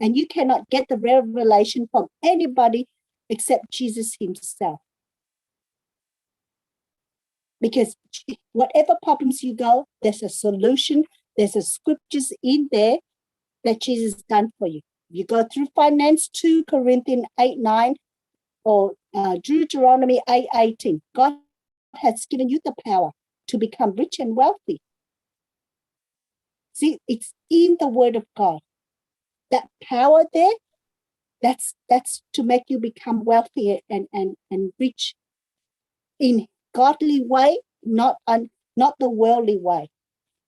And you cannot get the revelation from anybody except Jesus himself. Because whatever problems you go, there's a solution. There's a scriptures in there that Jesus done for you. You go through finance, 2 Corinthians 8:9, or Deuteronomy 8:18. God has given you the power to become rich and wealthy. See, it's in the word of God. That power there, that's to make you become wealthy and rich in godly way, not the worldly way.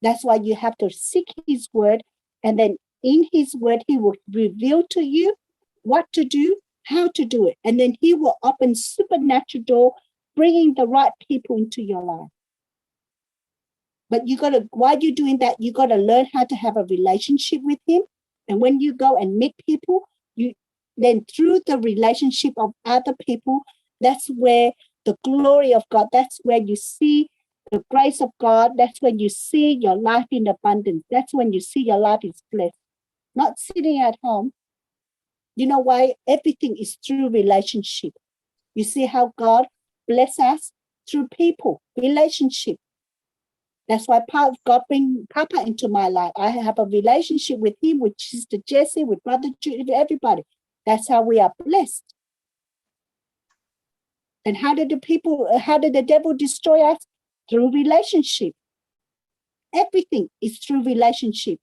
That's why you have to seek his word, and then in his word, he will reveal to you what to do, how to do it. And then he will open supernatural door, bringing the right people into your life. But while you're doing that, you got to learn how to have a relationship with him. And when you go and meet people, then through the relationship of other people, that's where the glory of God, that's where you see the grace of God. That's when you see your life in abundance. That's when you see your life is blessed. Not sitting at home. You know why? Everything is through relationship. You see how God bless us through people, relationship. That's why God bring Papa into my life. I have a relationship with him, with Sister Jessie, with Brother Jude, with everybody. That's how we are blessed. And how did the devil destroy us? Through relationship. Everything is through relationship.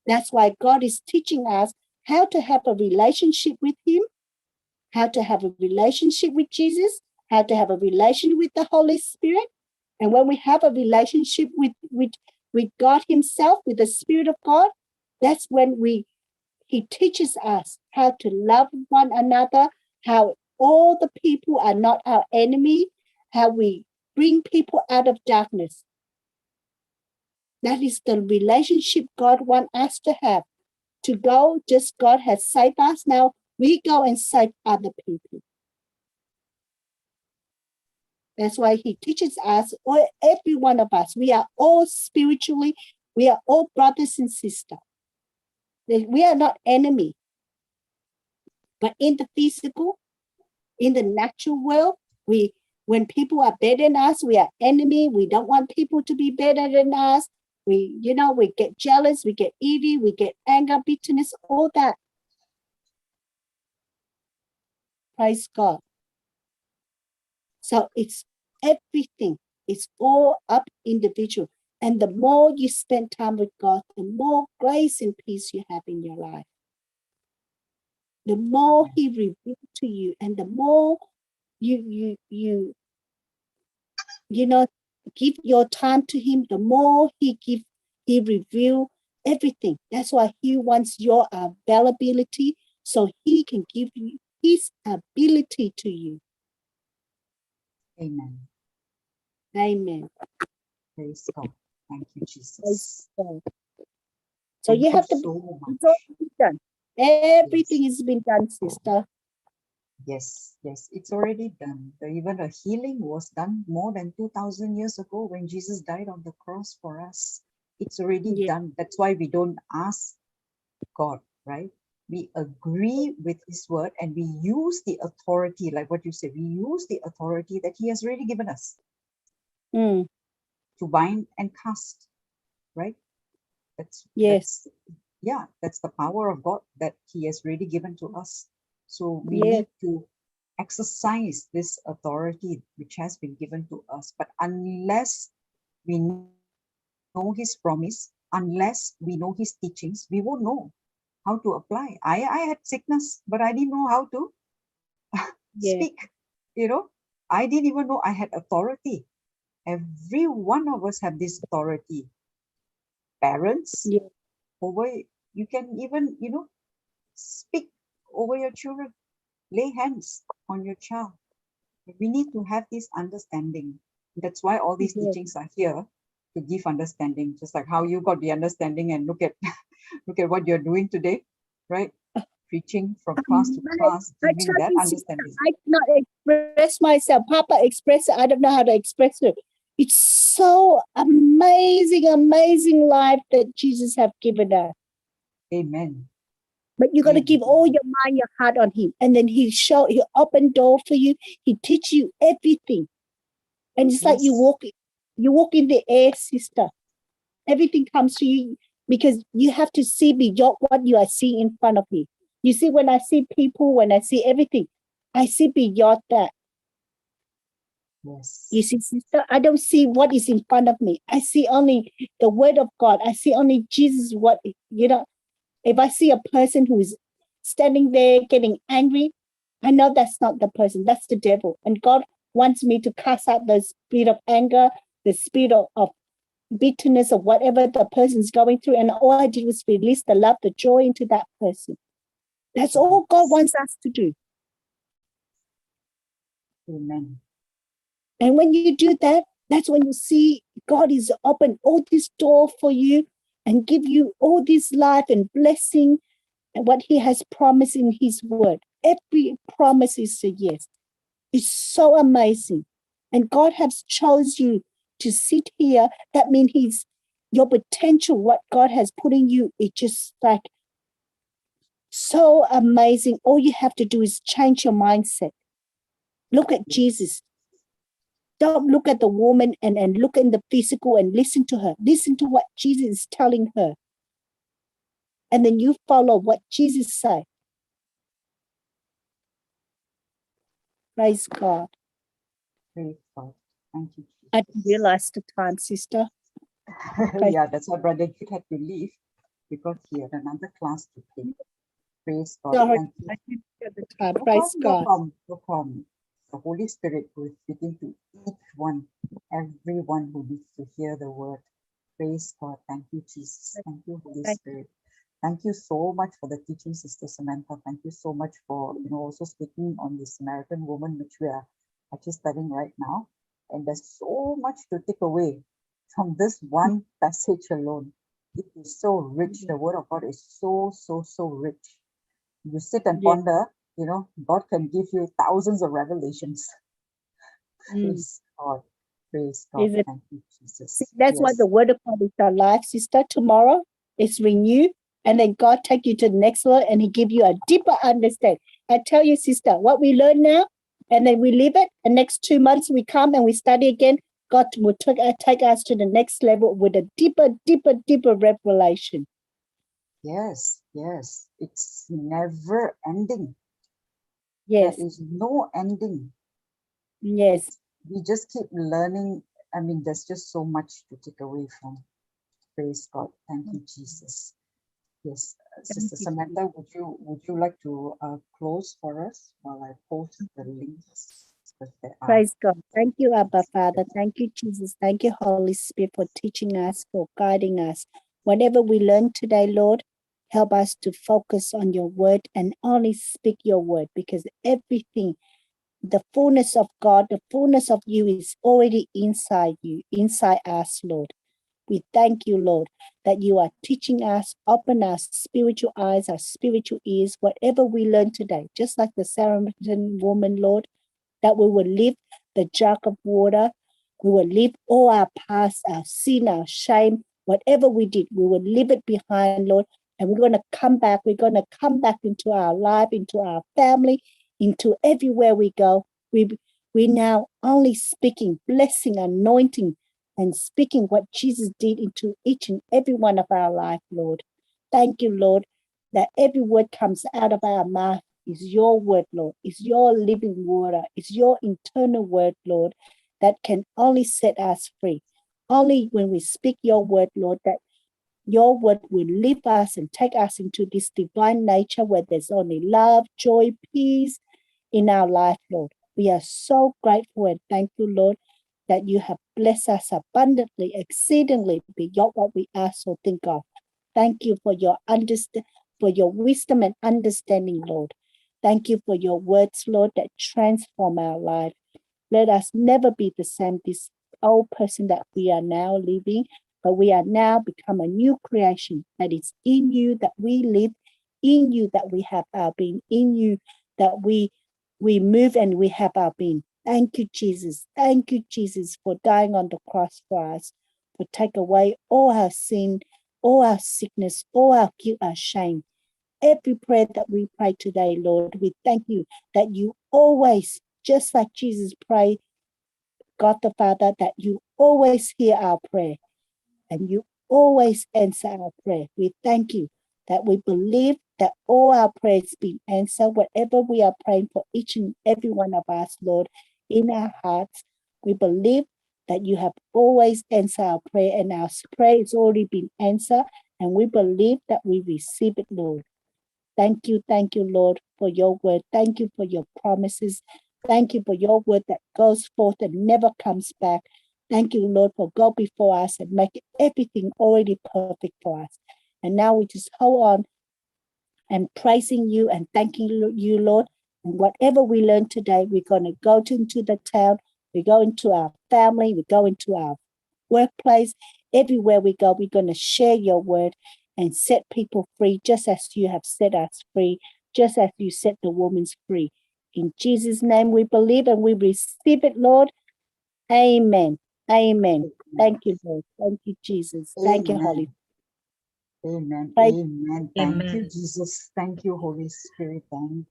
That's why God is teaching us how to have a relationship with him, how to have a relationship with Jesus, how to have a relationship with the Holy Spirit. And when we have a relationship with God himself, with the Spirit of God, that's when he teaches us how to love one another, how all the people are not our enemy, how we bring people out of darkness. That is the relationship God wants us to have. To go, just God has saved us. Now we go and save other people. That's why he teaches us, or every one of us, we are all spiritually, we are all brothers and sisters. We are not enemy. But in the physical, in the natural world, when people are better than us, we are enemy. We don't want people to be better than us. We get jealous, we get envy, we get anger, bitterness, all that. Praise God. So it's everything. It's all up individual. And the more you spend time with God, the more grace and peace you have in your life. The more he reveals to you, and the more you give your time to him, the more he reveal everything. That's why he wants your availability, so he can give you his ability to you. Amen. Amen. Praise God. Thank you, Jesus. So Thank you have to so much. it's all done. Everything has been done, sister. Yes, it's already done. Even a healing was done more than 2,000 years ago when Jesus died on the cross for us. It's already done. That's why we don't ask God, right? we agree with his word, and we use the authority, like what you said, we use the authority that he has already given us Mm. to bind and cast, right? Yes. That's the power of God that he has already given to us. So we Yes. need to exercise this authority which has been given to us. But unless we know his promise, unless we know his teachings, we won't know how to apply. I had sickness, but I didn't know how to Yes. speak. I didn't even know I had authority. Every one of us have this authority. Parents, Yes. over, you can even, speak over your children, lay hands on your child. We need to have this understanding. That's why all these Yes. teachings are here, to give understanding, just like how you got the understanding, and look at look at what you're doing today, right? Preaching from class to class, I giving tell that you, sister, understanding. I cannot express myself. Papa express it. I don't know how to express it. It's so amazing, amazing life that Jesus have given us. Amen. But you got to Amen. give all your mind, your heart on him. And then he'll open door for you. He teach you everything. And it's like you Yes. walk in the air, sister. Everything comes to you because you have to see beyond what you are seeing in front of you. You see, when I see people, when I see everything, I see beyond that. Yes. You see, sister, I don't see what is in front of me. I see only the word of God. I see only Jesus. If I see a person who is standing there getting angry, I know that's not the person, that's the devil. And God wants me to cast out the spirit of anger, the spirit of bitterness, or whatever the person's going through. And all I did was release the love, the joy into that person. That's all God wants us to do. Amen. And when you do that, that's when you see God is open all this door for you and give you all this life and blessing and what he has promised in his word. Every promise is a yes. It's so amazing. And God has chose you to sit here. That means your potential, what God has put in you, it's just like so amazing. All you have to do is change your mindset. Look at Jesus. Don't look at the woman and look in the physical and listen to her. Listen to what Jesus is telling her. And then you follow what Jesus said. Praise God. Praise God. Thank you, I didn't realize the time, sister. Yeah, that's why Brother Jude had to leave because he had another class to take. Praise God. Sorry, Thank you. I didn't get the time. No Praise problem, God. no problem. The Holy Spirit will fit into each one, everyone who needs to hear the word. Praise God. Thank you, Jesus. Thank you, Holy Thank Spirit. Thank you so much for the teaching, Sister Samantha. Thank you so much for also speaking on the Samaritan woman, which we are actually studying right now. And there's so much to take away from this one passage alone. It is so rich. The word of God is so, so, so rich. You sit and Yeah. ponder, God can give you thousands of revelations. Praise God. Praise God. Is it? Thank you, Jesus. See, that's why Yes. the word of God is our life, sister. Tomorrow it's renew, and then God take you to the next level and he give you a deeper understanding. I tell you, sister, what we learn now, and then we leave it, the next 2 months we come and we study again, God will take us to the next level with a deeper, deeper, deeper revelation. Yes, yes. It's never ending. Yes. There is no ending. Yes. We just keep learning. I mean, there's just so much to take away from. Praise God. Thank you, Jesus. Yes, Sister Samantha, would you like to close for us while I post the links? Praise God. Thank you, Abba Father. Thank you, Jesus. Thank you, Holy Spirit, for teaching us, for guiding us. Whatever we learned today, Lord, help us to focus on your word and only speak your word, because everything, the fullness of God, the fullness of you is already inside you, inside us, Lord. We thank you, Lord, that you are teaching us, open our spiritual eyes, our spiritual ears, whatever we learn today, just like the Samaritan woman, Lord, that we will leave the jug of water. We will leave all our past, our sin, our shame, whatever we did, we will leave it behind, Lord, And we're going to come back. We're going to come back into our life, into our family, into everywhere we go. We now only speaking, blessing, anointing, and speaking what Jesus did into each and every one of our life, Lord. Thank you, Lord, that every word comes out of our mouth is your word, Lord, is your living water, is your eternal word, Lord, that can only set us free. Only when we speak your word, Lord, that your word will lift us and take us into this divine nature where there's only love, joy, peace in our life, Lord. We are so grateful and thank you, Lord, that you have blessed us abundantly, exceedingly beyond what we ask or think of. Thank you for your wisdom and understanding, Lord. Thank you for your words, Lord, that transform our life. Let us never be the same, this old person that we are now living, but we are now become a new creation that is in you, that we live, in you that we have our being, in you that we move and we have our being. Thank you, Jesus. Thank you, Jesus, for dying on the cross for us, for take away all our sin, all our sickness, all our guilt, our shame. Every prayer that we pray today, Lord, we thank you that you always, just like Jesus prayed, God the Father, that you always hear our prayer and you always answer our prayer. We thank you that we believe that all our prayers be answered, whatever we are praying for each and every one of us, Lord, in our hearts. We believe that you have always answered our prayer and our prayer has already been answered, and we believe that we receive it, Lord. Thank you, Lord, for your word. Thank you for your promises. Thank you for your word that goes forth and never comes back. Thank you, Lord, for go before us and make everything already perfect for us. And now we just hold on and praising you and thanking you, Lord. And whatever we learn today, we're going to go into the town, we go into our family, we go into our workplace. Everywhere we go, we're going to share your word and set people free, just as you have set us free, just as you set the woman free. In Jesus' name we believe and we receive it, Lord. Amen. Amen. Thank you, Lord. Thank you, Jesus. Thank you, Holy Amen. Praise- Amen. Thank you, Amen. Jesus. Thank you, Holy Spirit. Thank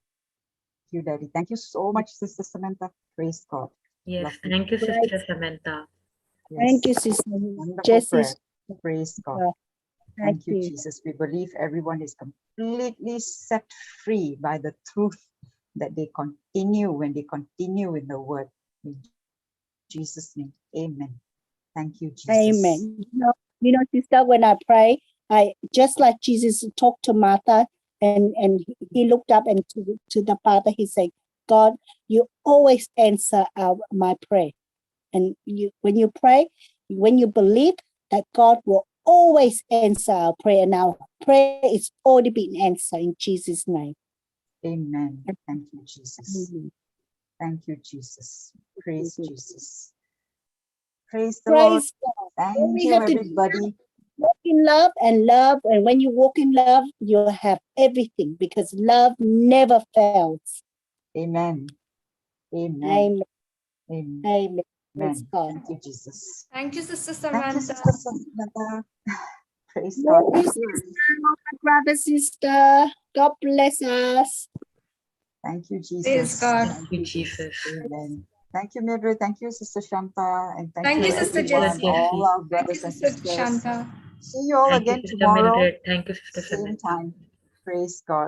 you, Daddy. Thank you so much, Sister Samantha. Praise God. Yes, Love you. thank you, Praise- Sister Samantha. Thank you, Yes. Sister Wonderful Jessie. prayer. Praise God. Thank Thank you, you. Jesus. We believe everyone is completely set free by the truth that they continue when they continue in the word. In Jesus' name, amen. Thank you, Jesus. Amen. You know, sister, when I pray, I just like Jesus talked to Martha and he looked up and to the Father, he said, God, you always answer my prayer. And when you pray, when you believe that God will always answer our prayer, and our prayer is already been answered in Jesus' name. Amen. Thank you, Jesus. Amen. Thank you, Jesus. Praise Jesus. Praise the Lord. Praise God. Thank We you, have to everybody. walk in love, and when you walk in love, you have everything because love never fails. Amen. Amen. Amen. Amen. Amen. Praise Amen. God. Thank you, Jesus. Thank you, Sister Thank you, Samantha. Sister Samantha. Praise God. Love you, sister, brother, sister. God bless us. Thank you, Jesus. Praise God. Thank Thank you, Jesus. Amen. Thank you, Mildred. Thank you, Sister Shanta. And thank Thank you, you, Thank you, Sister everyone, Sister Jessie. all Jessie. our Thank you, brothers and Sister sisters. Shanta. See you all Thank you, again Sister tomorrow. Mildred. Thank you, Sister Same Samantha. time. Praise God.